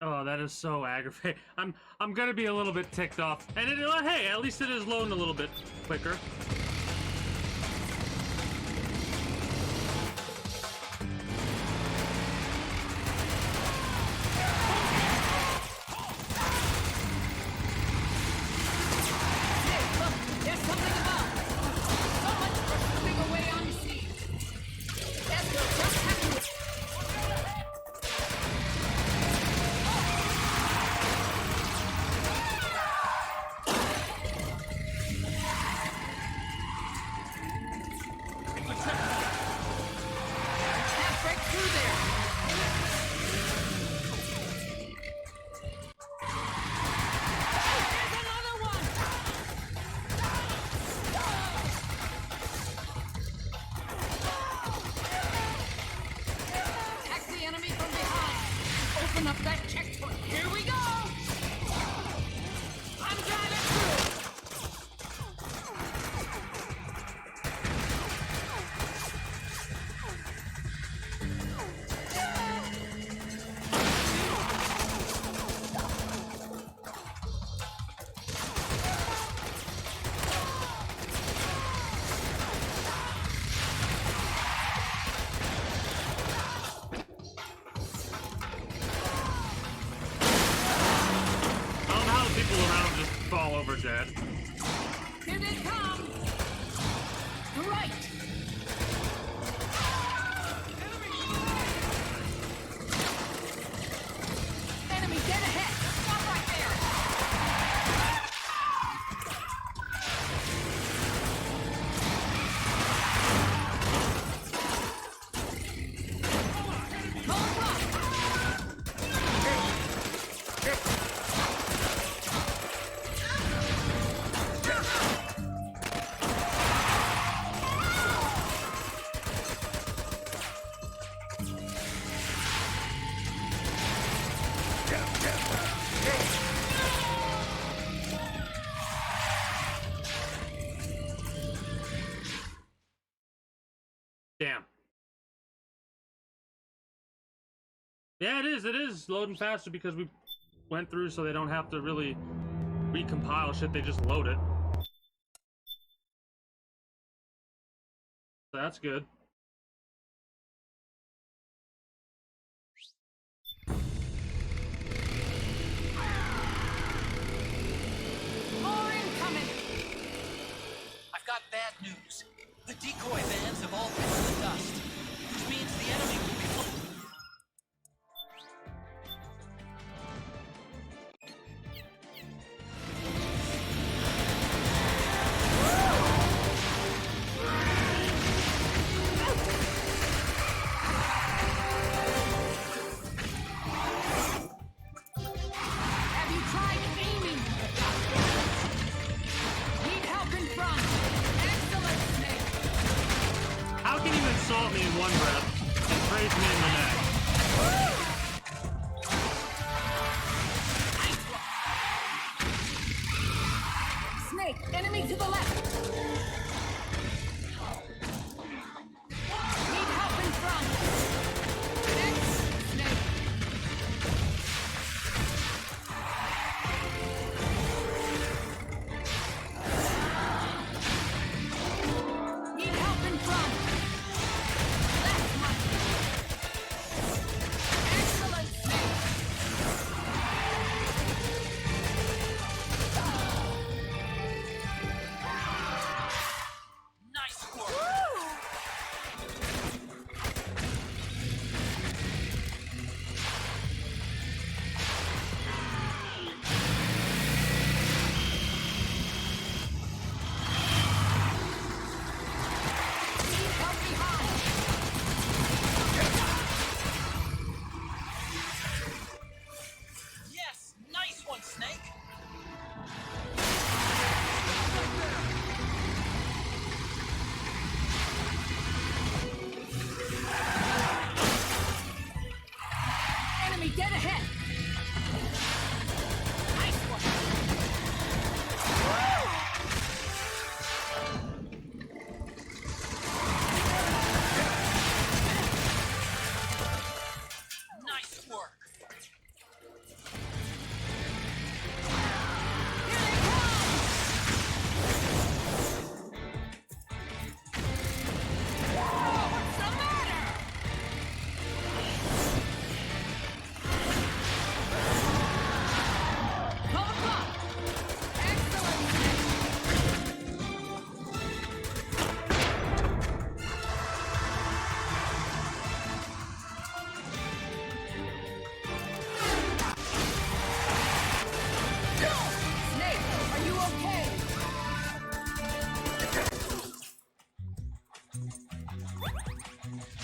Oh, that is so aggravating. I'm gonna be a little bit ticked off. And hey, at least it is loading a little bit quicker. Fall over dead. Here they come! Right! Enemy dead ahead! Stop right there! Damn. Yeah, it is loading faster because we went through so they don't have to really recompile shit, they just load it. So that's good. More incoming! I've got bad news. The decoy vans have all bitten the dust, which means the enemy will be Have you tried aiming? Need help in front! Excellent, Snake! How can you insult me in one breath and praise me in the next? Snake, enemy to the left! Need help in front! Next, Snake! Need help in front! Left one!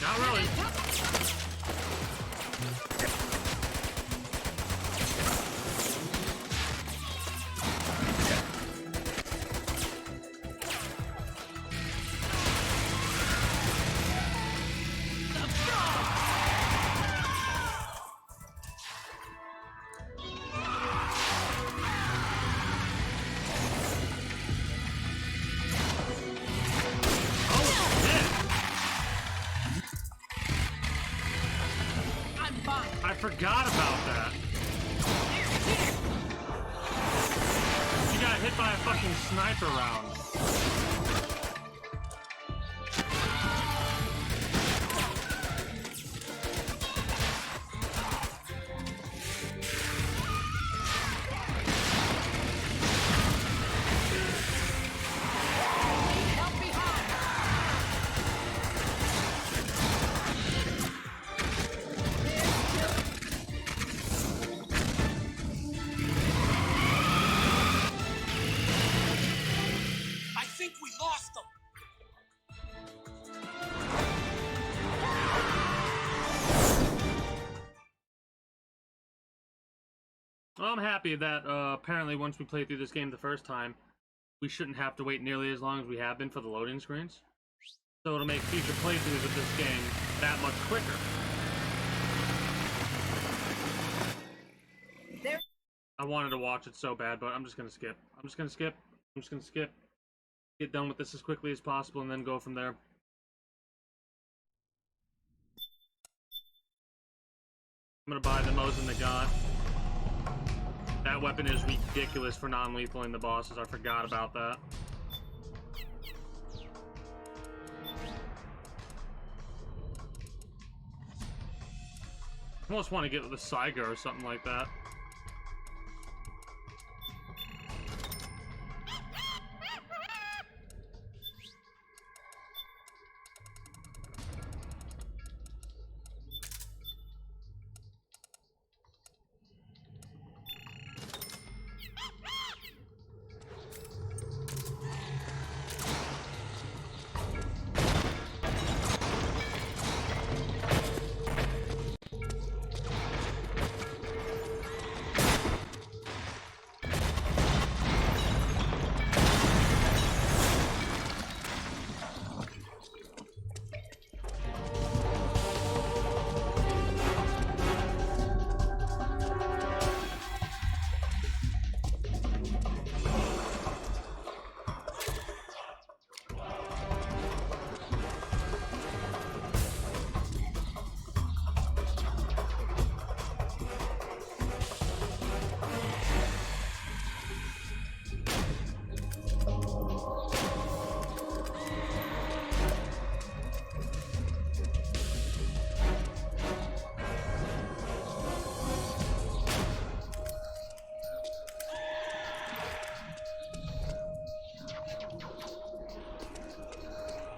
Not really. I forgot about that. You got hit by a fucking sniper round. I think we lost them. Well, I'm happy that apparently once we play through this game the first time, we shouldn't have to wait nearly as long as we have been for the loading screens. So it'll make future playthroughs of this game that much quicker. I wanted to watch it so bad, but I'm just gonna skip. I'm just gonna skip. Get done with this as quickly as possible and then go from there. I'm gonna buy the Mosin Nagant. That weapon is ridiculous for non-lethaling the bosses. I forgot about that. I almost want to get with the Saiga or something like that.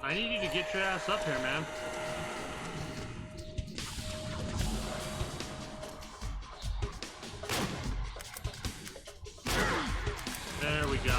I need you to get your ass up here, man. There we go.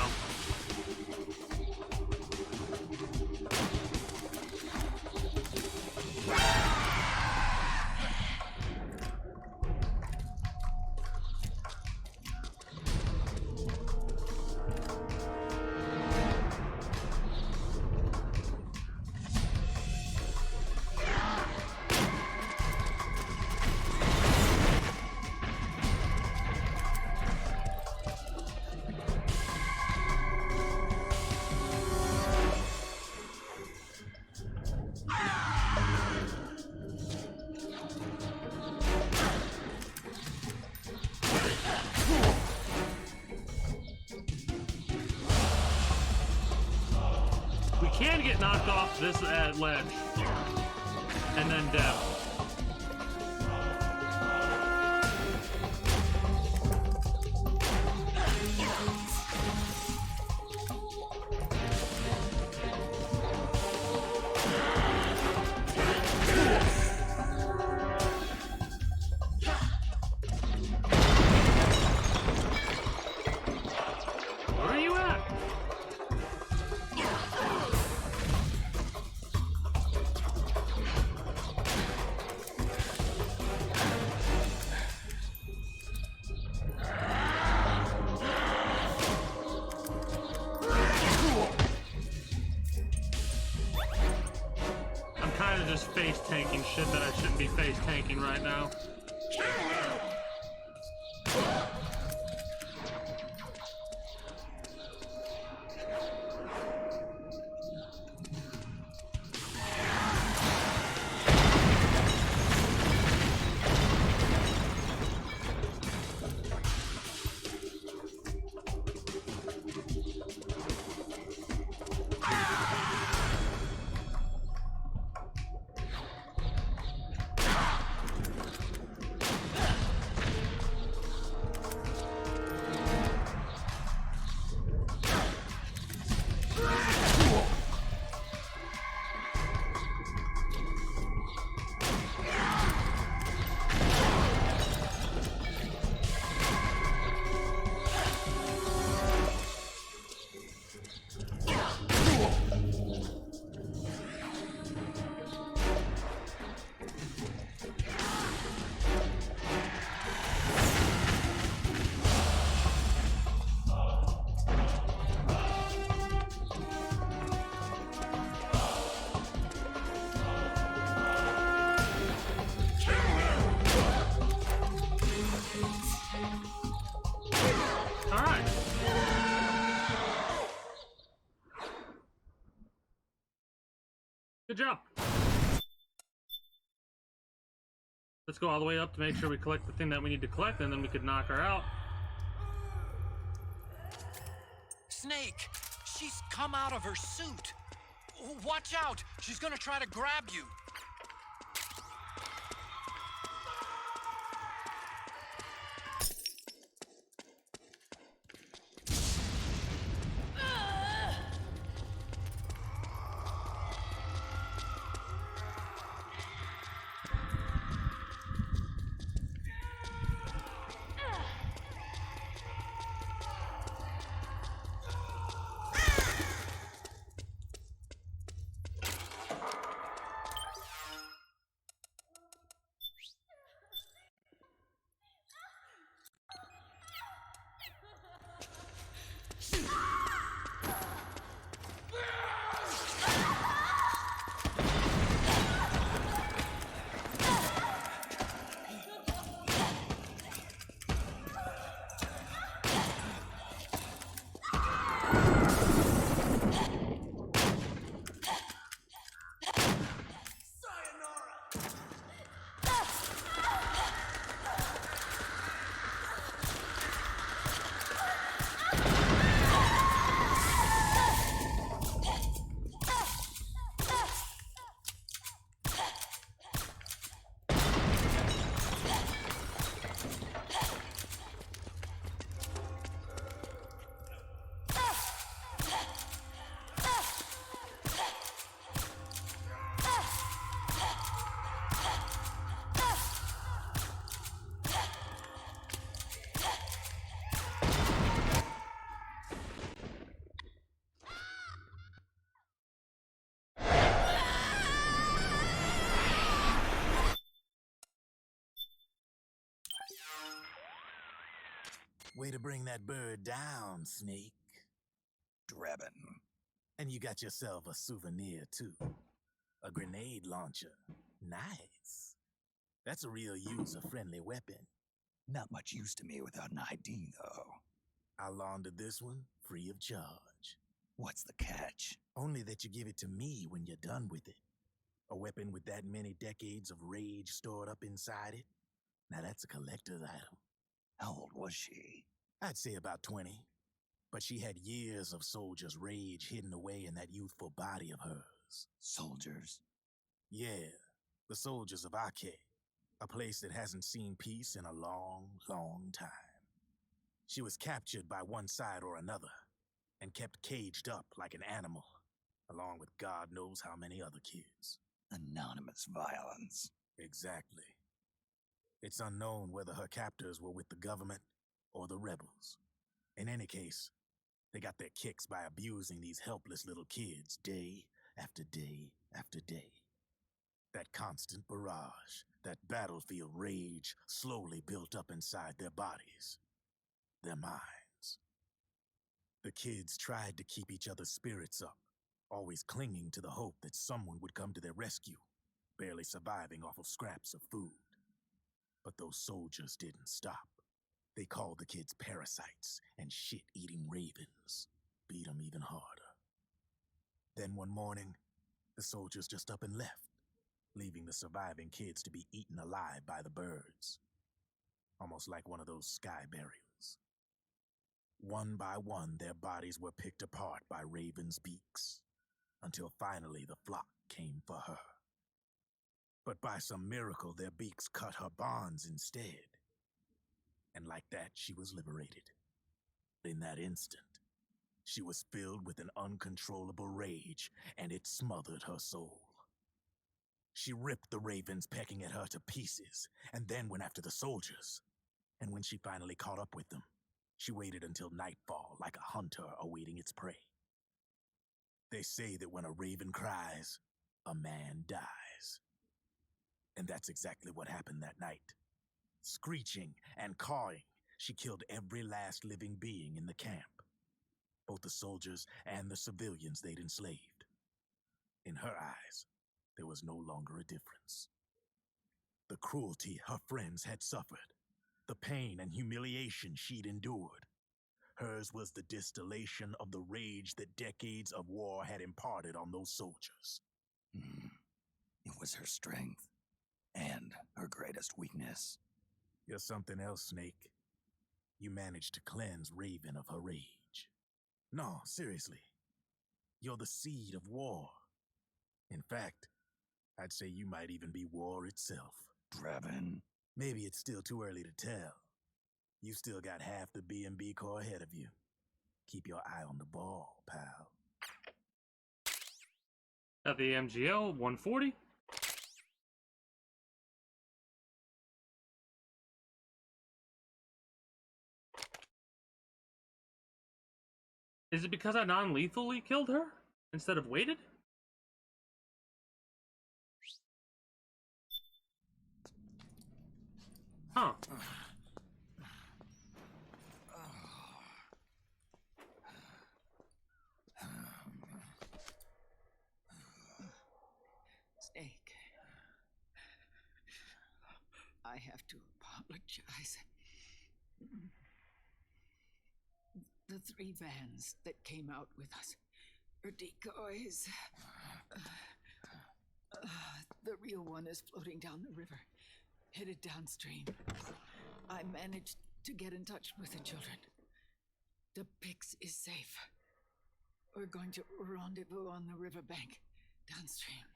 We can get knocked off this ledge and then death. Where are you at? tired of just face tanking shit that I shouldn't be face tanking right now. Good job. Let's go all the way up to make sure we collect the thing that we need to collect, and then we could knock her out. Snake! She's come out of her suit! Watch out! She's gonna try to grab you! Way to bring that bird down, Snake. Drebin. And you got yourself a souvenir, too. A grenade launcher. Nice. That's a real user-friendly weapon. Not much use to me without an ID, though. I'll launder this one free of charge. What's the catch? Only that you give it to me when you're done with it. A weapon with that many decades of rage stored up inside it? Now that's a collector's item. How old was she? I'd say about 20. But she had years of soldiers' rage hidden away in that youthful body of hers. Soldiers? Yeah, the soldiers of Ake. A place that hasn't seen peace in a long, long time. She was captured by one side or another, and kept caged up like an animal, along with God knows how many other kids. Anonymous violence. Exactly. It's unknown whether her captors were with the government or the rebels. In any case, they got their kicks by abusing these helpless little kids day after day after day. That constant barrage, that battlefield rage slowly built up inside their bodies, their minds. The kids tried to keep each other's spirits up, always clinging to the hope that someone would come to their rescue, barely surviving off of scraps of food. But those soldiers didn't stop. They called the kids parasites and shit-eating ravens, beat them even harder. Then one morning, the soldiers just up and left, leaving the surviving kids to be eaten alive by the birds. Almost like one of those sky burials. One by one, their bodies were picked apart by ravens' beaks, until finally the flock came for her. But by some miracle, their beaks cut her bonds instead. And like that, she was liberated. In that instant, she was filled with an uncontrollable rage, and it smothered her soul. She ripped the ravens pecking at her to pieces, and then went after the soldiers. And when she finally caught up with them, she waited until nightfall like a hunter awaiting its prey. They say that when a raven cries, a man dies. And that's exactly what happened that night. Screeching and cawing, she killed every last living being in the camp. Both the soldiers and the civilians they'd enslaved. In her eyes, there was no longer a difference. The cruelty her friends had suffered, the pain and humiliation she'd endured. Hers was the distillation of the rage that decades of war had imparted on those soldiers. It was her strength, and her greatest weakness. You're something else, Snake. You managed to cleanse Raven of her rage. No, seriously. You're the seed of war. In fact, I'd say you might even be war itself. Draven. Maybe it's still too early to tell. You still got half the B&B Corps ahead of you. Keep your eye on the ball, pal. At the MGL 140. Is it because I non-lethally killed her instead of waited? Huh. Snake. I have to apologize. The 3 vans that came out with us are decoys. The real one is floating down the river, headed downstream. I managed to get in touch with the children. The Pix is safe. We're going to rendezvous on the riverbank, downstream.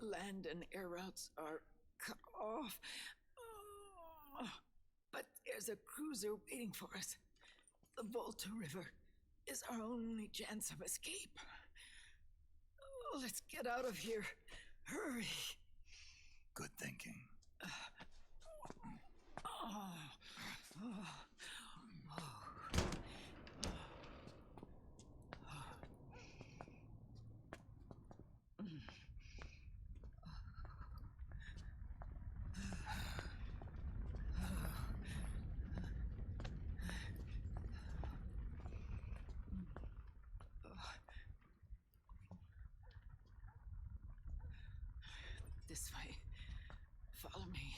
Land and air routes are cut off. But there's a cruiser waiting for us. The Volta River is our only chance of escape. Let's get out of here. Hurry. Good thinking. This way. Follow me.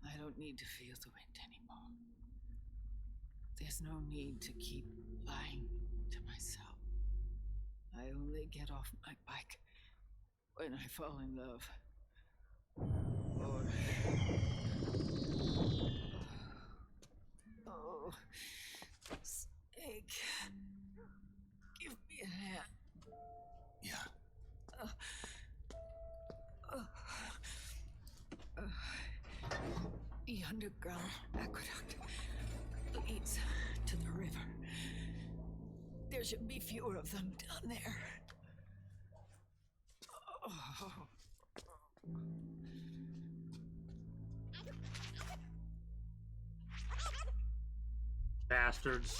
I don't need to feel the wind anymore. There's no need to keep lying to myself. I only get off my bike when I fall in love. Or... Oh, Snake. Give me a hand. Yeah. The underground aqueduct leads to the river. There should be fewer of them down there. Oh. Bastards.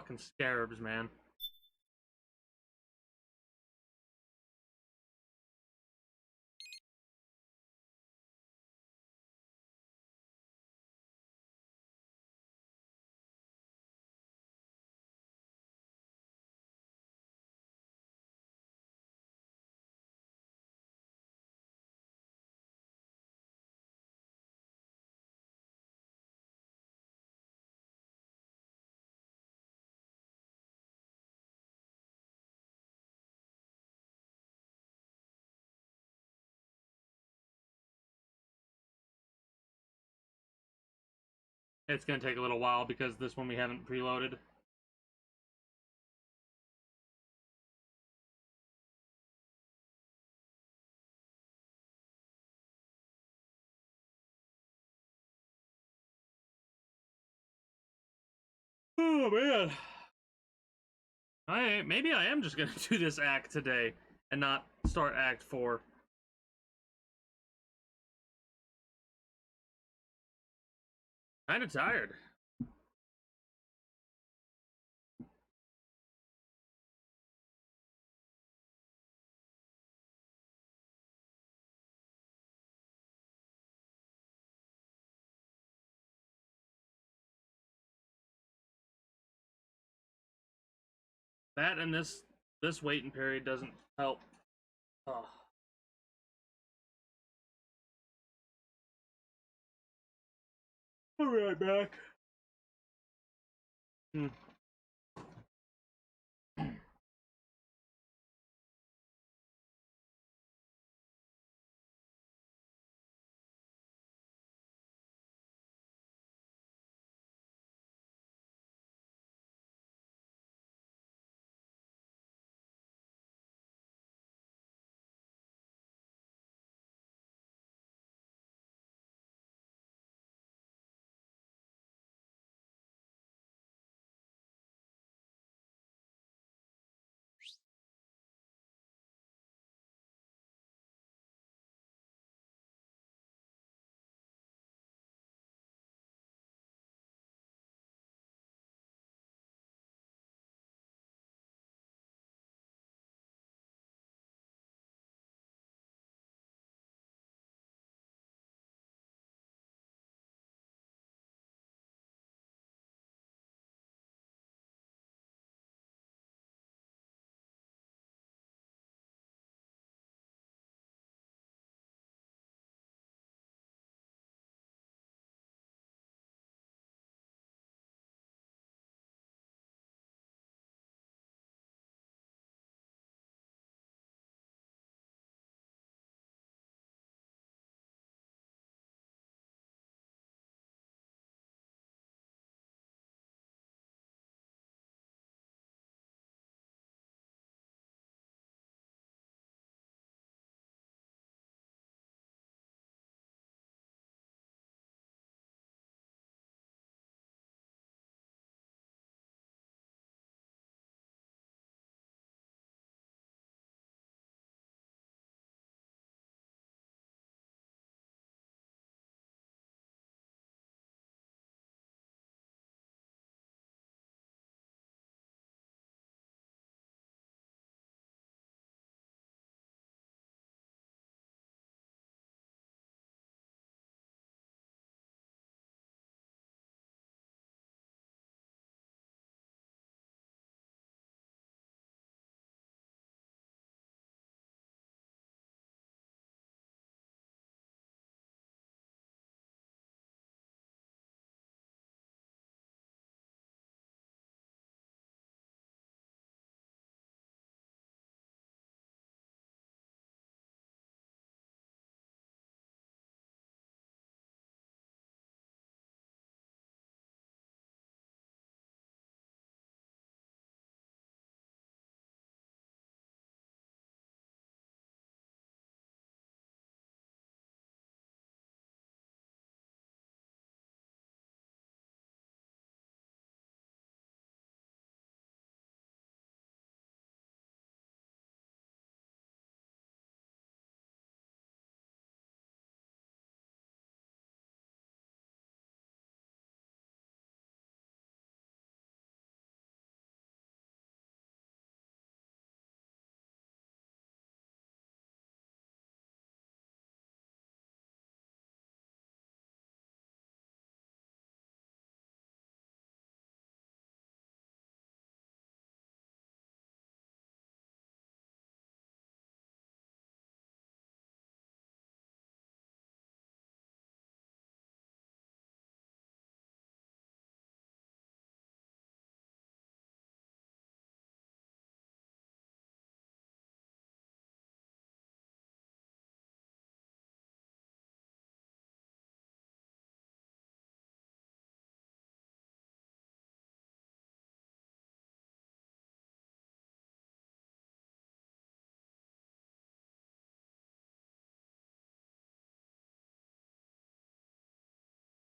fucking scarabs, man. It's gonna take a little while because this one we haven't preloaded. Oh man. Maybe I am just gonna do this act today and not start Act 4. Kinda tired. That and this waiting period doesn't help. Oh. I'll be right back.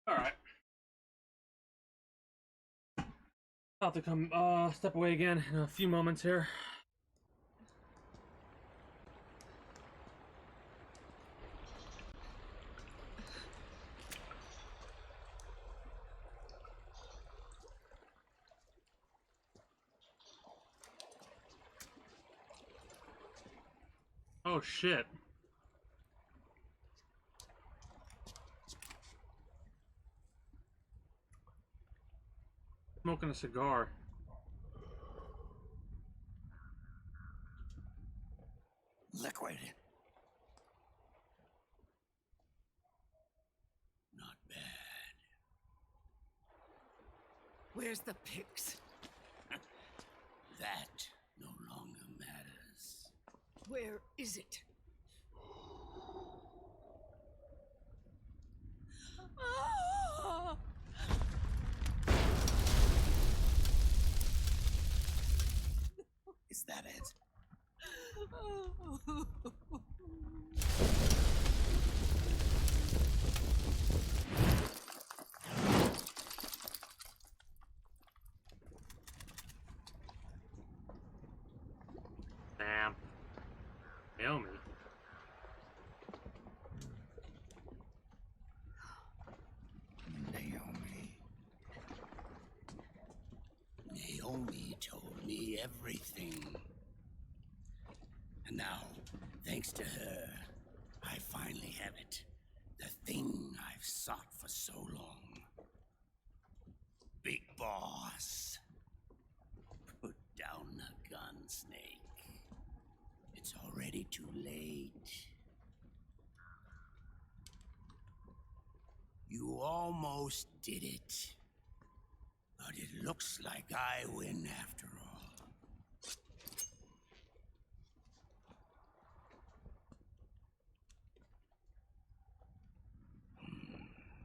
Alright. I'll have to come, step away again in a few moments here. Oh shit. Smoking a cigar. Liquid. Not bad. Where's the pigs? That no longer matters. Where is it? Ah! Is that it? Damn. Naomi. Naomi told me everything. And now, thanks to her, I finally have it. The thing I've sought for so long. Big Boss. Put down the gun, Snake. It's already too late. You almost did it. But it looks like I win after all.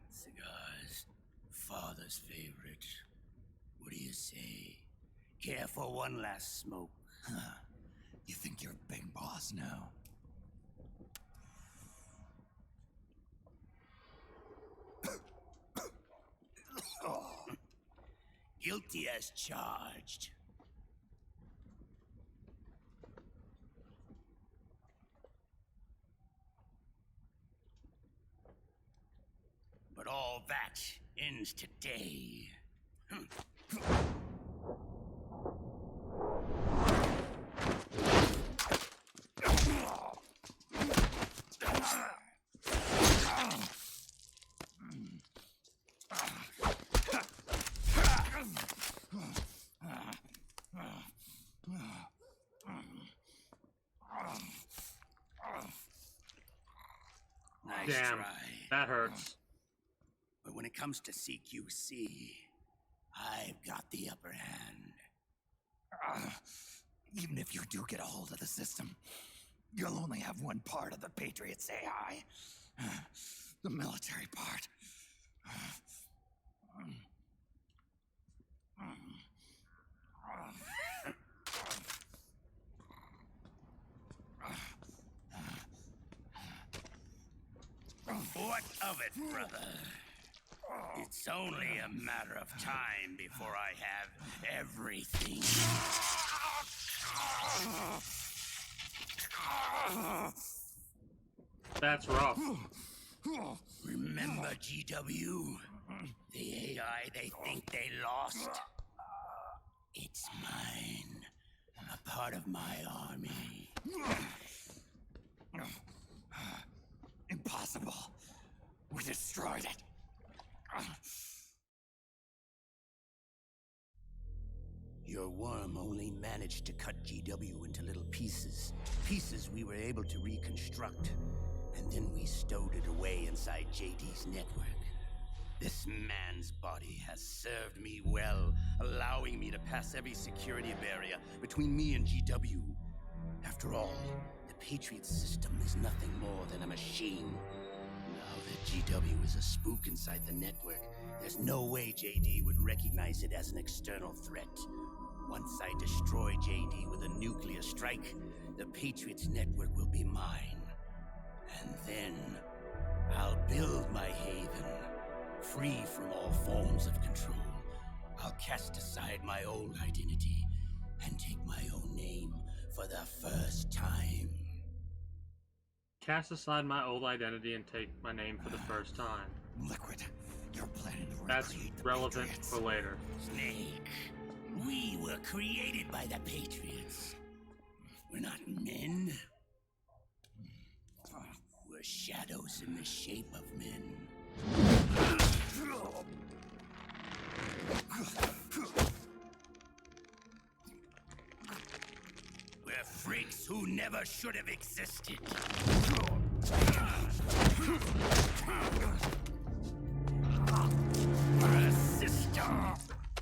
Cigars. Father's favorite. What do you say? Care for one last smoke? Huh. You think you're Big Boss now? Guilty as charged. But all that ends today. Nice Damn, try. that hurts. But when it comes to CQC, I've got the upper hand. Even if you do get a hold of the system, you'll only have one part of the Patriots AI. The military part. What of it, brother? It's only a matter of time before I have everything. That's rough. Remember GW? The AI they think they lost? It's mine. A part of my army. Impossible. We destroyed it. Your worm only managed to cut GW into little pieces. Pieces we were able to reconstruct. And then we stowed it away inside JD's network. This man's body has served me well, allowing me to pass every security barrier between me and GW. After all, the Patriots system is nothing more than a machine. Now that GW is a spook inside the network, there's no way JD would recognize it as an external threat. Once I destroy JD with a nuclear strike, the Patriots network will be mine. And then I'll build my haven, free from all forms of control, I'll cast aside my old identity and take my own name for the first time. Cast aside my old identity and take my name for the first time. Liquid, you're planning to That's relevant for later. Snake, we were created by the Patriots. We're not men. We're shadows in the shape of men. We're freaks who never should have existed. We're a system.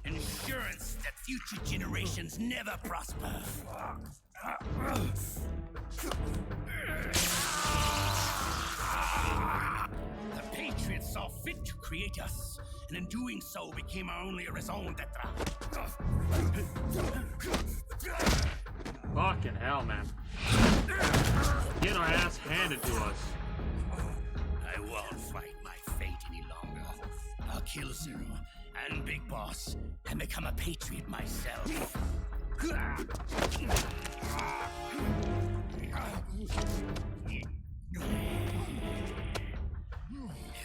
Insurance that future generations never prosper. The Patriots saw fit to create us, and in doing so became our only raison d'etre. Fucking hell, man. Get our ass handed to us. I won't fight my fate any longer. I'll kill Zero and Big Boss and become a Patriot myself. It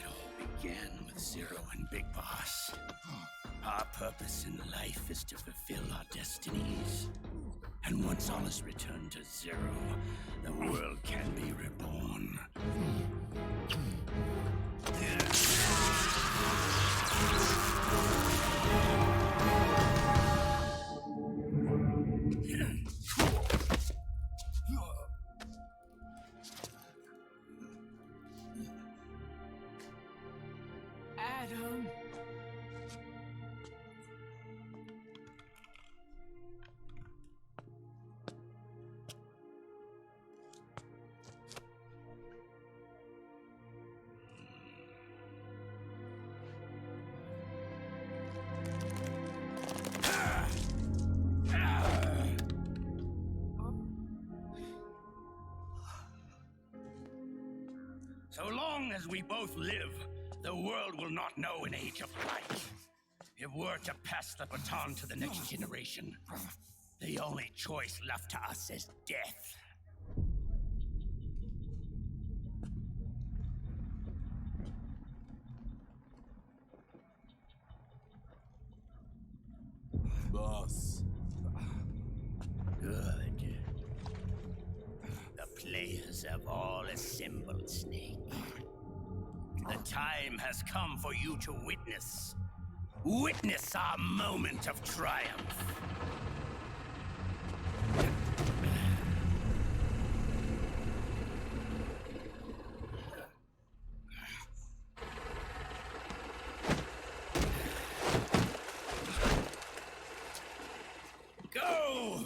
all began with Zero and Big Boss. Our purpose in life is to fulfill our destinies. And once all is returned to Zero, the world can be reborn. Adam. So long as we both live, the world will not know an age of light. If we're to pass the baton to the next generation, the only choice left to us is death. Boss. Good. The players have all assembled, Snake. The time has come for you to witness our moment of triumph. Go!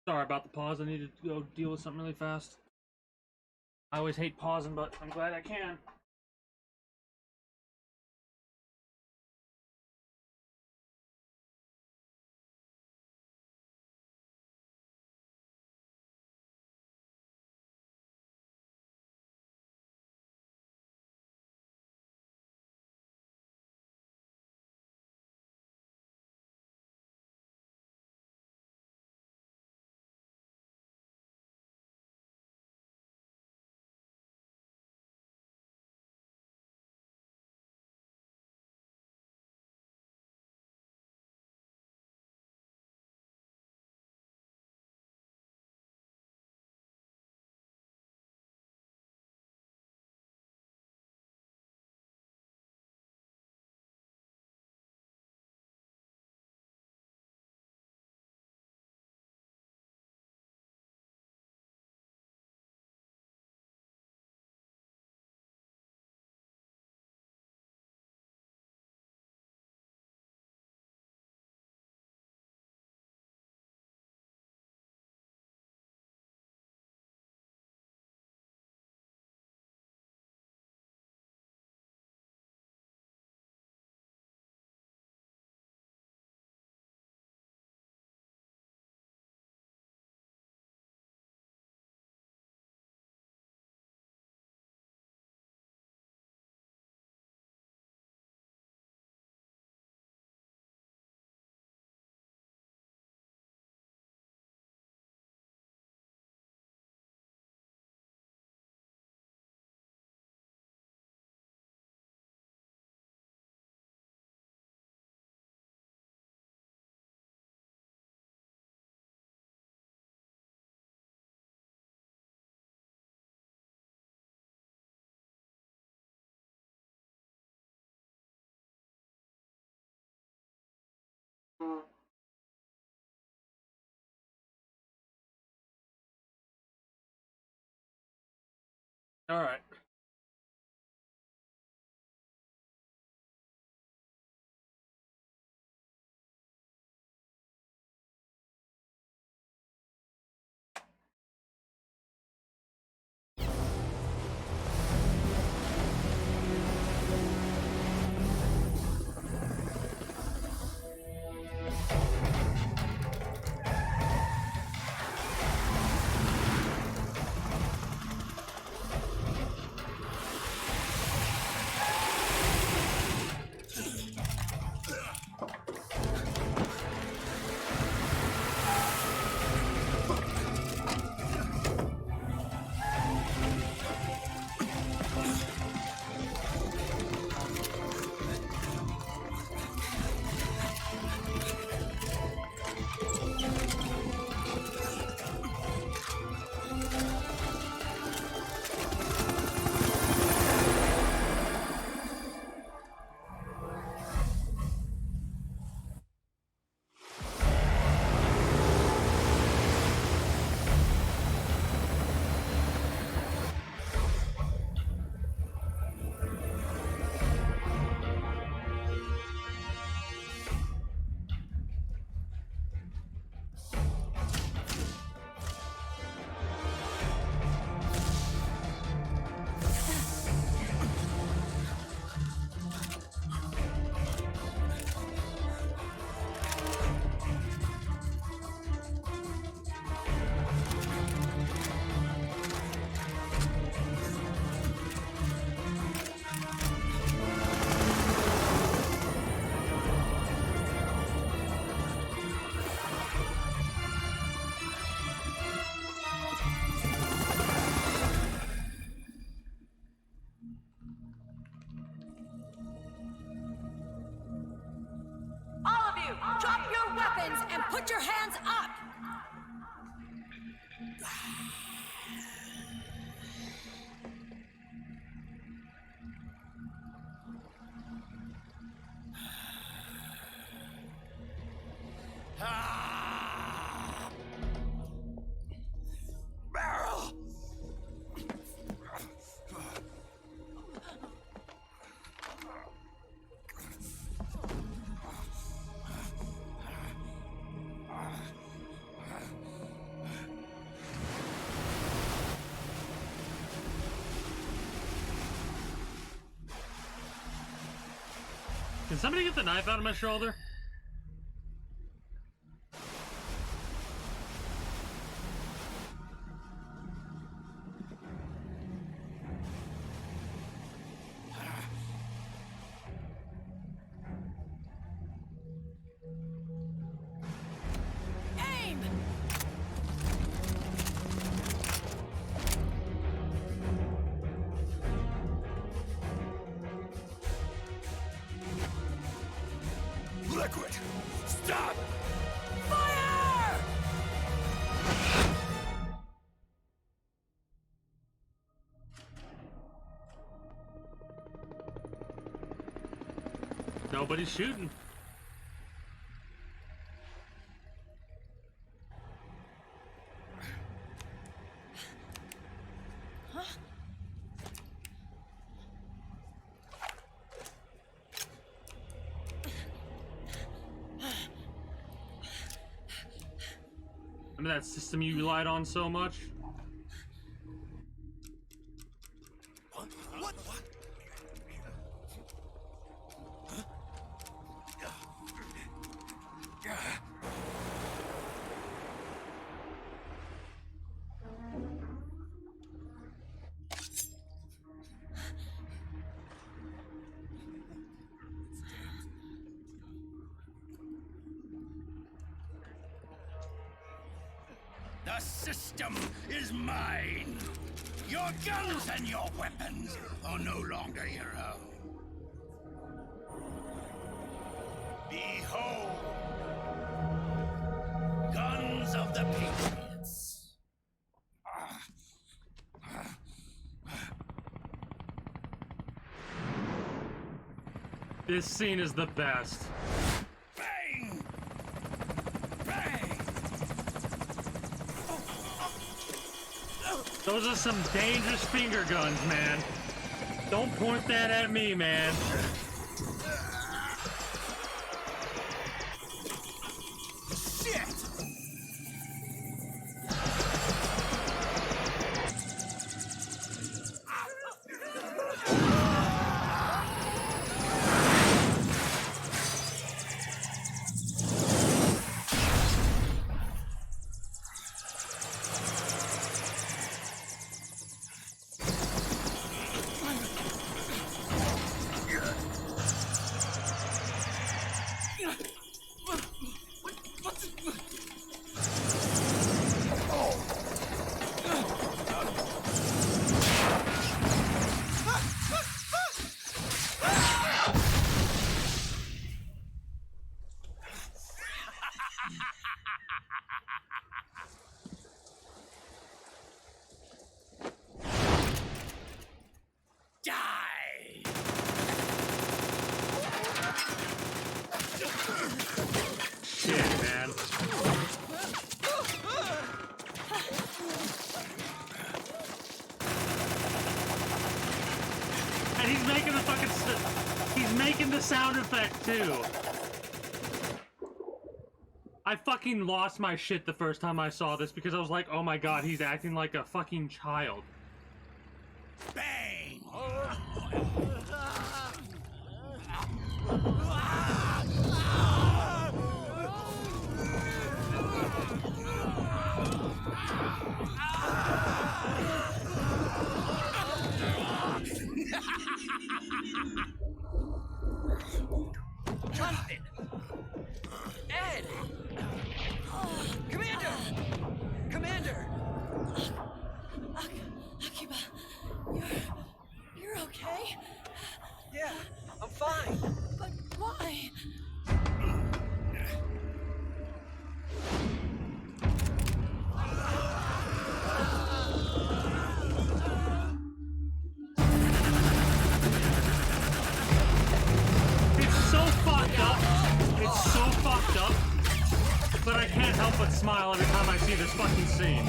Sorry about the pause. I needed to go deal with something really fast. I always hate pausing, but I'm glad I can. All right. All of you, drop your weapons and put your hands up! Barrel! Can somebody get the knife out of my shoulder? Liquid! Stop! Fire! Nobody's shooting. Remember that system you relied on so much? What? The system is mine. Your guns and your weapons are no longer your own. Behold, guns of the Patriots. This scene is the best. Bang! Bang! Those are some dangerous finger guns, man. Don't point that at me, man. Shit! Shit, man. And he's making the fucking he's making the sound effect too. I fucking lost my shit the first time I saw this because I was like, oh my god, he's acting like a fucking child. Bang! Jonathan! Ed! Commander! Commander! Akiba, you're okay? Yeah, I'm fine. But why? It's so fucked up. It's so fucked up. But I can't help but smile every time I see this fucking scene.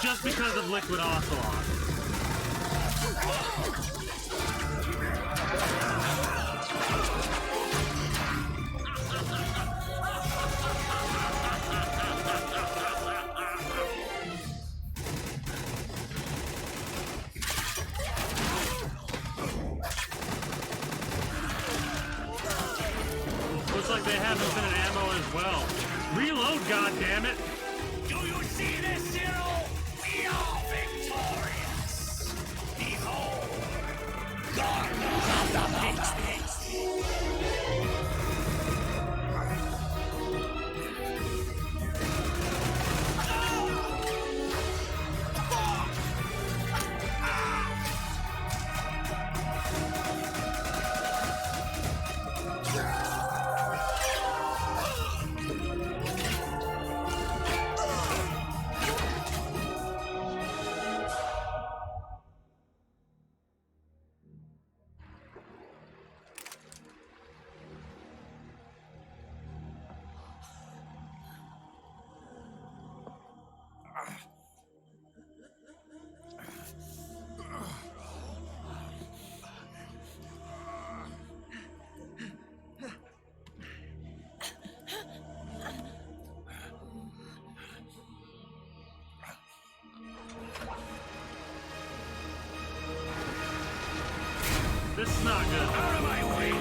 Just because of Liquid Ocelot. they have infinite ammo as well. Reload, goddammit! Do you see this, hero? We are victorious! Behold, guardians of the Patriots! This is not good. Out of my way!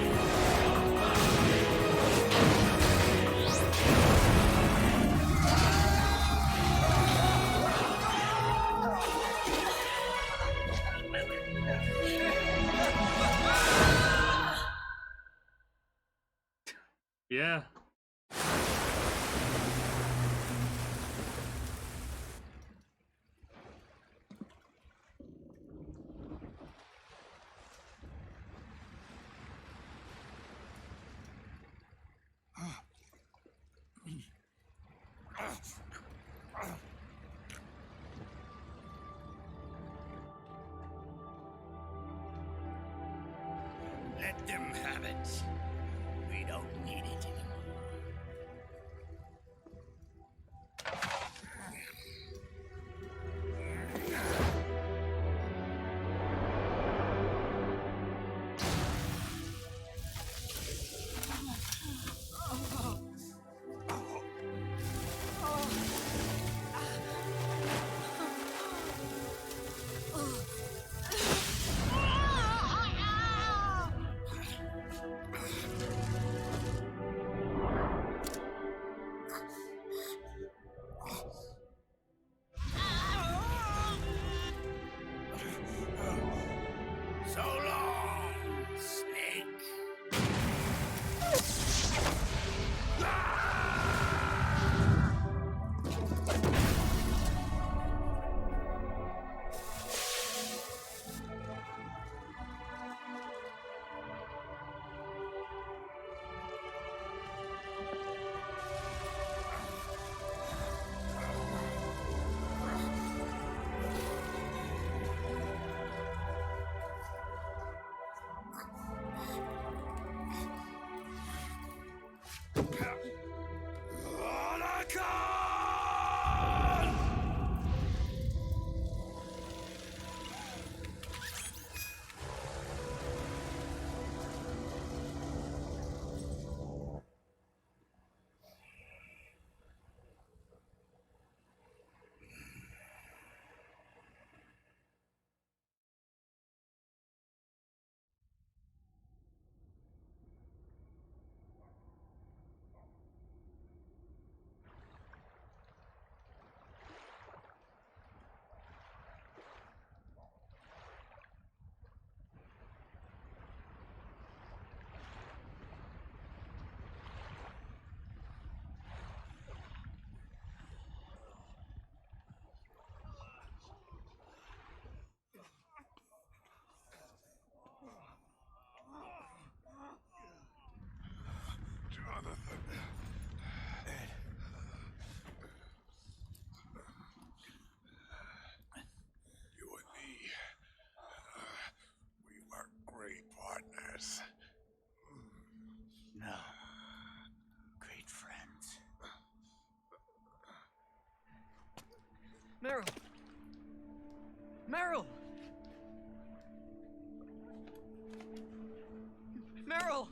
Yeah. Let them have it. We don't need it anymore. So long, Snake. Jonathan. Ed. You and me, we were great partners. No. Great friends. Meryl! Meryl! Meryl!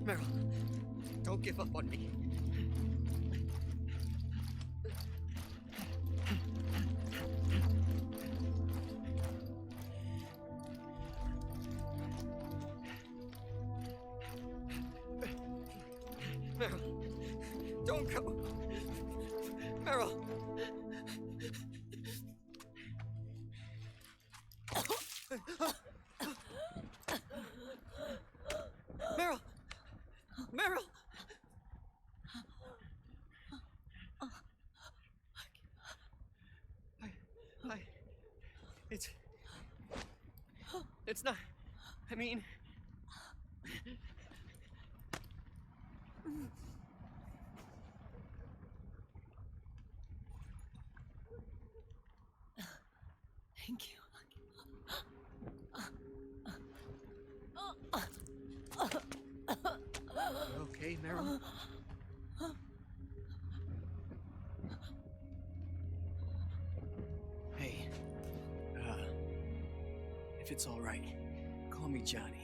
Meryl, don't give up on me. Meryl, don't go. Meryl. Meryl! Meryl! It's not. I mean. Thank you. You okay, Meryl? Hey, if it's all right, call me Johnny.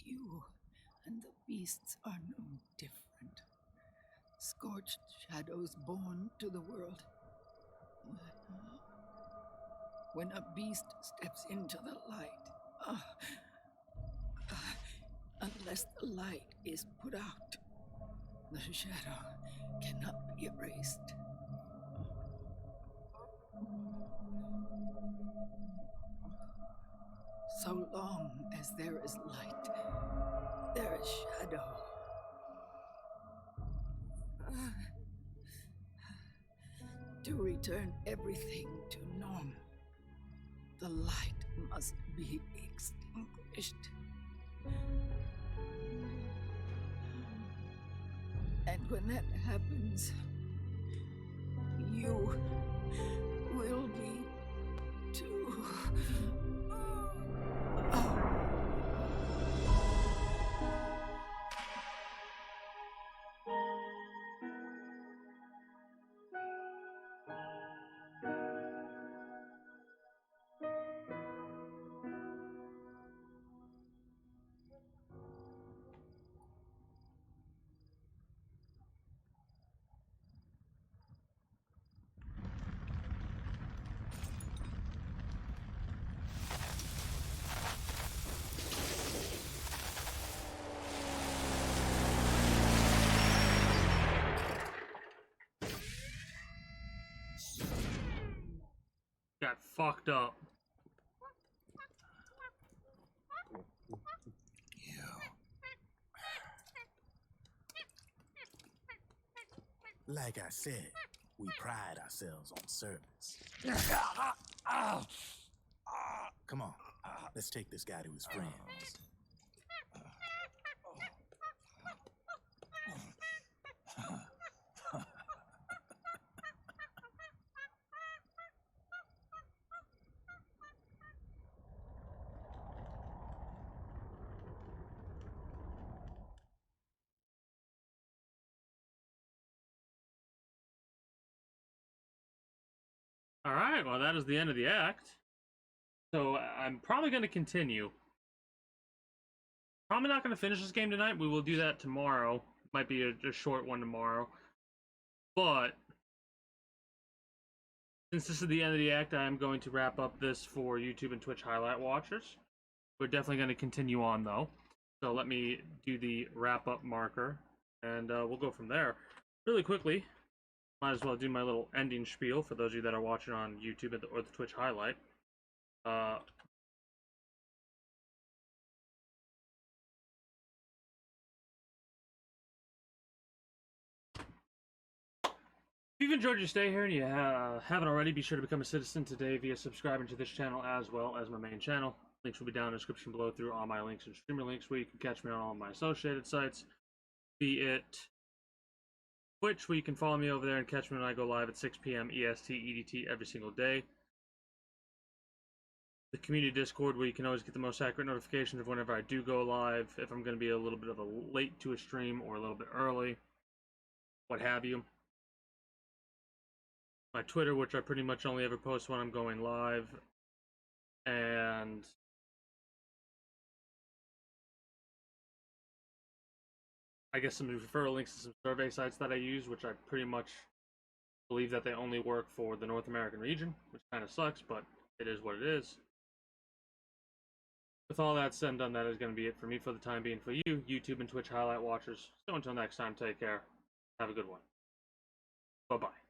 You and the beasts are no different. Scorched shadows born to the world. When a beast steps into the light, unless the light is put out, the shadow cannot be erased. So long as there is light, there is shadow. To return everything to normal, the light must be extinguished. And when that happens, you will be too. Got fucked up. Like I said, we pride ourselves on service. Come on, let's take this guy to his friends. Alright, well, that is the end of the act. So, I'm probably going to continue. Probably not going to finish this game tonight. We will do that tomorrow. Might be a short one tomorrow. But, since this is the end of the act, I'm going to wrap up this for YouTube and Twitch highlight watchers. We're definitely going to continue on, though. So, let me do the wrap-up marker. And we'll go from there. Really quickly, might as well do my little ending spiel for those of you that are watching on YouTube or the Twitch highlight. If you've enjoyed your stay here and you haven't already, be sure to become a citizen today via subscribing to this channel as well as my main channel. Links will be down in the description below through all my links and streamer links where you can catch me on all my associated sites. Be it Twitch, where you can follow me over there and catch me when I go live at 6 p.m. EST, EDT every single day. the community Discord, where you can always get the most accurate notifications of whenever I do go live, if I'm going to be a little bit of a late to a stream or a little bit early, what have you. My Twitter, which I pretty much only ever post when I'm going live, and I guess some referral links to some survey sites that I use, which I pretty much believe that they only work for the North American region, which kind of sucks, but it is what it is. With all that said and done, that is going to be it for me for the time being. For you, YouTube and Twitch highlight watchers, so until next time, take care. Have a good one. Bye-bye.